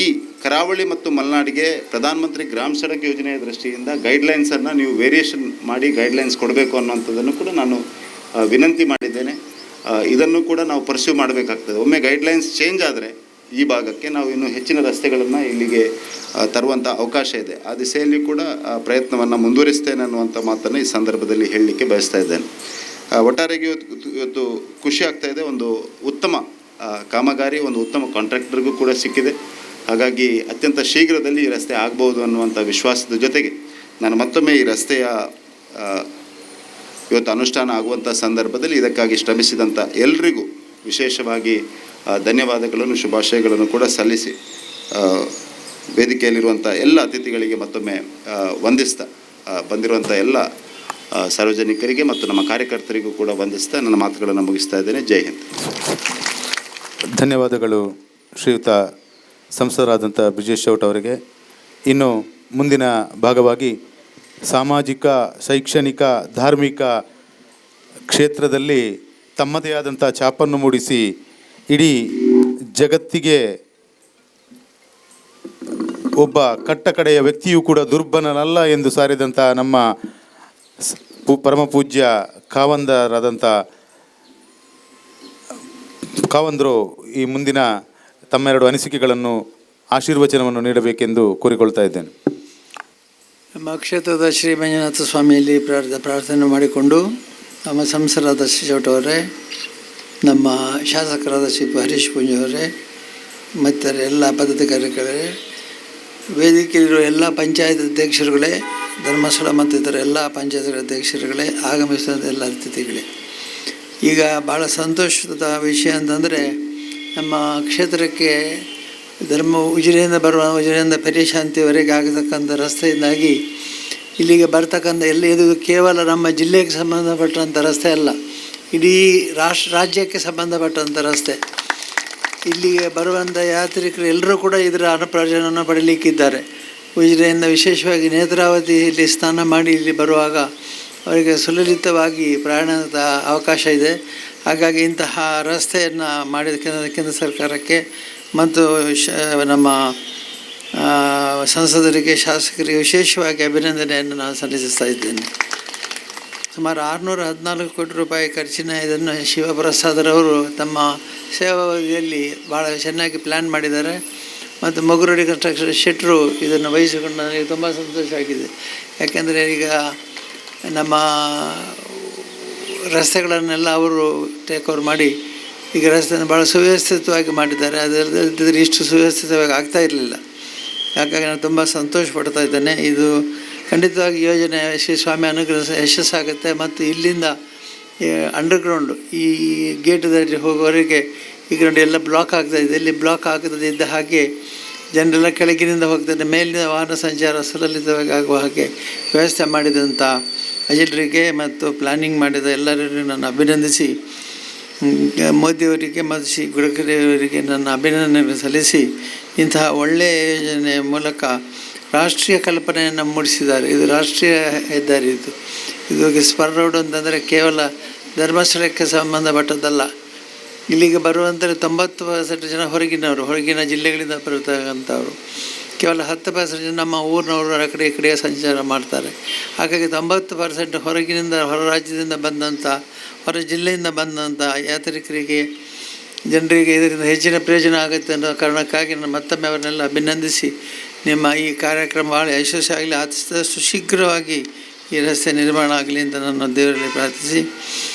ಈ ಕರಾವಳಿ ಮತ್ತು ಮಲೆನಾಡಿಗೆ ಪ್ರಧಾನಮಂತ್ರಿ ಗ್ರಾಮ ಸಡಕ್ ಯೋಜನೆಯ ದೃಷ್ಟಿಯಿಂದ ಗೈಡ್ಲೈನ್ಸನ್ನು ನೀವು ವೇರಿಯೇಷನ್ ಮಾಡಿ ಗೈಡ್ಲೈನ್ಸ್ ಕೊಡಬೇಕು ಅನ್ನೋಂಥದ್ದನ್ನು ಕೂಡ ನಾನು ವಿನಂತಿ ಮಾಡಿದ್ದೇನೆ. ಇದನ್ನು ಕೂಡ ನಾವು ಪರ್ಸ್ಯೂ ಮಾಡಬೇಕಾಗ್ತದೆ. ಒಮ್ಮೆ ಗೈಡ್ಲೈನ್ಸ್ ಚೇಂಜ್ ಆದರೆ ಈ ಭಾಗಕ್ಕೆ ನಾವು ಇನ್ನೂ ಹೆಚ್ಚಿನ ರಸ್ತೆಗಳನ್ನು ಇಲ್ಲಿಗೆ ತರುವಂಥ ಅವಕಾಶ ಇದೆ. ಆ ದಿಸೆಯಲ್ಲಿ ಕೂಡ ಪ್ರಯತ್ನವನ್ನು ಮುಂದುವರಿಸ್ತೇನೆ ಅನ್ನುವಂಥ ಮಾತನ್ನು ಈ ಸಂದರ್ಭದಲ್ಲಿ ಹೇಳಲಿಕ್ಕೆ ಬಯಸ್ತಾ ಇದ್ದೇನೆ. ಒಟ್ಟಾರೆಗೆ ಇವತ್ತು ಖುಷಿ ಆಗ್ತಾಯಿದೆ. ಒಂದು ಉತ್ತಮ ಕಾಮಗಾರಿ ಒಂದು ಉತ್ತಮ ಕಾಂಟ್ರಾಕ್ಟರ್ಗೂ ಕೂಡ ಸಿಕ್ಕಿದೆ. ಹಾಗಾಗಿ ಅತ್ಯಂತ ಶೀಘ್ರದಲ್ಲಿ ಈ ರಸ್ತೆ ಆಗ್ಬೋದು ಅನ್ನುವಂಥ ವಿಶ್ವಾಸದ ಜೊತೆಗೆ ನಾನು ಮತ್ತೊಮ್ಮೆ ಈ ರಸ್ತೆಯ ಇವತ್ತು ಅನುಷ್ಠಾನ ಆಗುವಂಥ ಸಂದರ್ಭದಲ್ಲಿ ಇದಕ್ಕಾಗಿ ಶ್ರಮಿಸಿದಂಥ ಎಲ್ರಿಗೂ ವಿಶೇಷವಾಗಿ ಧನ್ಯವಾದಗಳನ್ನು ಶುಭಾಶಯಗಳನ್ನು ಕೂಡ ಸಲ್ಲಿಸಿ ವೇದಿಕೆಯಲ್ಲಿರುವಂಥ ಎಲ್ಲ ಅತಿಥಿಗಳಿಗೆ ಮತ್ತೊಮ್ಮೆ ವಂದಿಸ್ತಾ ಬಂದಿರುವಂಥ ಎಲ್ಲ ಸಾರ್ವಜನಿಕರಿಗೆ ಮತ್ತು ನಮ್ಮ ಕಾರ್ಯಕರ್ತರಿಗೂ ಕೂಡ ವಂದಿಸ್ತಾ ನನ್ನ ಮಾತುಗಳನ್ನು ಮುಗಿಸ್ತಾ ಇದ್ದೇನೆ. ಜೈ ಹಿಂದ್. ಧನ್ಯವಾದಗಳು ಶ್ರೀಯುತ ಸಂಸದರಾದಂಥ ಬ್ರಿಜೇಶ್ ಚೌಟ ಅವರಿಗೆ. ಇನ್ನು ಮುಂದಿನ ಭಾಗವಾಗಿ ಸಾಮಾಜಿಕ, ಶೈಕ್ಷಣಿಕ, ಧಾರ್ಮಿಕ ಕ್ಷೇತ್ರದಲ್ಲಿ ತಮ್ಮದೇ ಆದಂಥ ಛಾಪನ್ನು ಮೂಡಿಸಿ ಇಡೀ ಜಗತ್ತಿಗೆ ಒಬ್ಬ ಕಟ್ಟಕಡೆಯ ವ್ಯಕ್ತಿಯೂ ಕೂಡ ದುರ್ಬಲನಲ್ಲ ಎಂದು ಸಾರಿದಂಥ ನಮ್ಮ ಪರಮ ಪೂಜ್ಯ ಕಾವಂದರು ಈ ಮುಂದಿನ ತಮ್ಮೆರಡು ಅನಿಸಿಕೆಗಳನ್ನು ಆಶೀರ್ವಚನವನ್ನು ನೀಡಬೇಕೆಂದು ಕೋರಿಕೊಳ್ತಾ ಇದ್ದೇನೆ. ನಮ್ಮ ಕ್ಷೇತ್ರದ ಶ್ರೀ ಮಂಜುನಾಥ ಸ್ವಾಮಿಯಲ್ಲಿ ಪ್ರಾರ್ಥನೆ ಮಾಡಿಕೊಂಡು ನಮ್ಮ ಸಂಸದರಾದ ಶ್ರೀ ಚೌಟವರೇ, ನಮ್ಮ ಶಾಸಕರಾದ ಶ್ರೀ ಹರೀಶ್ ಪೂಂಜ್ ಅವರೇ ಮತ್ತು ಎಲ್ಲ ಪದಾಧಿಕಾರಿಗಳೇ, ವೇದಿಕೆಯಲ್ಲಿರುವ ಎಲ್ಲ ಪಂಚಾಯತ್ ಅಧ್ಯಕ್ಷರುಗಳೇ, ಧರ್ಮಸ್ಥಳ ಮತ್ತು ಇತರ ಎಲ್ಲ ಪಂಚಾಯತ್ ಅಧ್ಯಕ್ಷರುಗಳೇ, ಆಗಮಿಸಿದ ಎಲ್ಲ ಅತಿಥಿಗಳೇ, ಈಗ ಭಾಳ ಸಂತೋಷದ ವಿಷಯ ಅಂತಂದರೆ ನಮ್ಮ ಕ್ಷೇತ್ರಕ್ಕೆ ಉಜಿರೆಯಿಂದ ಪೆರಿಶಾಂತಿವರೆಗೆ ಆಗತಕ್ಕಂಥ ರಸ್ತೆಯಿಂದಾಗಿ ಇಲ್ಲಿಗೆ ಬರ್ತಕ್ಕಂಥ ಇದು ಕೇವಲ ನಮ್ಮ ಜಿಲ್ಲೆಗೆ ಸಂಬಂಧಪಟ್ಟಂಥ ರಸ್ತೆ ಅಲ್ಲ, ಇಡೀ ರಾಜ್ಯಕ್ಕೆ ಸಂಬಂಧಪಟ್ಟಂಥ ರಸ್ತೆ. ಇಲ್ಲಿಗೆ ಬರುವಂಥ ಯಾತ್ರಿಕರು ಎಲ್ಲರೂ ಕೂಡ ಇದರ ಪ್ರಯೋಜನವನ್ನು ಪಡೀಲಿಕ್ಕಿದ್ದಾರೆ. ಉಜಿರೆಯಿಂದ ವಿಶೇಷವಾಗಿ ನೇತ್ರಾವತಿಯಲ್ಲಿ ಸ್ನಾನ ಮಾಡಿ ಇಲ್ಲಿ ಬರುವಾಗ ಅವರಿಗೆ ಸುಲಲಿತವಾಗಿ ಪ್ರಯಾಣದ ಅವಕಾಶ ಇದೆ. ಹಾಗಾಗಿ ಇಂತಹ ರಸ್ತೆಯನ್ನು ಮಾಡಿದ ಕೇಂದ್ರ ಸರ್ಕಾರಕ್ಕೆ ಮತ್ತು ನಮ್ಮ ಸಂಸದರಿಗೆ, ಶಾಸಕರಿಗೆ ವಿಶೇಷವಾಗಿ ಅಭಿನಂದನೆಯನ್ನು ನಾನು ಸಲ್ಲಿಸ್ತಾ ಇದ್ದೇನೆ. ಸುಮಾರು 614 ಕೋಟಿ ರೂಪಾಯಿ ಖರ್ಚಿನ ಇದನ್ನು ಶಿವಪ್ರಸಾದರವರು ತಮ್ಮ ಸೇವಾವಧಿಯಲ್ಲಿ ಭಾಳ ಚೆನ್ನಾಗಿ ಪ್ಲ್ಯಾನ್ ಮಾಡಿದ್ದಾರೆ. ಮತ್ತು ಮೊಗರಡಿ ಕನ್ಸ್ಟ್ರಕ್ಷನ್ ಶೆಟ್ಟರು ಇದನ್ನು ವಹಿಸಿಕೊಂಡು ನನಗೆ ತುಂಬ ಸಂತೋಷ ಆಗಿದೆ. ಯಾಕೆಂದರೆ ಈಗ ನಮ್ಮ ರಸ್ತೆಗಳನ್ನೆಲ್ಲ ಅವರು ಟೇಕ್ ಓವರ್ ಮಾಡಿ ಈಗ ರಸ್ತೆಯನ್ನು ಭಾಳ ಸುವ್ಯವಸ್ಥಿತವಾಗಿ ಮಾಡಿದ್ದಾರೆ. ಅದರ ಇಷ್ಟು ಸುವ್ಯವಸ್ಥಿತವಾಗಿ ಆಗ್ತಾ ಇರಲಿಲ್ಲ. ಹಾಗಾಗಿ ನಾನು ತುಂಬ ಸಂತೋಷ ಪಡ್ತಾ ಇದ್ದೇನೆ. ಇದು ಖಂಡಿತವಾಗಿ ಯೋಜನೆ ಶ್ರೀ ಸ್ವಾಮಿ ಅನುಗ್ರಹ ಯಶಸ್ಸಾಗುತ್ತೆ. ಮತ್ತು ಇಲ್ಲಿಂದ ಅಂಡರ್ಗ್ರೌಂಡು ಈ ಗೇಟ್ದಲ್ಲಿ ಹೋಗೋವರೆಗೆ ಈಗ ನೋಡಿ ಎಲ್ಲ ಬ್ಲಾಕ್ ಆಗ್ತಾಯಿದೆ. ಇಲ್ಲಿ ಬ್ಲಾಕ್ ಆಗದಿದ್ದ ಹಾಗೆ ಜನರೆಲ್ಲ ಕೆಳಗಿನಿಂದ ಹೋಗ್ತಾರೆ, ಮೇಲಿನ ವಾಹನ ಸಂಚಾರ ಸುಲಲಿತವಾಗಿ ಆಗುವ ಹಾಗೆ ವ್ಯವಸ್ಥೆ ಮಾಡಿದಂಥ ಅಜಲರಿಗೆ ಮತ್ತು ಪ್ಲ್ಯಾನಿಂಗ್ ಮಾಡಿದ ಎಲ್ಲರಿಗೂ ನಾನು ಅಭಿನಂದಿಸಿ ಮೋದಿಯವರಿಗೆ ಮತ್ತು ಶ್ರೀ ಗಡ್ಕರಿಯವರಿಗೆ ನನ್ನ ಅಭಿನಂದನೆ ಸಲ್ಲಿಸಿ ಇಂತಹ ಒಳ್ಳೆಯ ಯೋಜನೆಯ ಮೂಲಕ ರಾಷ್ಟ್ರೀಯ ಕಲ್ಪನೆಯನ್ನು ಮೂಡಿಸಿದ್ದಾರೆ. ಇದು ರಾಷ್ಟ್ರೀಯ ಹೆದ್ದಾರಿ. ಇದು ಸ್ಪರ್ ರೋಡ್ ಅಂತಂದರೆ ಕೇವಲ ಧರ್ಮಸ್ಥಳಕ್ಕೆ ಸಂಬಂಧಪಟ್ಟದ್ದಲ್ಲ. ಇಲ್ಲಿಗೆ ಬರುವಂಥದ್ದು 90% ಜನ ಹೊರಗಿನ ಜಿಲ್ಲೆಗಳಿಂದ ಬರತಕ್ಕಂಥವ್ರು. ಕೇವಲ 10% ಜನ ನಮ್ಮ ಊರಿನವರು ಆ ಕಡೆ ಈ ಕಡೆ ಸಂಚಾರ ಮಾಡ್ತಾರೆ. ಹಾಗಾಗಿ 90% ಹೊರ ರಾಜ್ಯದಿಂದ ಬಂದಂಥ, ಹೊರ ಜಿಲ್ಲೆಯಿಂದ ಬಂದಂಥ ಯಾತ್ರಿಕರಿಗೆ, ಜನರಿಗೆ ಇದರಿಂದ ಹೆಚ್ಚಿನ ಪ್ರಯೋಜನ ಆಗುತ್ತೆ ಅನ್ನೋ ಕಾರಣಕ್ಕಾಗಿ ನಾನು ಮತ್ತೊಮ್ಮೆ ಅವರನ್ನೆಲ್ಲ ಅಭಿನಂದಿಸಿ, ನಿಮ್ಮ ಈ ಕಾರ್ಯಕ್ರಮ ಭಾಳ ಯಶಸ್ವಿ ಆಗಲಿ, ಆದಷ್ಟು ಶೀಘ್ರವಾಗಿ ಈ ರಸ್ತೆ ನಿರ್ಮಾಣ ಆಗಲಿ ಅಂತ ನಾನು ದೇವರಲ್ಲಿ ಪ್ರಾರ್ಥಿಸಿ,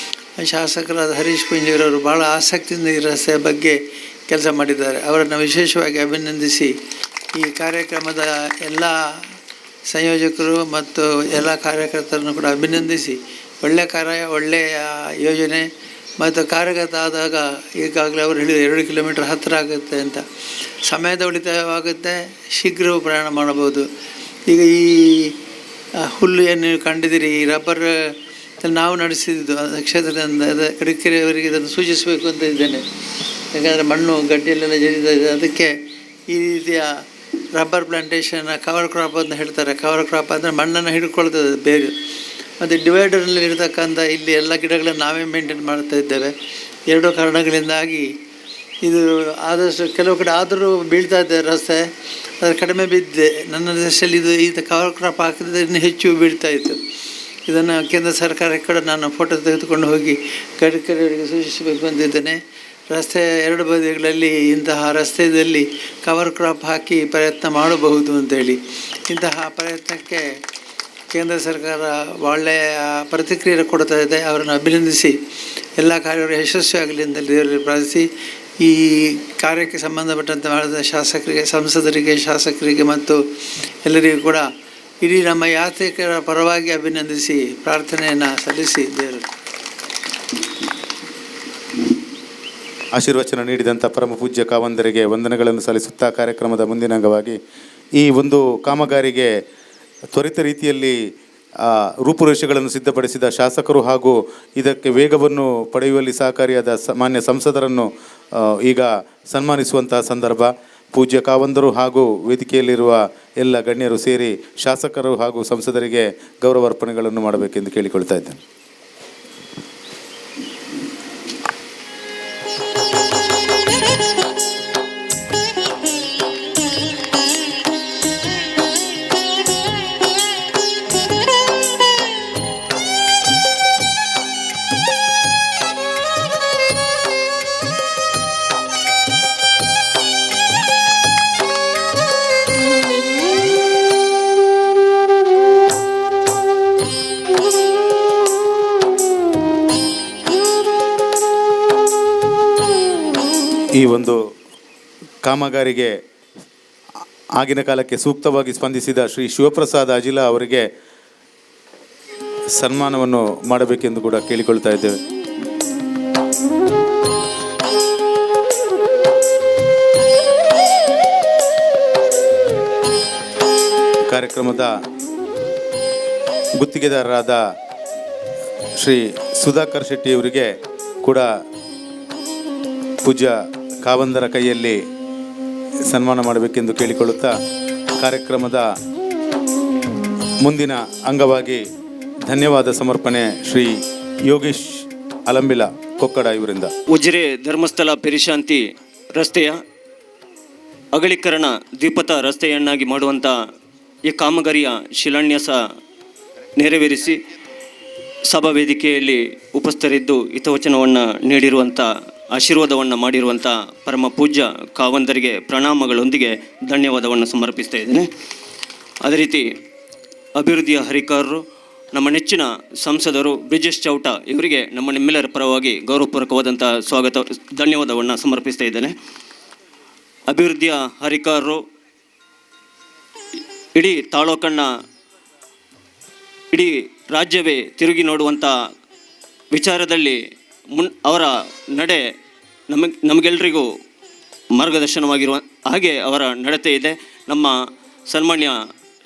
ಶಾಸಕರಾದ ಹರೀಶ್ ಪೂಂಜಿಯವರವರು ಭಾಳ ಆಸಕ್ತಿಯಿಂದ ಈ ರಸ್ತೆಯ ಬಗ್ಗೆ ಕೆಲಸ ಮಾಡಿದ್ದಾರೆ. ಅವರನ್ನು ವಿಶೇಷವಾಗಿ ಅಭಿನಂದಿಸಿ, ಈ ಕಾರ್ಯಕ್ರಮದ ಎಲ್ಲ ಸಂಯೋಜಕರು ಮತ್ತು ಎಲ್ಲ ಕಾರ್ಯಕರ್ತರನ್ನು ಕೂಡ ಅಭಿನಂದಿಸಿ, ಒಳ್ಳೆಯ ಯೋಜನೆ ಮತ್ತು ಕಾರ್ಯಗತ ಆದಾಗ ಈಗಾಗಲೇ ಅವರು ಹೇಳಿದ 2 ಕಿಲೋಮೀಟರ್ ಹತ್ತಿರ ಆಗುತ್ತೆ ಅಂತ, ಸಮಯದ ಉಳಿತಾಯವಾಗುತ್ತೆ, ಶೀಘ್ರವೂ ಪ್ರಯಾಣ ಮಾಡಬಹುದು. ಈಗ ಈ ಹುಲ್ಲು ಏನು ನೀವು ಕಂಡಿದ್ದೀರಿ, ಈ ರಬ್ಬರ್ ನಾವು ನಡೆಸಿದ್ದು ಕ್ಷೇತ್ರದಿಂದ ಕಡಿಕೆರೆಯವರಿಗೆ ಇದನ್ನು ಸೂಚಿಸಬೇಕು ಅಂತ ಇದ್ದೇನೆ. ಯಾಕಂದರೆ ಮಣ್ಣು ಗಡ್ಡೆಯಲ್ಲೆಲ್ಲ ಜರಿತಾ ಇದೆ. ಅದಕ್ಕೆ ಈ ರೀತಿಯ ರಬ್ಬರ್ ಪ್ಲಾಂಟೇಷನ್ ಕವರ್ ಕ್ರಾಪ್ ಅಂತ ಹೇಳ್ತಾರೆ. ಕವರ್ ಕ್ರಾಪ್ ಅಂದರೆ ಮಣ್ಣನ್ನು ಹಿಡ್ಕೊಳ್ತದೆ ಬೇರೆ. ಮತ್ತು ಡಿವೈಡರ್ನಲ್ಲಿ ಇರತಕ್ಕಂಥ ಇಲ್ಲಿ ಎಲ್ಲ ಗಿಡಗಳನ್ನು ನಾವೇ ಮೇಂಟೈನ್ ಮಾಡ್ತಾ ಇದ್ದೇವೆ. 2 ಕಾರಣಗಳಿಂದಾಗಿ ಇದು ಆದಷ್ಟು ಕೆಲವು ಕಡೆ ಆದರೂ ಬೀಳ್ತಾ ಇದೆ ರಸ್ತೆ, ಅದು ಕಡಿಮೆ ಬಿದ್ದಿದೆ. ನನ್ನ ದೇಶದಲ್ಲಿ ಇದು ಕವರ್ ಕ್ರಾಪ್ ಹಾಕಿದ್ರೆ ಇನ್ನೂ ಹೆಚ್ಚು ಬೀಳ್ತಾ ಇತ್ತು. ಇದನ್ನು ಕೇಂದ್ರ ಸರ್ಕಾರಕ್ಕೆ ಕೂಡ ನಾನು ಫೋಟೋ ತೆಗೆದುಕೊಂಡು ಹೋಗಿ ಗಡ್ಕರಿಯವರಿಗೆ ಸೂಚಿಸಬೇಕು ಅಂತಿದ್ದೇನೆ. ರಸ್ತೆಯ 2 ಬದಿಗಳಲ್ಲಿ ಇಂತಹ ರಸ್ತೆಯಲ್ಲಿ ಕವರ್ ಕ್ರಾಪ್ ಹಾಕಿ ಪ್ರಯತ್ನ ಮಾಡಬಹುದು ಅಂತೇಳಿ. ಇಂತಹ ಪ್ರಯತ್ನಕ್ಕೆ ಕೇಂದ್ರ ಸರ್ಕಾರ ಒಳ್ಳೆಯ ಪ್ರತಿಕ್ರಿಯೆ ಕೊಡ್ತಾ ಇದೆ. ಅವರನ್ನು ಅಭಿನಂದಿಸಿ ಎಲ್ಲ ಕಾರ್ಯಗಳು ಯಶಸ್ವಿ ಆಗಲಿ ಅಂತ ದೇವರಲ್ಲಿ ಪ್ರಾರ್ಥಿಸಿ, ಈ ಕಾರ್ಯಕ್ಕೆ ಸಂಬಂಧಪಟ್ಟಂತೆ ಮಾಡಿದ ಸಂಸದರಿಗೆ, ಶಾಸಕರಿಗೆ ಮತ್ತು ಎಲ್ಲರಿಗೂ ಕೂಡ ಇಡೀ ನಮ್ಮ ಯಾತ್ರಿಕರ ಪರವಾಗಿ ಅಭಿನಂದಿಸಿ ಪ್ರಾರ್ಥನೆಯನ್ನು ಸಲ್ಲಿಸಿ ದೇವರು ಆಶೀರ್ವಚನ ನೀಡಿದಂಥ ಪರಮ ಪೂಜ್ಯ ಕಾವಂದರಿಗೆ ವಂದನೆಗಳನ್ನು ಸಲ್ಲಿಸುತ್ತಾ ಕಾರ್ಯಕ್ರಮದ ಮುಂದಿನ ಅಂಗವಾಗಿ ಈ ಒಂದು ಕಾಮಗಾರಿಗೆ ತ್ವರಿತ ರೀತಿಯಲ್ಲಿ ರೂಪುರೇಷೆಗಳನ್ನು ಸಿದ್ಧಪಡಿಸಿದ ಶಾಸಕರು ಹಾಗೂ ಇದಕ್ಕೆ ವೇಗವನ್ನು ಪಡೆಯುವಲ್ಲಿ ಸಹಕಾರಿಯಾದ ಮಾನ್ಯ ಸಂಸದರನ್ನು ಈಗ ಸನ್ಮಾನಿಸುವಂತಹ ಸಂದರ್ಭ. ಪೂಜ್ಯ ಕಾವಂದರು ಹಾಗೂ ವೇದಿಕೆಯಲ್ಲಿರುವ ಎಲ್ಲ ಗಣ್ಯರು ಸೇರಿ ಶಾಸಕರು ಹಾಗೂ ಸಂಸದರಿಗೆ ಗೌರವಾರ್ಪಣೆಗಳನ್ನು ಮಾಡಬೇಕೆಂದು ಕೇಳಿಕೊಳ್ತಾ ಇದ್ದೇನೆ. ಈ ಒಂದು ಕಾಮಗಾರಿಗೆ ಆಗಿನ ಕಾಲಕ್ಕೆ ಸೂಕ್ತವಾಗಿ ಸ್ಪಂದಿಸಿದ ಶ್ರೀ ಶಿವಪ್ರಸಾದ್ ಅಜಿಲ ಅವರಿಗೆ ಸನ್ಮಾನವನ್ನು ಮಾಡಬೇಕೆಂದು ಕೂಡ ಕೇಳಿಕೊಳ್ತಾ ಇದ್ದೇವೆ. ಕಾರ್ಯಕ್ರಮದ ಗುತ್ತಿಗೆದಾರರಾದ ಶ್ರೀ ಸುಧಾಕರ್ ಶೆಟ್ಟಿಯವರಿಗೆ ಕೂಡ ಪೂಜ್ಯ ಕಾವಂದರ ಕೈಯಲ್ಲಿ ಸನ್ಮಾನ ಮಾಡಬೇಕೆಂದು ಕೇಳಿಕೊಳ್ಳುತ್ತಾ ಕಾರ್ಯಕ್ರಮದ ಮುಂದಿನ ಅಂಗವಾಗಿ ಧನ್ಯವಾದ ಸಮರ್ಪಣೆ ಶ್ರೀ ಯೋಗೇಶ್ ಅಲಂಬಿಲ ಕೊಕ್ಕಡ ಇವರಿಂದ. ಉಜಿರೆ ಧರ್ಮಸ್ಥಳ ಪೆರಿಶಾಂತಿ ರಸ್ತೆಯ ಅಗಲೀಕರಣ ದ್ವಿಪಥ ರಸ್ತೆಯನ್ನಾಗಿ ಮಾಡುವಂಥ ಈ ಕಾಮಗಾರಿಯ ಶಿಲಾನ್ಯಾಸ ನೆರವೇರಿಸಿ ಸಭಾ ವೇದಿಕೆಯಲ್ಲಿ ಉಪಸ್ಥಿತರಿದ್ದು ಹಿತವಚನವನ್ನು ನೀಡಿರುವಂಥ, ಆಶೀರ್ವಾದವನ್ನು ಮಾಡಿರುವಂಥ ಪರಮ ಪೂಜ್ಯ ಕಾವಂದರಿಗೆ ಪ್ರಣಾಮಗಳೊಂದಿಗೆ ಧನ್ಯವಾದವನ್ನು ಸಮರ್ಪಿಸ್ತಾ ಇದ್ದೇನೆ. ಅದೇ ರೀತಿ ಅಭಿವೃದ್ಧಿಯ ಹರಿಕಾರರು, ನಮ್ಮ ನೆಚ್ಚಿನ ಸಂಸದರು ಬ್ರಿಜೇಶ್ ಚೌಟ ಇವರಿಗೆ ನಿಮ್ಮೆಲ್ಲರ ಪರವಾಗಿ ಗೌರವಪೂರ್ವಕವಾದಂಥ ಸ್ವಾಗತ, ಧನ್ಯವಾದವನ್ನು ಸಮರ್ಪಿಸ್ತಾ ಇದ್ದೇನೆ. ಅಭಿವೃದ್ಧಿಯ ಹರಿಕಾರರು ಇಡೀ ತಾಲೂಕನ್ನು, ಇಡೀ ರಾಜ್ಯವೇ ತಿರುಗಿ ನೋಡುವಂಥ ವಿಚಾರದಲ್ಲಿ ಅವರ ನಡೆ ನಮಗೆಲ್ಲರಿಗೂ ಮಾರ್ಗದರ್ಶನವಾಗಿರುವ ಹಾಗೆ ಅವರ ನಡತೆ ಇದೆ. ನಮ್ಮ ಸನ್ಮಾನ್ಯ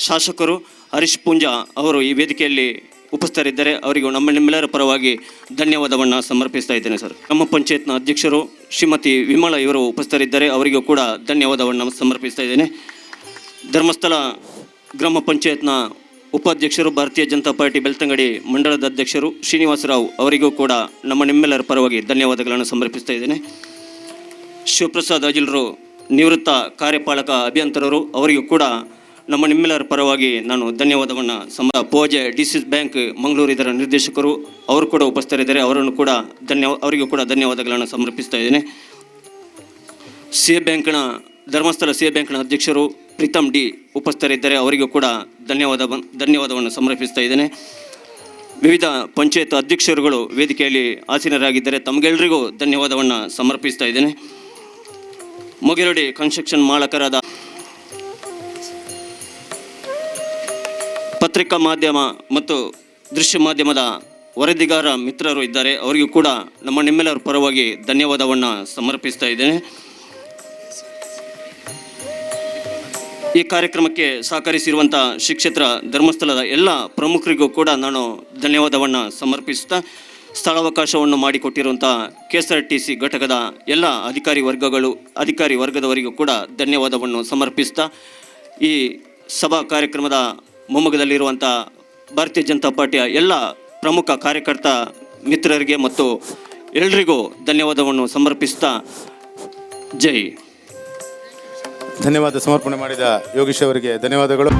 ಶಾಸಕರು ಹರೀಶ್ ಪೂಂಜಾ ಅವರು ಈ ವೇದಿಕೆಯಲ್ಲಿ ಉಪಸ್ಥಿತರಿದ್ದಾರೆ. ಅವರಿಗೂ ನಿಮ್ಮೆಲ್ಲರ ಪರವಾಗಿ ಧನ್ಯವಾದವನ್ನು ಸಮರ್ಪಿಸ್ತಾ ಇದ್ದೇನೆ ಸರ್. ಗ್ರಾಮ ಪಂಚಾಯತ್ನ ಅಧ್ಯಕ್ಷರು ಶ್ರೀಮತಿ ವಿಮಲಾ ಇವರು ಉಪಸ್ಥಿತರಿದ್ದಾರೆ. ಅವರಿಗೂ ಕೂಡ ಧನ್ಯವಾದವನ್ನು ಸಮರ್ಪಿಸ್ತಾ ಇದ್ದೇನೆ. ಧರ್ಮಸ್ಥಳ ಗ್ರಾಮ ಪಂಚಾಯತ್ನ ಉಪಾಧ್ಯಕ್ಷರು ಭಾರತೀಯ ಜನತಾ ಪಾರ್ಟಿ ಬೆಳ್ತಂಗಡಿ ಮಂಡಳದ ಅಧ್ಯಕ್ಷರು ಶ್ರೀನಿವಾಸರಾವ್ ಅವರಿಗೂ ಕೂಡ ನಿಮ್ಮೆಲ್ಲರ ಪರವಾಗಿ ಧನ್ಯವಾದಗಳನ್ನು ಸಮರ್ಪಿಸ್ತಾ ಇದ್ದೇನೆ. ಶಿವಪ್ರಸಾದ್ ಅಜಿಲ್ರು ನಿವೃತ್ತ ಕಾರ್ಯಪಾಲಕ ಅಭಿಯಂತರರು, ಅವರಿಗೂ ಕೂಡ ನಿಮ್ಮೆಲ್ಲರ ಪರವಾಗಿ ನಾನು ಧನ್ಯವಾದವನ್ನು ಪೂಜೆ ಡಿಸಿಸ್ ಬ್ಯಾಂಕ್ ಮಂಗಳೂರು ಇದರ ನಿರ್ದೇಶಕರು ಅವರು ಕೂಡ ಉಪಸ್ಥಿತರಿದ್ದಾರೆ. ಅವರಿಗೂ ಕೂಡ ಧನ್ಯವಾದಗಳನ್ನು ಸಮರ್ಪಿಸ್ತಾ ಇದ್ದೇನೆ. ಧರ್ಮಸ್ಥಳ ಸಿ ಎ ಬ್ಯಾಂಕ್ನ ಅಧ್ಯಕ್ಷರು ಪ್ರೀತಮ್ ಡಿ ಉಪಸ್ಥಿತರಿದ್ದಾರೆ. ಅವರಿಗೂ ಕೂಡ ಧನ್ಯವಾದವನ್ನು ಸಮರ್ಪಿಸ್ತಾ ಇದ್ದೇನೆ. ವಿವಿಧ ಪಂಚಾಯತ್ ಅಧ್ಯಕ್ಷರುಗಳು ವೇದಿಕೆಯಲ್ಲಿ ಆಸೀನರಾಗಿದ್ದಾರೆ. ತಮಗೆಲ್ಲರಿಗೂ ಧನ್ಯವಾದವನ್ನು ಸಮರ್ಪಿಸ್ತಾ ಇದ್ದೇನೆ. ಮೊಗೆರಡಿ ಕನ್ಸ್ಟ್ರಕ್ಷನ್ ಮಾಲಕರಾದ ಪತ್ರಿಕಾ ಮಾಧ್ಯಮ ಮತ್ತು ದೃಶ್ಯ ಮಾಧ್ಯಮದ ವರದಿಗಾರ ಮಿತ್ರರು ಇದ್ದಾರೆ. ಅವರಿಗೂ ಕೂಡ ನಿಮ್ಮೆಲ್ಲರ ಪರವಾಗಿ ಧನ್ಯವಾದವನ್ನು ಸಮರ್ಪಿಸ್ತಾ ಇದ್ದೇನೆ. ಈ ಕಾರ್ಯಕ್ರಮಕ್ಕೆ ಸಹಕರಿಸಿರುವಂಥ ಶ್ರೀ ಕ್ಷೇತ್ರ ಧರ್ಮಸ್ಥಳದ ಎಲ್ಲ ಪ್ರಮುಖರಿಗೂ ಕೂಡ ನಾನು ಧನ್ಯವಾದವನ್ನು ಸಮರ್ಪಿಸುತ್ತಾ, ಸ್ಥಳಾವಕಾಶವನ್ನು ಮಾಡಿಕೊಟ್ಟಿರುವಂಥ KSRTC ಘಟಕದ ಎಲ್ಲ ಅಧಿಕಾರಿ ವರ್ಗದವರಿಗೂ ಕೂಡ ಧನ್ಯವಾದವನ್ನು ಸಮರ್ಪಿಸ್ತಾ, ಈ ಸಭಾ ಕಾರ್ಯಕ್ರಮದ ಮೊಮ್ಮಗದಲ್ಲಿರುವಂಥ ಭಾರತೀಯ ಜನತಾ ಪಾರ್ಟಿಯ ಎಲ್ಲ ಪ್ರಮುಖ ಕಾರ್ಯಕರ್ತ ಮಿತ್ರರಿಗೆ ಮತ್ತು ಎಲ್ರಿಗೂ ಧನ್ಯವಾದವನ್ನು ಸಮರ್ಪಿಸ್ತಾ ಜೈ. ಧನ್ಯವಾದ ಸಮರ್ಪಣೆ ಮಾಡಿದ ಯೋಗೀಶ್ ಅವರಿಗೆ ಧನ್ಯವಾದಗಳು.